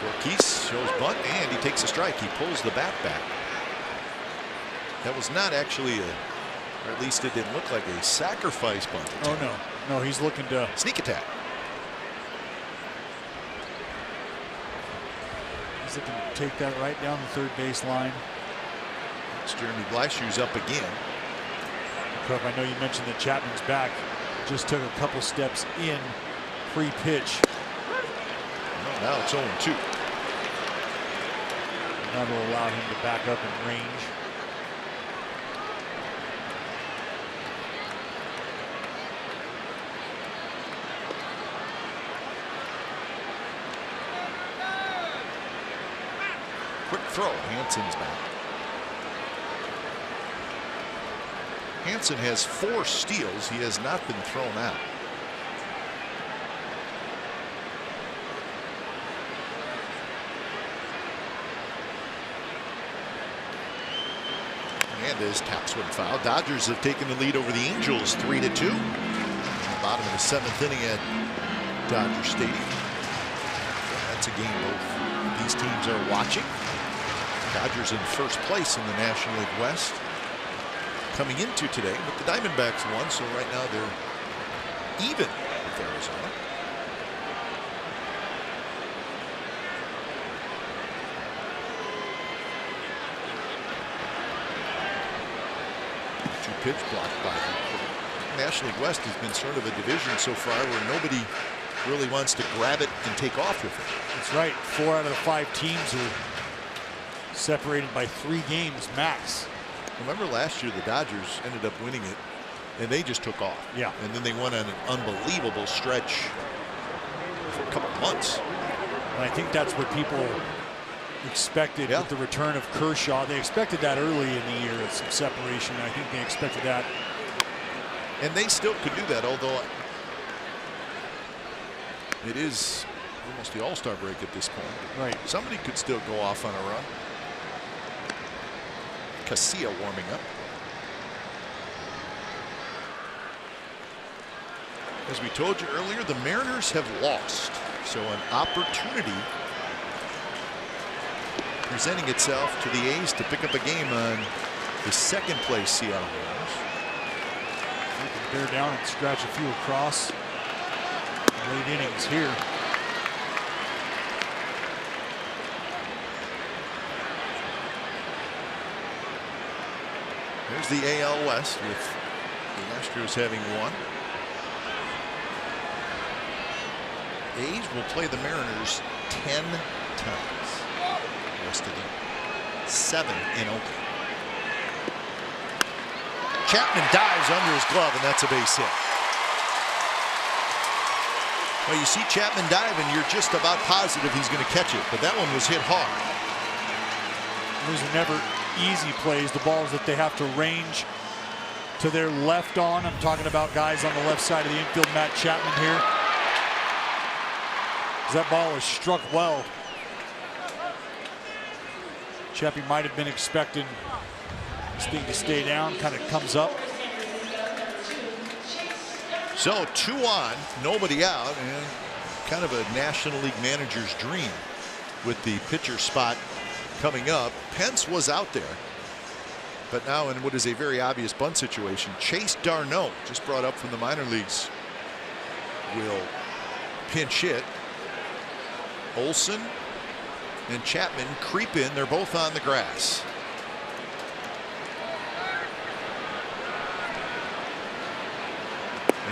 Gorkis shows bunt, and he takes a strike. He pulls the bat back. That was not actually a, or at least it didn't look like a sacrifice bunt attempt. Oh no, no, he's looking to sneak attack. He's looking to take that right down the third base line. It's Jeremy Blashu's up again. Prep, I know you mentioned that Chapman's back. Just took a couple steps in pre-pitch. Well, now it's 0-2. That'll allow him to back up in range. Quick throw. Hansen's back. Hansen has 4 steals. He has not been thrown out. Hernandez taps one foul. Dodgers have taken the lead over the Angels 3-2. Bottom of the 7th inning at Dodger Stadium. So that's a game both these teams are watching. Dodgers in first place in the National League West coming into today, but the Diamondbacks won, so right now they're even with Arizona. Pitch blocked by him. National League West has been sort of a division so far where nobody really wants to grab it and take off with it. That's right. 4 out of the 5 teams are separated by 3 games max. Remember last year the Dodgers ended up winning it and they just took off. Yeah. And then they went on an unbelievable stretch for a couple of months. And I think that's what people expected with the return of Kershaw. They expected that early in the year, some separation. I think they expected that. And they still could do that, although it is almost the All-Star break at this point. Right. Somebody could still go off on a run. Casilla warming up. As we told you earlier, the Mariners have lost. So an opportunity presenting itself to the A's to pick up a game on the 2nd place Seattle Mariners. They can bear down and scratch a few across. Late innings here. There's the AL West with the Astros having won. A's will play the Mariners 10 times. Rest of them 7 in Oakland. Chapman dives under his glove, and that's a base hit. Well, you see Chapman dive, and you're just about positive he's going to catch it, but that one was hit hard. These are never easy plays. The balls that they have to range to their left on. I'm talking about guys on the left side of the infield. Matt Chapman here. That ball is struck well. Chappie might have been expecting this thing to stay down. Kind of comes up. So 2 on, nobody out, and kind of a National League manager's dream with the pitcher spot coming up. Pence was out there, but now in what is a very obvious bunt situation, Chase Darno, just brought up from the minor leagues, will pinch hit. Olsen and Chapman creep in. They're both on the grass.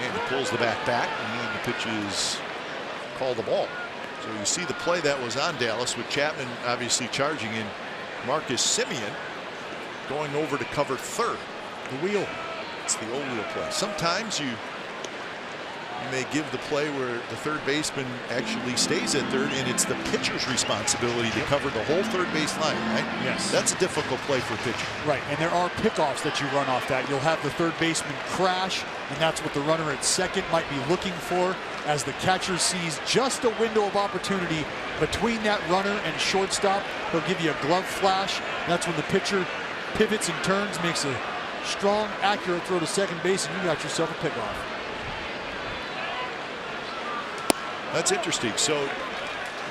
And he pulls the back, and the pitch is called the ball. So you see the play that was on Dallas with Chapman obviously charging in. Marcus Semien going over to cover third. The wheel. It's the old wheel play. Sometimes you may give the play where the third baseman actually stays at third, and it's the pitcher's responsibility to cover the whole third base line, right? Yes. That's a difficult play for a pitcher. Right, and there are pickoffs that you run off that. You'll have the third baseman crash, and that's what the runner at second might be looking for, as the catcher sees just a window of opportunity between that runner and shortstop. He'll give you a glove flash. That's when the pitcher pivots and turns, makes a strong, accurate throw to second base, and you got yourself a pickoff. That's interesting. So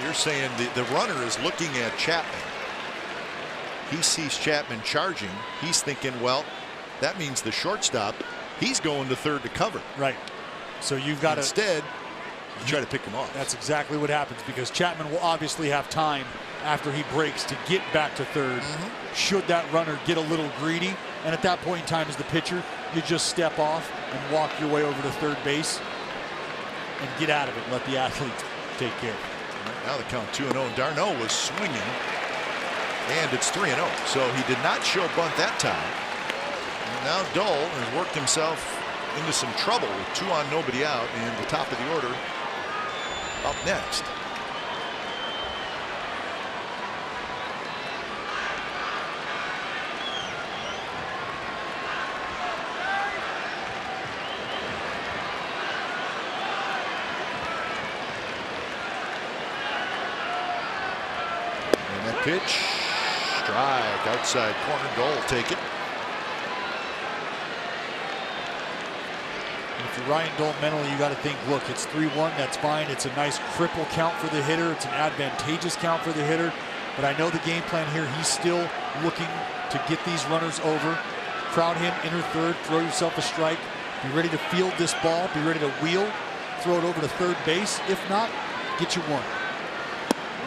you're saying the runner is looking at Chapman. He sees Chapman charging. He's thinking, well, that means the shortstop, he's going to third to cover. Right. So you've got to instead you try to pick him off. That's exactly what happens, because Chapman will obviously have time after he breaks to get back to third. Should that runner get a little greedy, and at that point in time as the pitcher, you just step off and walk your way over to third base and get out of it and let the athlete take care of it. Right, now the count 2-0. Darno was swinging, and it's 3-0. So he did not show bunt that time. And now Dole has worked himself into some trouble with 2 on, nobody out, and the top of the order up next. Pitch, strike, outside corner, Dole take it. And if you're Ryan Dole mentally, you got to think, look, it's 3-1, that's fine. It's a nice cripple count for the hitter. It's an advantageous count for the hitter. But I know the game plan here, he's still looking to get these runners over. Crowd him, enter third, throw yourself a strike. Be ready to field this ball, be ready to wheel, throw it over to third base. If not, get you one.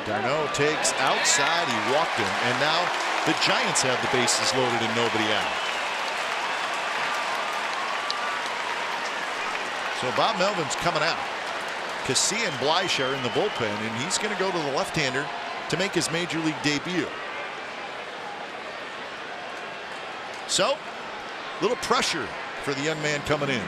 Darno takes outside, he walked him, and now the Giants have the bases loaded and nobody out. So Bob Melvin's coming out. Cassia and Bleish are in the bullpen, and he's going to go to the left-hander to make his major league debut. So, little pressure for the young man coming in.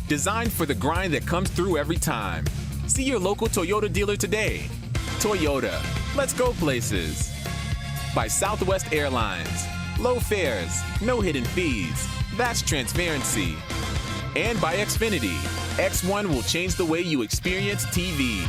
Designed for the grind that comes through every time. See your local Toyota dealer today. Toyota, let's go places. By Southwest Airlines. Low fares, no hidden fees. That's transparency. And by Xfinity. X1 will change the way you experience TV.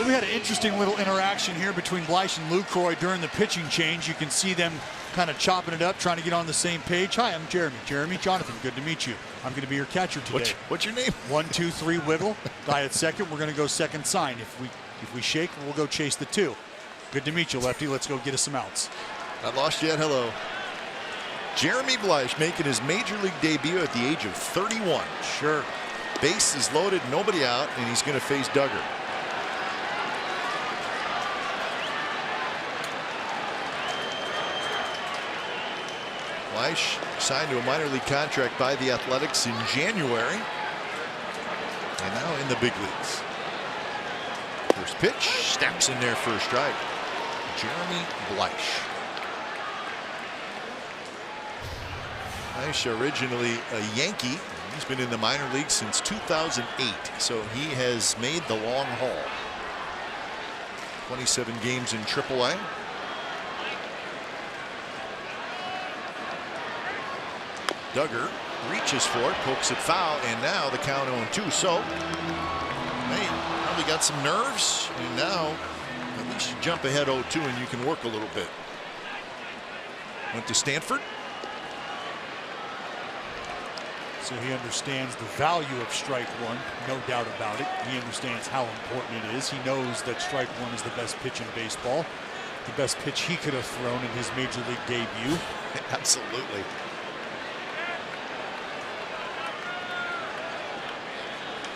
Well, we had an interesting little interaction here between Blyche and Lucroy during the pitching change. You can see them kind of chopping it up, trying to get on the same page. Hi, I'm Jeremy. Jeremy, Jonathan, good to meet you. I'm going to be your catcher today. What's your name? 1, 2, 3, wiggle. Guy at second, we're going to go second sign. If we shake, we'll go chase the 2. Good to meet you, Lefty. Let's go get us some outs. Not lost yet. Hello. Jeremy Blyche making his major league debut at the age of 31. Sure. Base is loaded, nobody out, and he's going to face Duggar. Blyche signed to a minor league contract by the Athletics in January, and now in the big leagues. First pitch, steps in there for a strike. Jeremy Blyche. Blyche originally a Yankee. He's been in the minor league since 2008, so he has made the long haul. 27 games in AAA. Duggar reaches for it, pokes it foul, and now the count 0-2. So, hey, probably got some nerves, and now at least you jump ahead 0-2 and you can work a little bit. Went to Stanford. So he understands the value of strike 1, no doubt about it. He understands how important it is. He knows that strike 1 is the best pitch in baseball, the best pitch he could have thrown in his major league debut. Absolutely.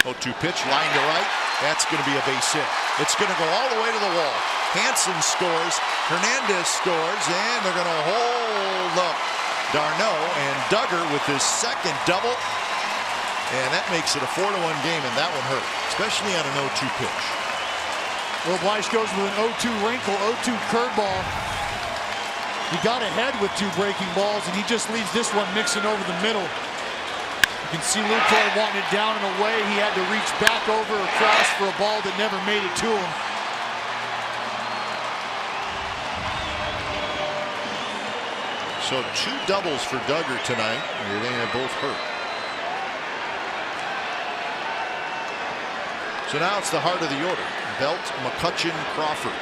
Oh, 2 pitch, line to right. That's going to be a base hit. It's going to go all the way to the wall. Hansen scores, Hernandez scores, and they're going to hold up Darno, and Duggar with his second double, and that makes it a 4-1 game, and that one hurt, especially on an 0-2 pitch. Well, Blyche goes with an 0-2 wrinkle, 0-2 curveball. He got ahead with 2 breaking balls, and he just leaves this one mixing over the middle. You can see Lucroy wanting it down and away. He had to reach back over across for a ball that never made it to him. So 2 doubles for Duggar tonight, and they have both hurt. So now it's the heart of the order. Belt, McCutchen, Crawford.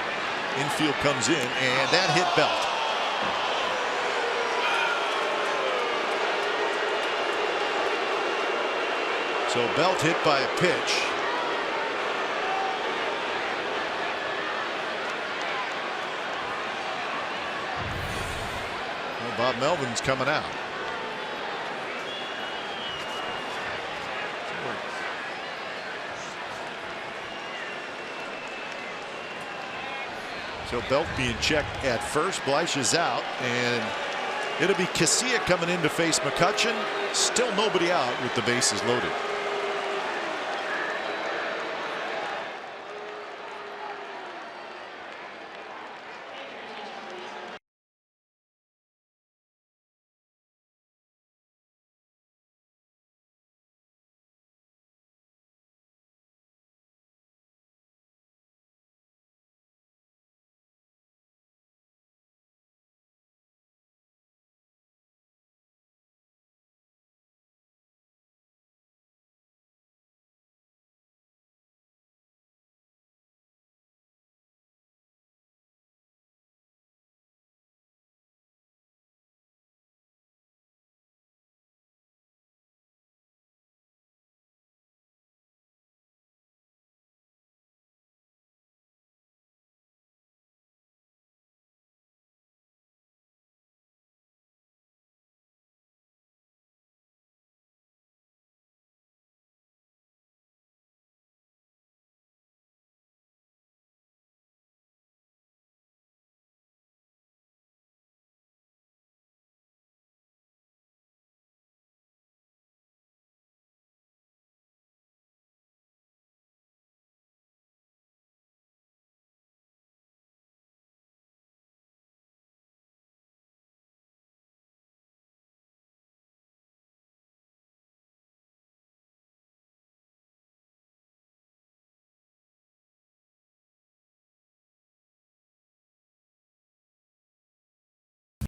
Infield comes in, and that hit Belt. So Belt hit by a pitch. Bob Melvin's coming out. So Belt being checked at first. Blyche is out, and it'll be Casilla coming in to face McCutchen. Still nobody out with the bases loaded.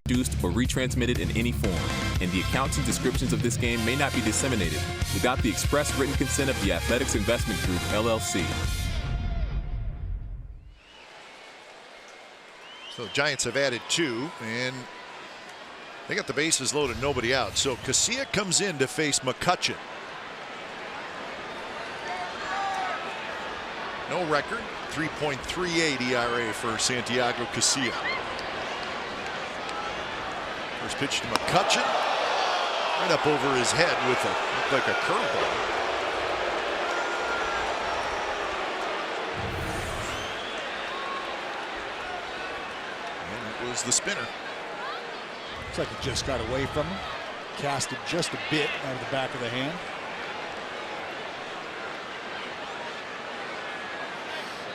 Produced or retransmitted in any form, and the accounts and descriptions of this game may not be disseminated without the express written consent of the Athletics Investment Group, LLC. So the Giants have added 2, and they got the bases loaded, nobody out. So Casilla comes in to face McCutchen. No record, 3.38 ERA for Santiago Casilla. First pitch to McCutchen, right up over his head with looked like a curveball. And it was the spinner. Looks like it just got away from him. Casted just a bit out of the back of the hand.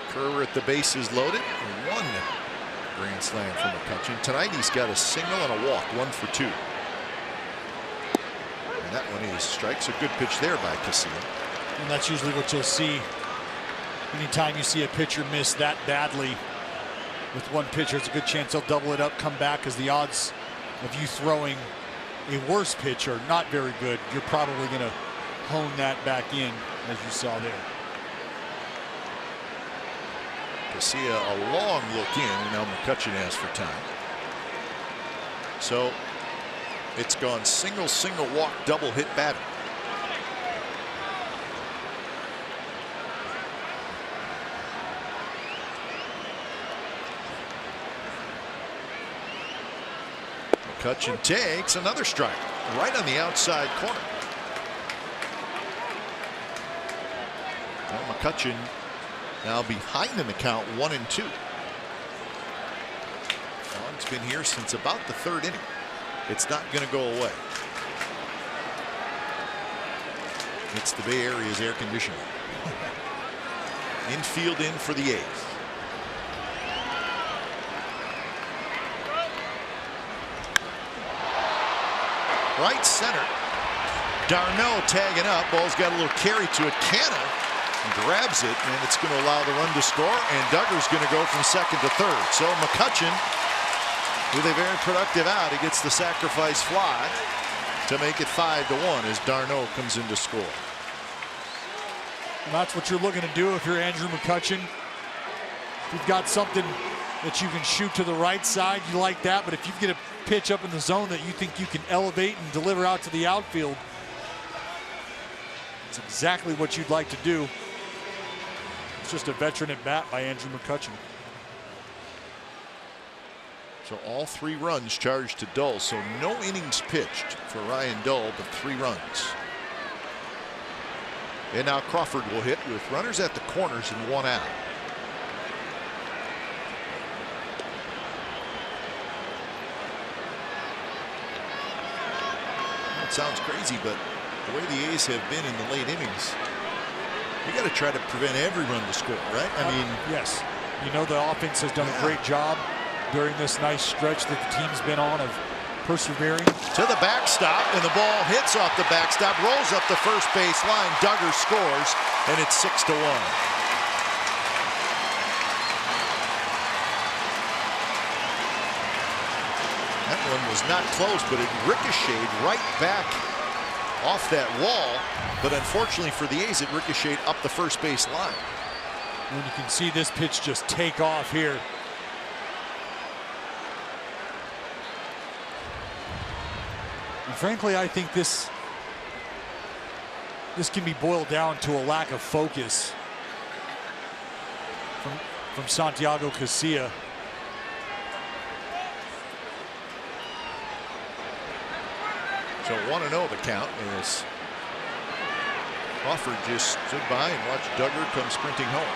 Kerr at the bases loaded. 1 grand slam from McCutchen. Tonight he's got a single and a walk, 1 for 2. And that one is strikes. A good pitch there by Casilla. And that's usually what you'll see anytime you see a pitcher miss that badly with one pitcher. It's a good chance they'll double it up, come back, because the odds of you throwing a worse pitch are not very good. You're probably going to hone that back in, as you saw there. Casilla a long look in, and now McCutchen asks for time. So it's gone single, walk, double hit batter. McCutchen takes another strike right on the outside corner. Well, McCutchen now behind in the count, 1-2. Dog's been here since about the 3rd inning. It's not going to go away. It's the Bay Area's air conditioning. Infield in for the A's. Right center. Darno tagging up. Ball's got a little carry to it. Canna grabs it, and it's going to allow the run to score, and Duggar's going to go from 2nd to 3rd. So McCutchen with a very productive out. He gets the sacrifice fly to make it 5-1 as Darno comes in to score. And that's what you're looking to do if you're Andrew McCutchen. If you've got something that you can shoot to the right side, you like that. But if you get a pitch up in the zone that you think you can elevate and deliver out to the outfield, it's exactly what you'd like to do. It's just a veteran at bat by Andrew McCutchen. So all 3 runs charged to Dull. So no innings pitched for Ryan Dull, but 3 runs. And now Crawford will hit with runners at the corners and 1 out. It sounds crazy, but the way the A's have been in the late innings, you got to try to prevent every run to score, right? I mean, yes. You know, the offense has done a great job during this nice stretch that the team's been on of persevering. To the backstop, and the ball hits off the backstop, rolls up the first base line. Duggar scores, and it's 6-1. That one was not close, but it ricocheted right back off that wall. But unfortunately for the A's, it ricocheted up the first base line. And you can see this pitch just take off here. And frankly, I think this can be boiled down to a lack of focus from Santiago Casilla. So 1-0 the count as Crawford just stood by and watched Duggar come sprinting home.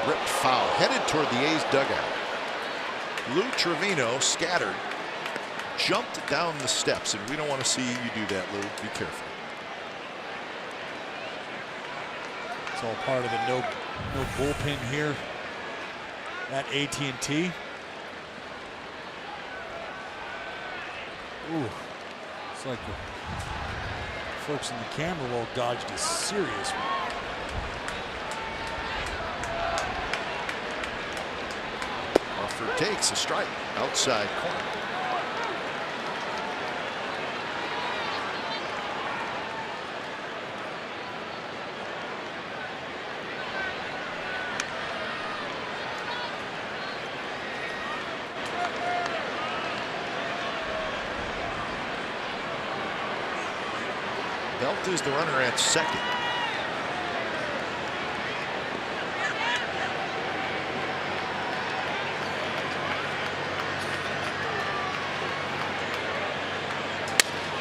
Ripped foul headed toward the A's dugout. Lou Trevino scattered, jumped down the steps, and we don't want to see you do that, Lou. Be careful. It's all part of the no bullpen here at AT&T. Ooh, it's like the folks in the camera roll dodged a serious one. Crawford takes a strike outside corner. Belt is the runner at second.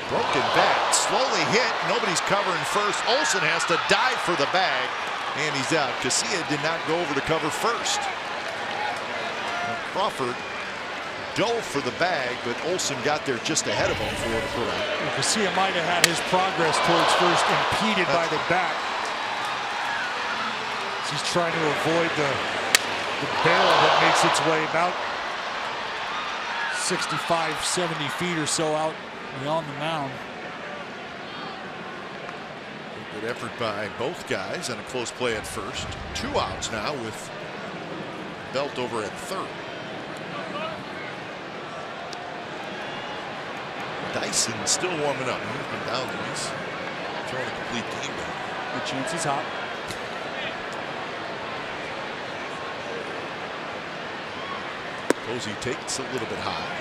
Broken bat, slowly hit. Nobody's covering first. Olsen has to dive for the bag, and he's out. Casilla did not go over to cover first. Crawford dove for the bag, but Olsen got there just ahead of him for the put out. Casilla might have had his progress towards first impeded by the bat. He's trying to avoid the barrel that makes its way about 65, 70 feet or so out beyond the mound. Good effort by both guys and a close play at first. 2 outs now with Belt over at third. Dyson still warming up. He's been down there. He's throwing a complete game down. Good chance he's hot. Posey takes a little bit high.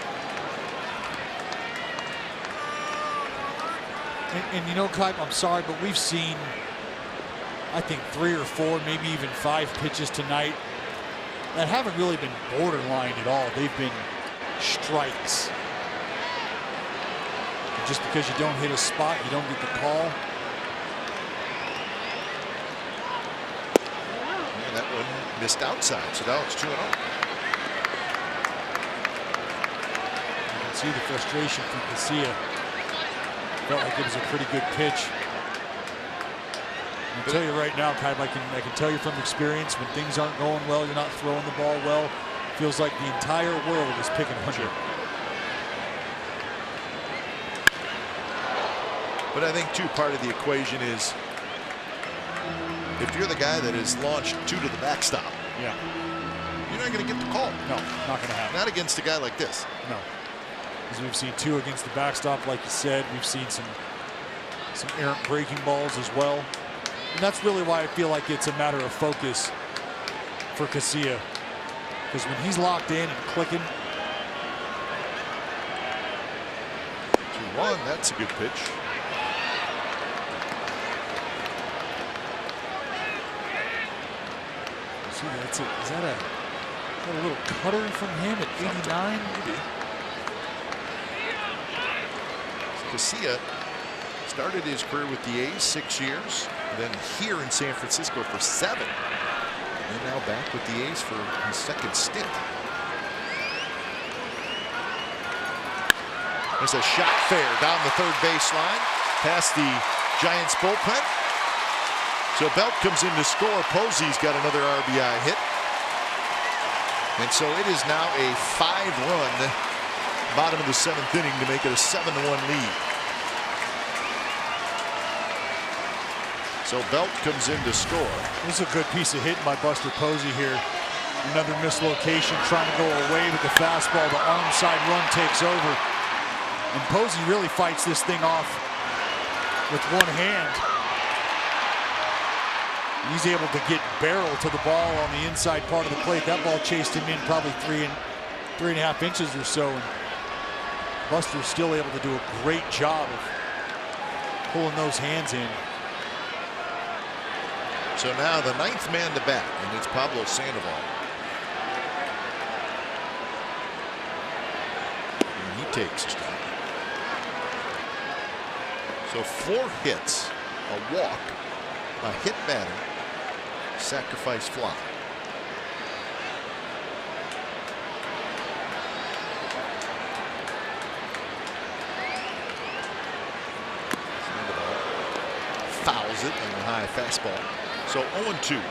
And you know, Kipe, I'm sorry, but we've seen, I think, 3 or 4, maybe even 5 pitches tonight that haven't really been borderline at all. They've been strikes. And just because you don't hit a spot, you don't get the call. And that one missed outside, so now it's 2-0. You can see the frustration from Casilla. Felt like it was a pretty good pitch. I'll tell you right now, Kipe, I can tell you from experience, when things aren't going well, you're not throwing the ball well, feels like the entire world is picking on you. But I think, too, part of the equation is if you're the guy that has launched 2 to the backstop, yeah, you're not going to get the call. No, not going to happen. Not against a guy like this. No. Because we've seen 2 against the backstop, like you said. We've seen some errant breaking balls as well. And that's really why I feel like it's a matter of focus for Casilla. Because when he's locked in and clicking. 2-1, that's a good pitch. See, that's it. Is that a little cutter from him at 89? Maybe. Casilla started his career with the A's 6 years, then here in San Francisco for 7, and now back with the A's for his second stint. There's a shot fair down the third baseline past the Giants bullpen. So Belt comes in to score. Posey's got another RBI hit. And so it is now a 5-run bottom of the 7th inning to make it a 7-1 lead. So Belt comes in to score. This is a good piece of hitting by Buster Posey here. Another mislocation, trying to go away with the fastball. The arm side run takes over. And Posey really fights this thing off with one hand. He's able to get barrel to the ball on the inside part of the plate. That ball chased him in probably 3.5 inches or so. And Buster's still able to do a great job of pulling those hands in. So now the 9th man to bat, and it's Pablo Sandoval. And he takes a strike. So 4 hits, a walk, a hit batter, sacrifice fly. Sandoval fouls it on the high fastball. So 0-2.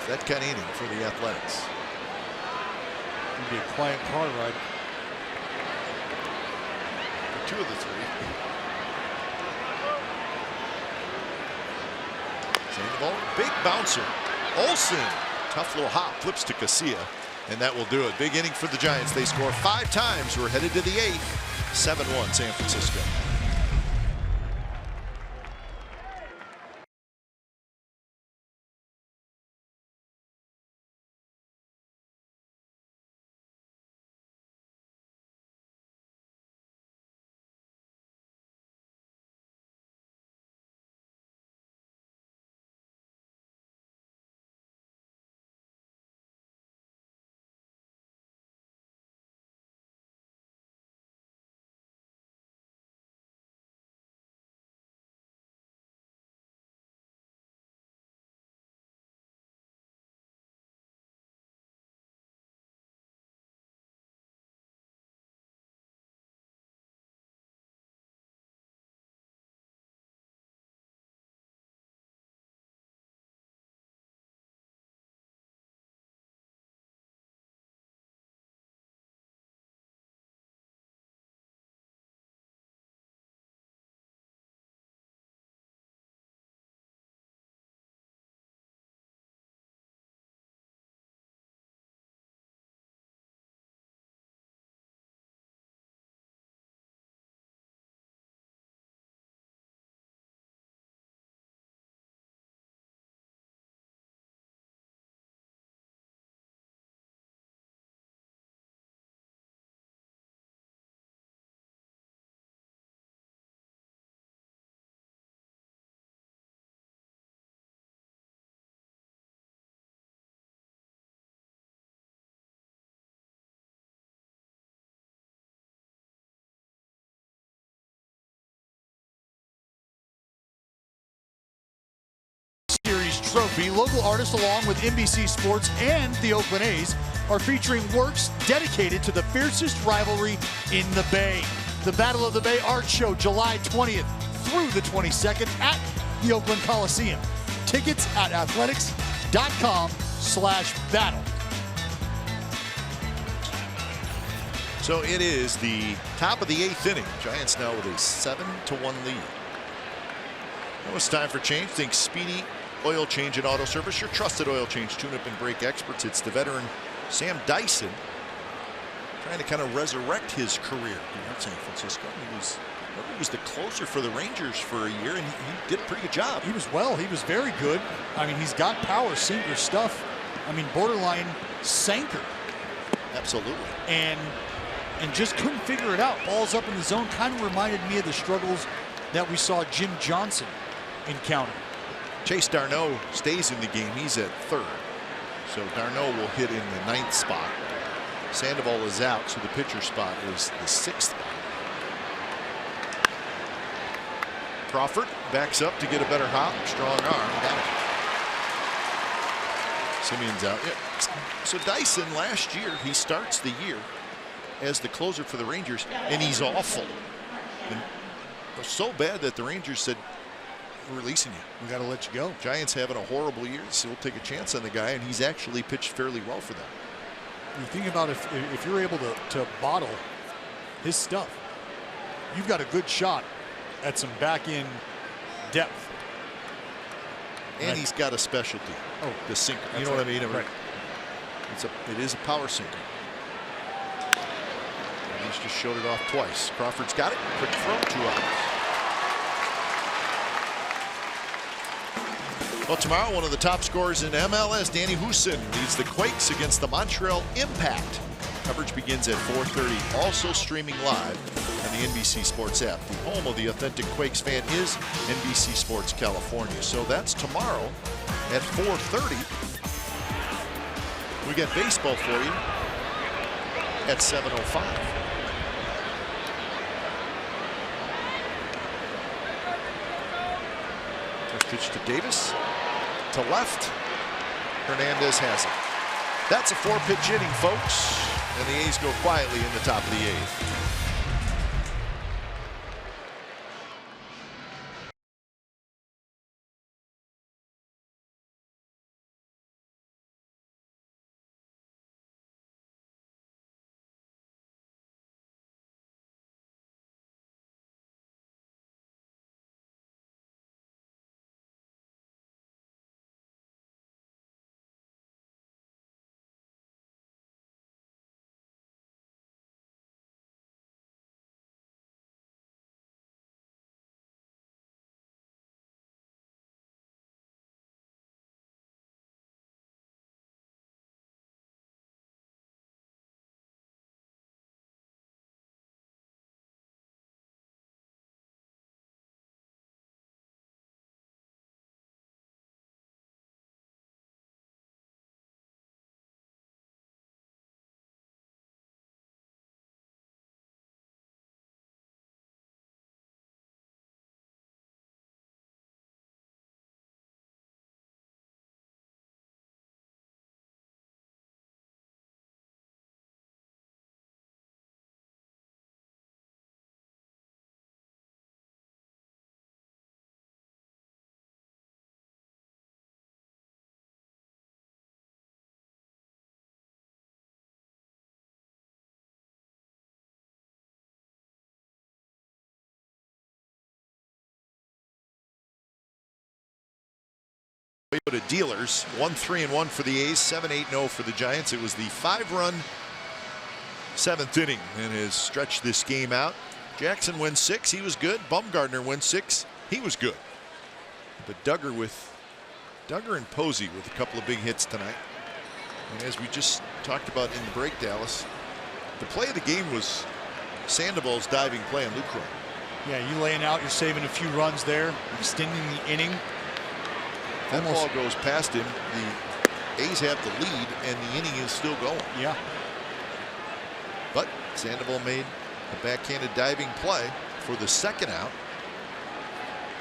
That kind of inning for the Athletics. It'll be a quiet car ride. For 2 of the 3. Sandoval, big bouncer. Olsen, tough little hop, flips to Casilla, and that will do it. Big inning for the Giants. They score 5 times. We're headed to the 8th. 7-1 San Francisco. Trophy, local artists along with NBC Sports and the Oakland A's are featuring works dedicated to the fiercest rivalry in the Bay. The Battle of the Bay Art Show, July 20th through the 22nd at the Oakland Coliseum. Tickets at athletics.com/battle. So it is the top of the 8th inning. Giants now with a 7-1 lead. Now it's time for change. Think Speedy Oil Change and Auto Service, your trusted oil change, tune-up and brake experts. It's the veteran Sam Dyson trying to kind of resurrect his career here in San Francisco. He was the closer for the Rangers for a year, and he did a pretty good job. He was very good. I mean, he's got power, sinker stuff. I mean, borderline sinker. Absolutely. And just couldn't figure it out. Balls up in the zone kind of reminded me of the struggles that we saw Jim Johnson encounter. Chase Darno stays in the game. He's at third. So Darno will hit in the 9th spot. Sandoval is out, so the pitcher spot is the 6th spot. Crawford backs up to get a better hop. Strong arm. Got it. Simeon's out. Yeah. So Dyson last year, he starts the year as the closer for the Rangers, and he's awful. And it was so bad that the Rangers said, "We're releasing you. We got to let you go." Giants having a horrible year, so we'll take a chance on the guy, and he's actually pitched fairly well for them. You think about if you're able to bottle his stuff, you've got a good shot at some back end depth. And he's got a specialty. Oh, the sinker. You that's know what right. I mean? Right. It is a power sinker. And he's just showed it off twice. Crawford's got it. Quick throw, 2 outs. Well, tomorrow, one of the top scorers in MLS, Danny Houston, leads the Quakes against the Montreal Impact. Coverage begins at 4:30. Also streaming live on the NBC Sports app. The home of the authentic Quakes fan is NBC Sports California. So that's tomorrow at 4:30. We got baseball for you at 7:05. First pitch to Davis. To left. Hernandez has it. That's a 4-pitch inning, folks. And the A's go quietly in the top of the 8th. To dealers, 1-3-1 for the A's, 7-8-0 for the Giants. It was the 5-run 7th inning and has stretched this game out. Jackson wins 6. He was good. Bumgarner wins 6. He was good. But Duggar and Posey with a couple of big hits tonight. And as we just talked about in the break, Dallas, the play of the game was Sandoval's diving play on Lucroy. Yeah, you laying out, you're saving a few runs there, extending the inning. That ball goes past him. The A's have the lead, and the inning is still going. Yeah. But Sandoval made a backhanded diving play for the 2nd out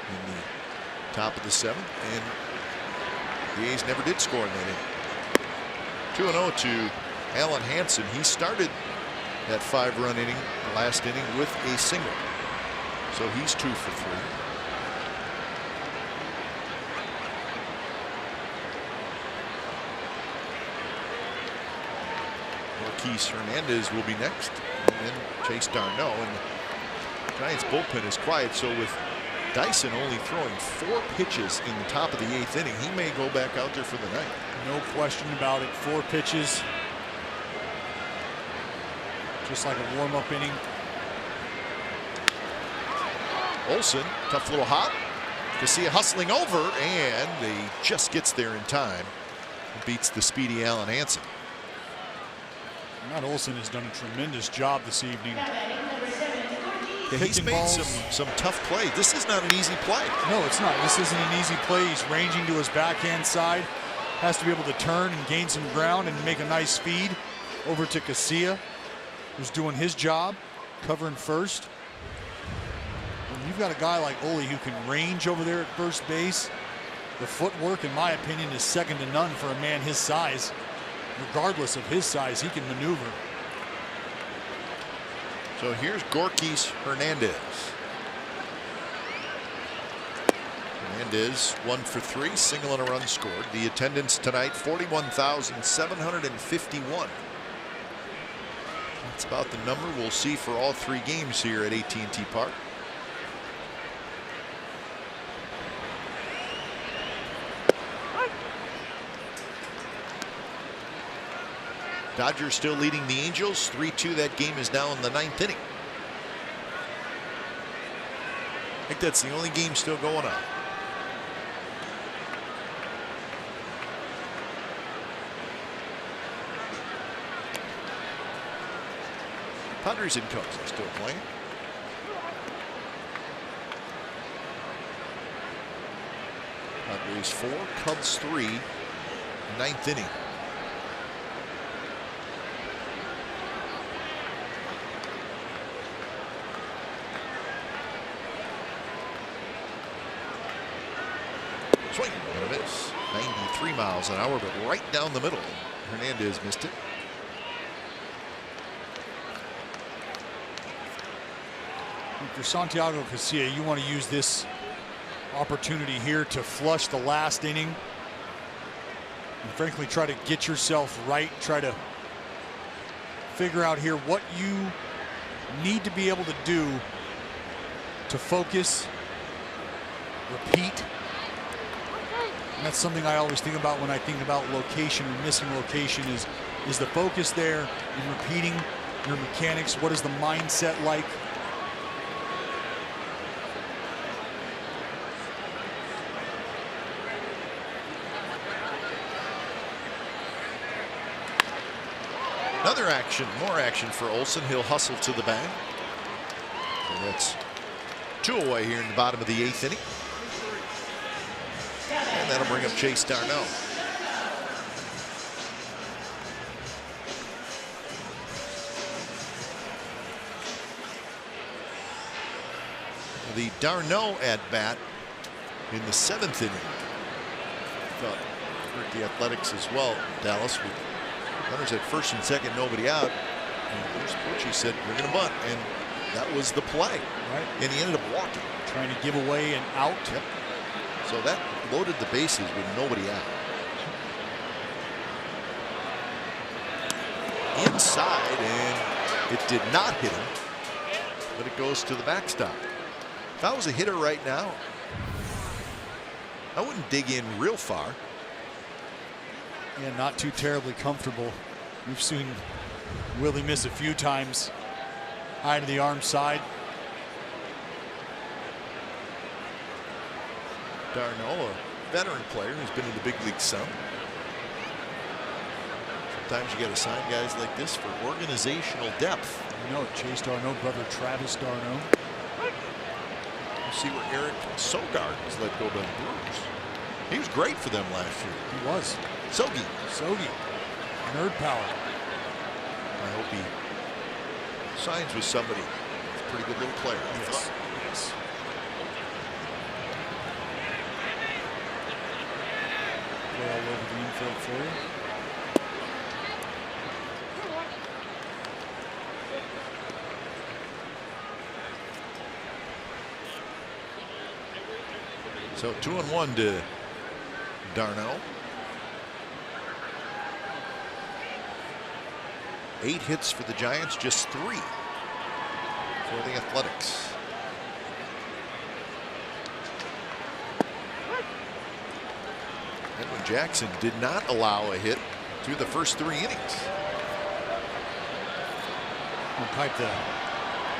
in the top of the 7th, and The A's never did score in that inning. 2-0 to Alan Hansen. He started that 5-run inning, last inning, with a single. So he's 2 for 3. Marquise Hernandez will be next, and then Chase Darno. And the Giants bullpen is quiet, so with Dyson only throwing 4 pitches in the top of the 8th inning, he may go back out there for the night. No question about it. 4 pitches. Just like a warm-up inning. Olsen, tough little hop. Casilla hustling over, and he just gets there in time. Beats the speedy Alan Hansen. Matt Olson has done a tremendous job this evening. Yeah, he's made some tough play. This is not an easy play. No, it's not. This isn't an easy play. He's ranging to his backhand side. Has to be able to turn and gain some ground and make a nice feed over to Casilla, who's doing his job, covering first. When you've got a guy like Ole who can range over there at first base, the footwork, in my opinion, is second to none for a man his size. Regardless of his size, he can maneuver. So here's Gorkys Hernandez. Hernandez 1 for 3, single and a run scored. The attendance tonight 41,751. That's about the number we'll see for all 3 games here at AT Park. Dodgers still leading the Angels 3-2. That game is now in the 9th inning. I think that's the only game still going on. Padres and Cubs are still playing. Padres 4, Cubs 3, 9th inning. Swing and a miss. 93 miles an hour, but right down the middle. Hernandez missed it. For Santiago Casilla, you want to use this opportunity here to flush the last inning and frankly try to get yourself right. Try to figure out here what you need to be able to do to focus, repeat. And that's something I always think about when I think about location and missing location is the focus there in repeating your mechanics. What is the mindset like? Another action, more action for Olsen. He'll hustle to the bag. And that's 2 away here in the bottom of the 8th inning. And that'll bring up Chase Darno. The Darno at bat in the 7th inning. Thought hurt the Athletics as well. Dallas with runners at first and second, nobody out. And Bruce Bochy said, "We're going to bunt," and that was the play. Right. And he ended up walking. Trying to give away an out. Yep. So that loaded the bases with nobody out. Inside, and it did not hit him, but it goes to the backstop. If I was a hitter right now, I wouldn't dig in real far. Yeah, not too terribly comfortable. We've seen Willie miss a few times high to the arm side. Darno, a veteran player who's been in the big league some. Sometimes you got to sign guys like this for organizational depth. You know, Chase Darno, brother Travis Darno. You see where Eric Sogard was let go by the Brewers. He was great for them last year. He was. Sogi. Nerd power. I hope he signs with somebody. He's a pretty good little player. Yes. Yes. Play all over the infield for you. So 2-1 to Darnell. 8 hits for the Giants, just 3 for the Athletics. Edwin Jackson did not allow a hit through the first 3 innings. Well, I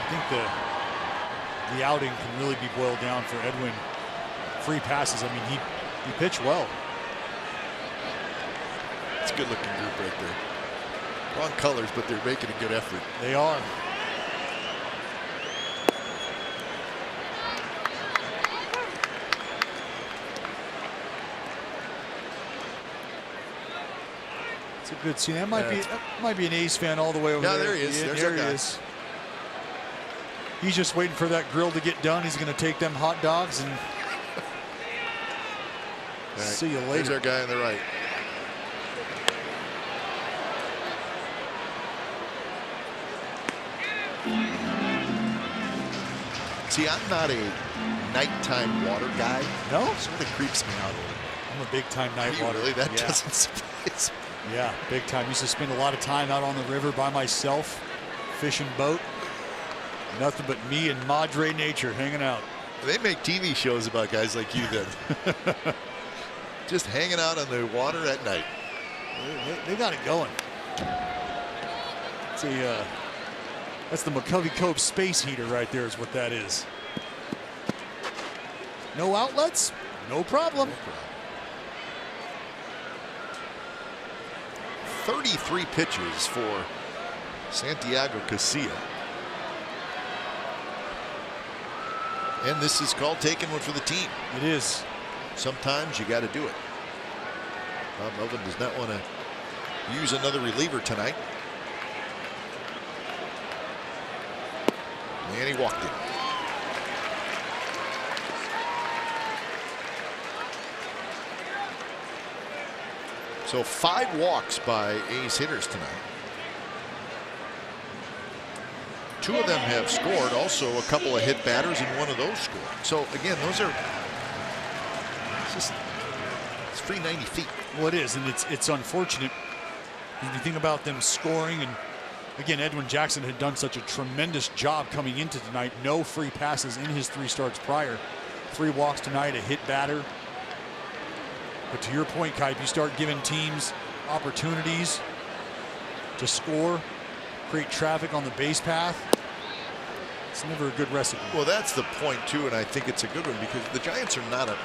think the outing can really be boiled down for Edwin. Free passes. I mean, he pitched well. It's a good looking group right there. Wrong colors, but they're making a good effort. They are. It's a good scene. That might be an A's fan all the way over there. Yeah, there he is. There's our guy. Is. He's just waiting for that grill to get done. He's going to take them hot dogs and see you later. There's our guy on the right. See, I'm not a nighttime water guy. No? Sort of creeps me out a little. I'm a big time night water. Really? That doesn't surprise me. Yeah, big time. Used to spend a lot of time out on the river by myself, fishing boat. Nothing but me and Madre Nature hanging out. They make TV shows about guys like you then. Just hanging out on the water at night. They got it going. That's the McCovey Cove space heater right there is what that is. No outlets? No problem. 33 pitches for Santiago Casilla. And this is called taking one for the team. It is. Sometimes you got to do it. Bob Melvin does not want to use another reliever tonight. And he walked it. So 5 walks by A's hitters tonight. 2 of them have scored. Also, a couple of hit batters, and 1 of those scored. So again, those are it's free 90 feet. Well, it is, and it's unfortunate when you think about them scoring. And again, Edwin Jackson had done such a tremendous job coming into tonight. No free passes in his 3 starts prior. 3 walks tonight, a hit batter. But to your point, Kipe, you start giving teams opportunities to score, create traffic on the base path. It's never a good recipe. Well, that's the point too, and I think it's a good one because the Giants are not a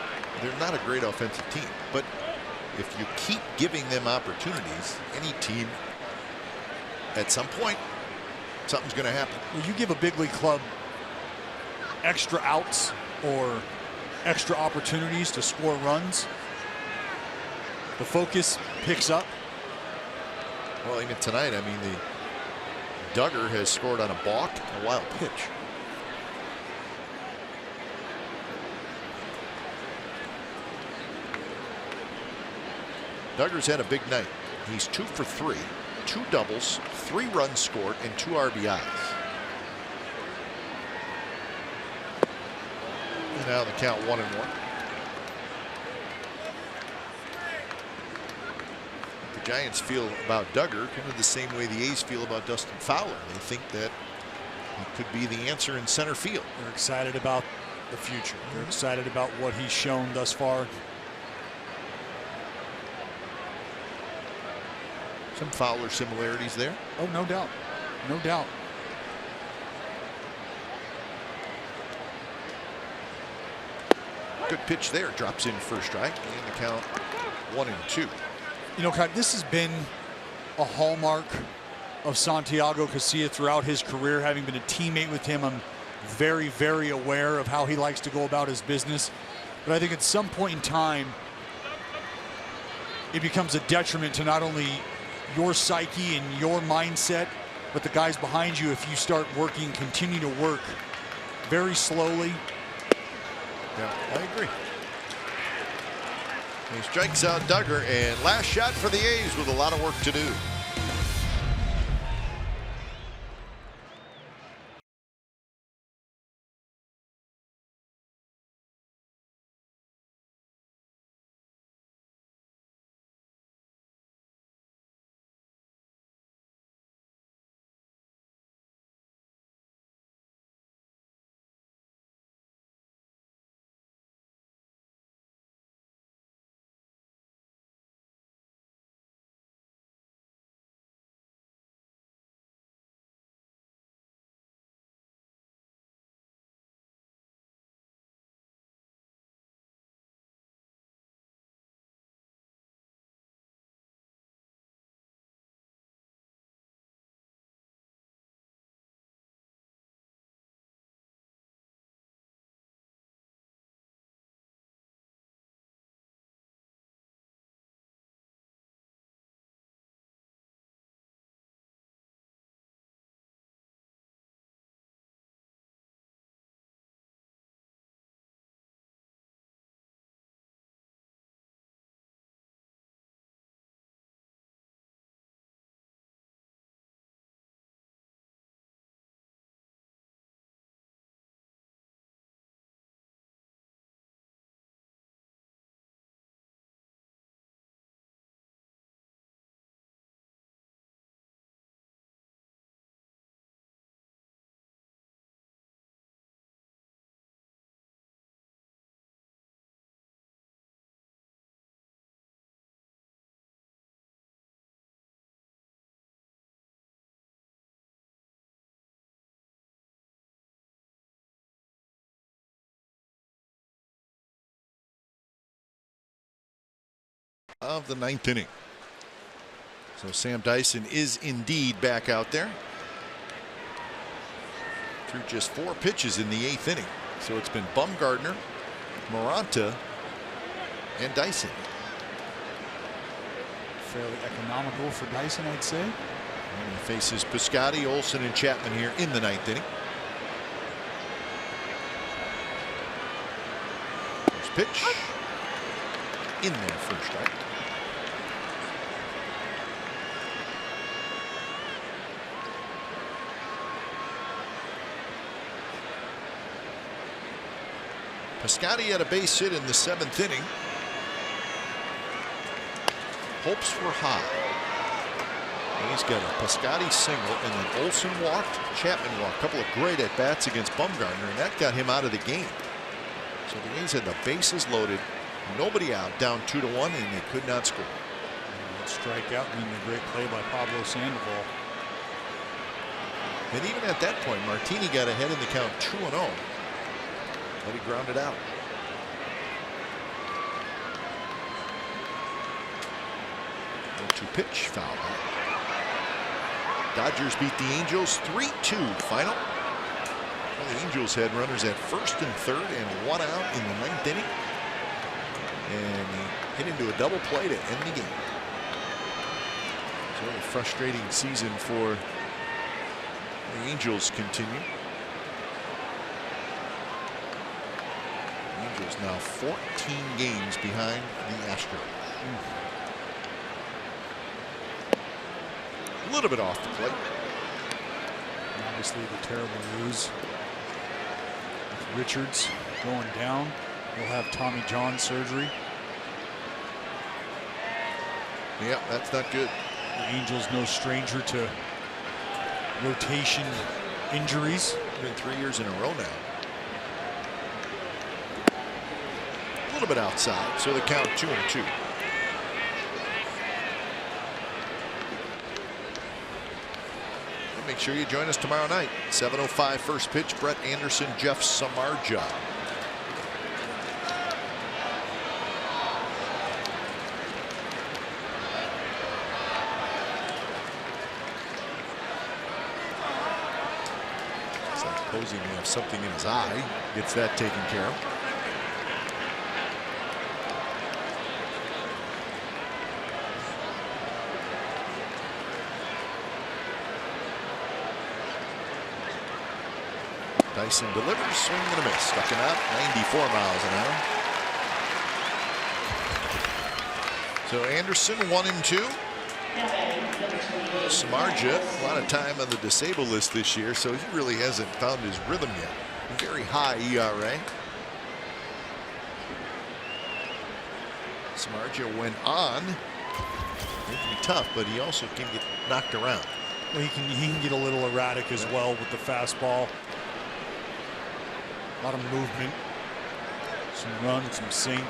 great offensive team. But if you keep giving them opportunities, any team at some point something's going to happen. Well, you give a big league club extra outs or extra opportunities to score runs, the focus picks up. Well, even tonight, I mean, the Duggar has scored on a balk and a wild pitch. Duggar's had a big night. He's 2 for 3, 2 doubles, 3 runs scored, and 2 RBIs. And now the count 1-1. The Giants feel about Duggar kind of the same way the A's feel about Dustin Fowler. They think that he could be the answer in center field. They're excited about the future. They're excited about what he's shown thus far. Some Fowler similarities there. Oh, no doubt. No doubt. Good pitch there. Drops in first strike. And the count 1-2. You know, Kyle, this has been a hallmark of Santiago Casilla throughout his career. Having been a teammate with him, I'm very, very aware of how he likes to go about his business. But I think at some point in time, it becomes a detriment to not only your psyche and your mindset, but the guys behind you if you start working, continue to work very slowly. Yeah, I agree. He strikes out Duggar, and last shot for the A's with a lot of work to do. Of the 9th inning. So Sam Dyson is indeed back out there. Through just 4 pitches in the 8th inning. So it's been Bumgarner, Moranta, and Dyson. Fairly economical for Dyson, I'd say. And he faces Piscotty, Olsen, and Chapman here in the 9th inning. First pitch. In there for a strike. Piscotty had a base hit in the 7th inning. Hopes were high. And he's got a Piscotty single, and then Olsen walked, Chapman walked. A couple of great at bats against Bumgarner, and that got him out of the game. So the A's had the bases loaded, nobody out, down 2-1, and they could not score. Strikeout, and then the great play by Pablo Sandoval. And even at that point, Martini got ahead in the count 2-0. But he grounded out. To pitch, foul. Dodgers beat the Angels 3-2 final. Well, the Angels had runners at first and third and 1 out in the 9th inning. And he hit into a double play to end the game. So a frustrating season for the Angels continue. Angels now 14 games behind the Astros. A little bit off the plate. Obviously the terrible news with Richards going down. He'll have Tommy John surgery. Yeah, that's not good. The Angels no stranger to rotation injuries. Been 3 years in a row now. A little bit outside, so the count 2-2. Make sure you join us tomorrow night. 7:05 first pitch. Brett Anderson, Jeff Samardzija. It's like Posey may have something in his eye. Gets that taken care of. Dyson delivers, swing and a miss. Stuck him out, 94 miles an hour. So Anderson 1-2. Samardzija, a lot of time on the disabled list this year, so he really hasn't found his rhythm yet. Very high ERA. Samardzija went on. It can be tough, but he also can get knocked around. Well, he can get a little erratic as well with the fastball. A lot of movement, some run, some sink.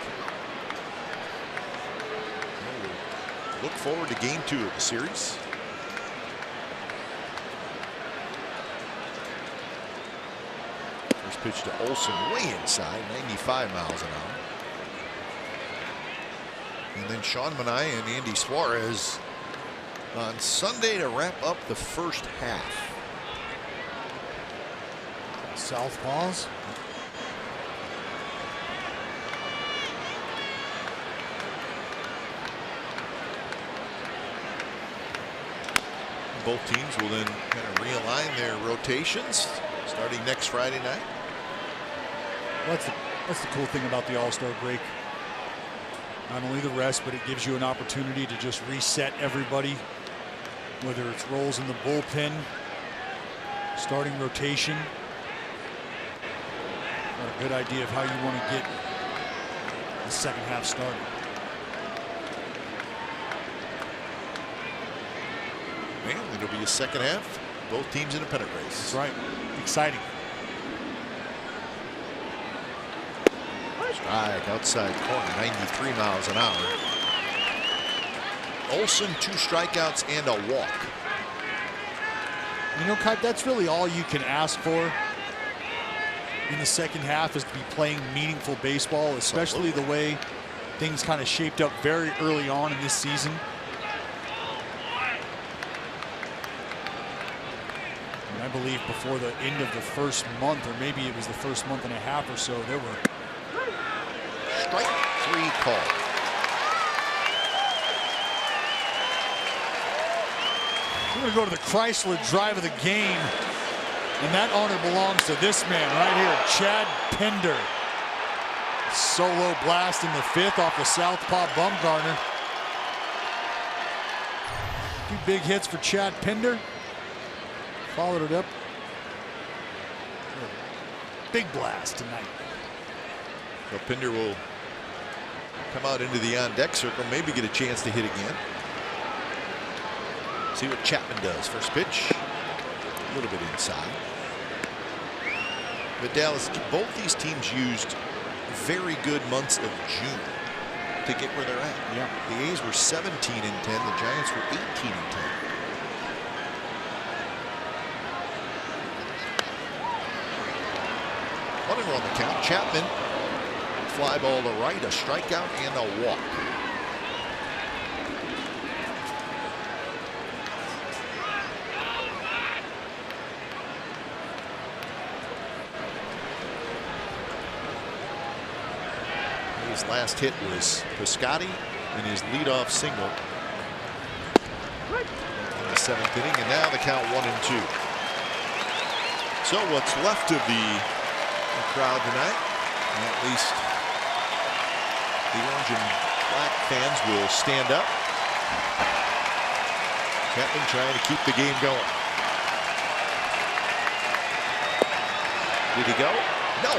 We'll look forward to game 2 of the series. First pitch to Olsen, way inside, 95 miles an hour. And then Sean Manaea and Andy Suarez on Sunday to wrap up the first half. Southpaws. Both teams will then kind of realign their rotations starting next Friday night. That's the cool thing about the All-Star break. Not only the rest, but it gives you an opportunity to just reset everybody, whether it's roles in the bullpen, starting rotation. Got a good idea of how you want to get the second half started. Man, it'll be a second half. Both teams in a pennant race. That's right. Exciting. Strike outside corner, 93 miles an hour. Olsen, 2 strikeouts and a walk. You know, Kite, that's really all you can ask for in the second half, is to be playing meaningful baseball, especially the way things kind of shaped up very early on in this season. And I believe before the end of the first month, or maybe it was the first month and a half or so, there were strike 3 call. We're going to go to the Chrysler drive of the game, and that honor belongs to this man right here, Chad Pinder. Solo blast in the 5th off the southpaw Bumgarner. 2 big hits for Chad Pinder. Followed it up. Big blast tonight. So Pinder will come out into the on-deck circle, maybe get a chance to hit again. See what Chapman does. First pitch, a little bit inside. But Dallas, both these teams used very good months of June to get where they're at. Yeah. The A's were 17-10. The Giants were 18-10. One and 1 the count. Chapman, fly ball to right, a strikeout and a walk. His last hit was Piscotty in his leadoff single in the 7th inning, and now the count 1-2. So what's left of the crowd tonight, at least the orange and black fans will stand up. Chapman trying to keep the game going. Did he go? No.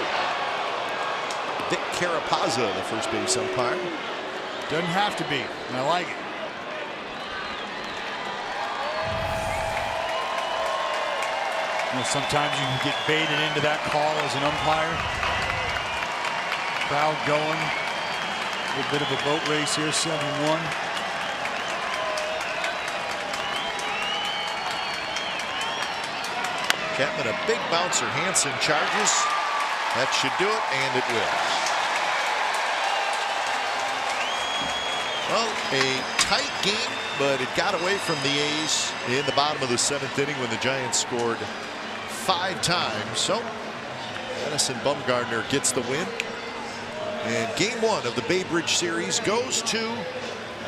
Vic Carapazza, the first base umpire. Doesn't have to be, and I like it. You know, sometimes you can get baited into that call as an umpire. Crowd going. A little bit of a boat race here, 7-1. Chapman, a big bouncer. Hansen charges. That should do it, and it will. Well, a tight game, but it got away from the A's in the bottom of the 7th inning when the Giants scored 5 times. So Madison Bumgarner gets the win. And game 1 of the Bay Bridge series goes to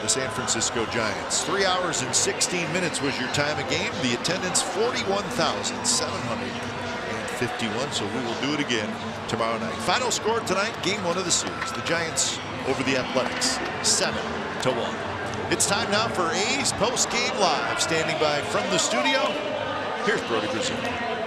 the San Francisco Giants. 3 hours and 16 minutes was your time of game. The attendance 41,751. So we will do it again tomorrow night. Final score tonight, game 1 of the series. The Giants over the Athletics, 7-1. 8-1. It's time now for A's Post Game Live. Standing by from the studio, here's Brody Brazil.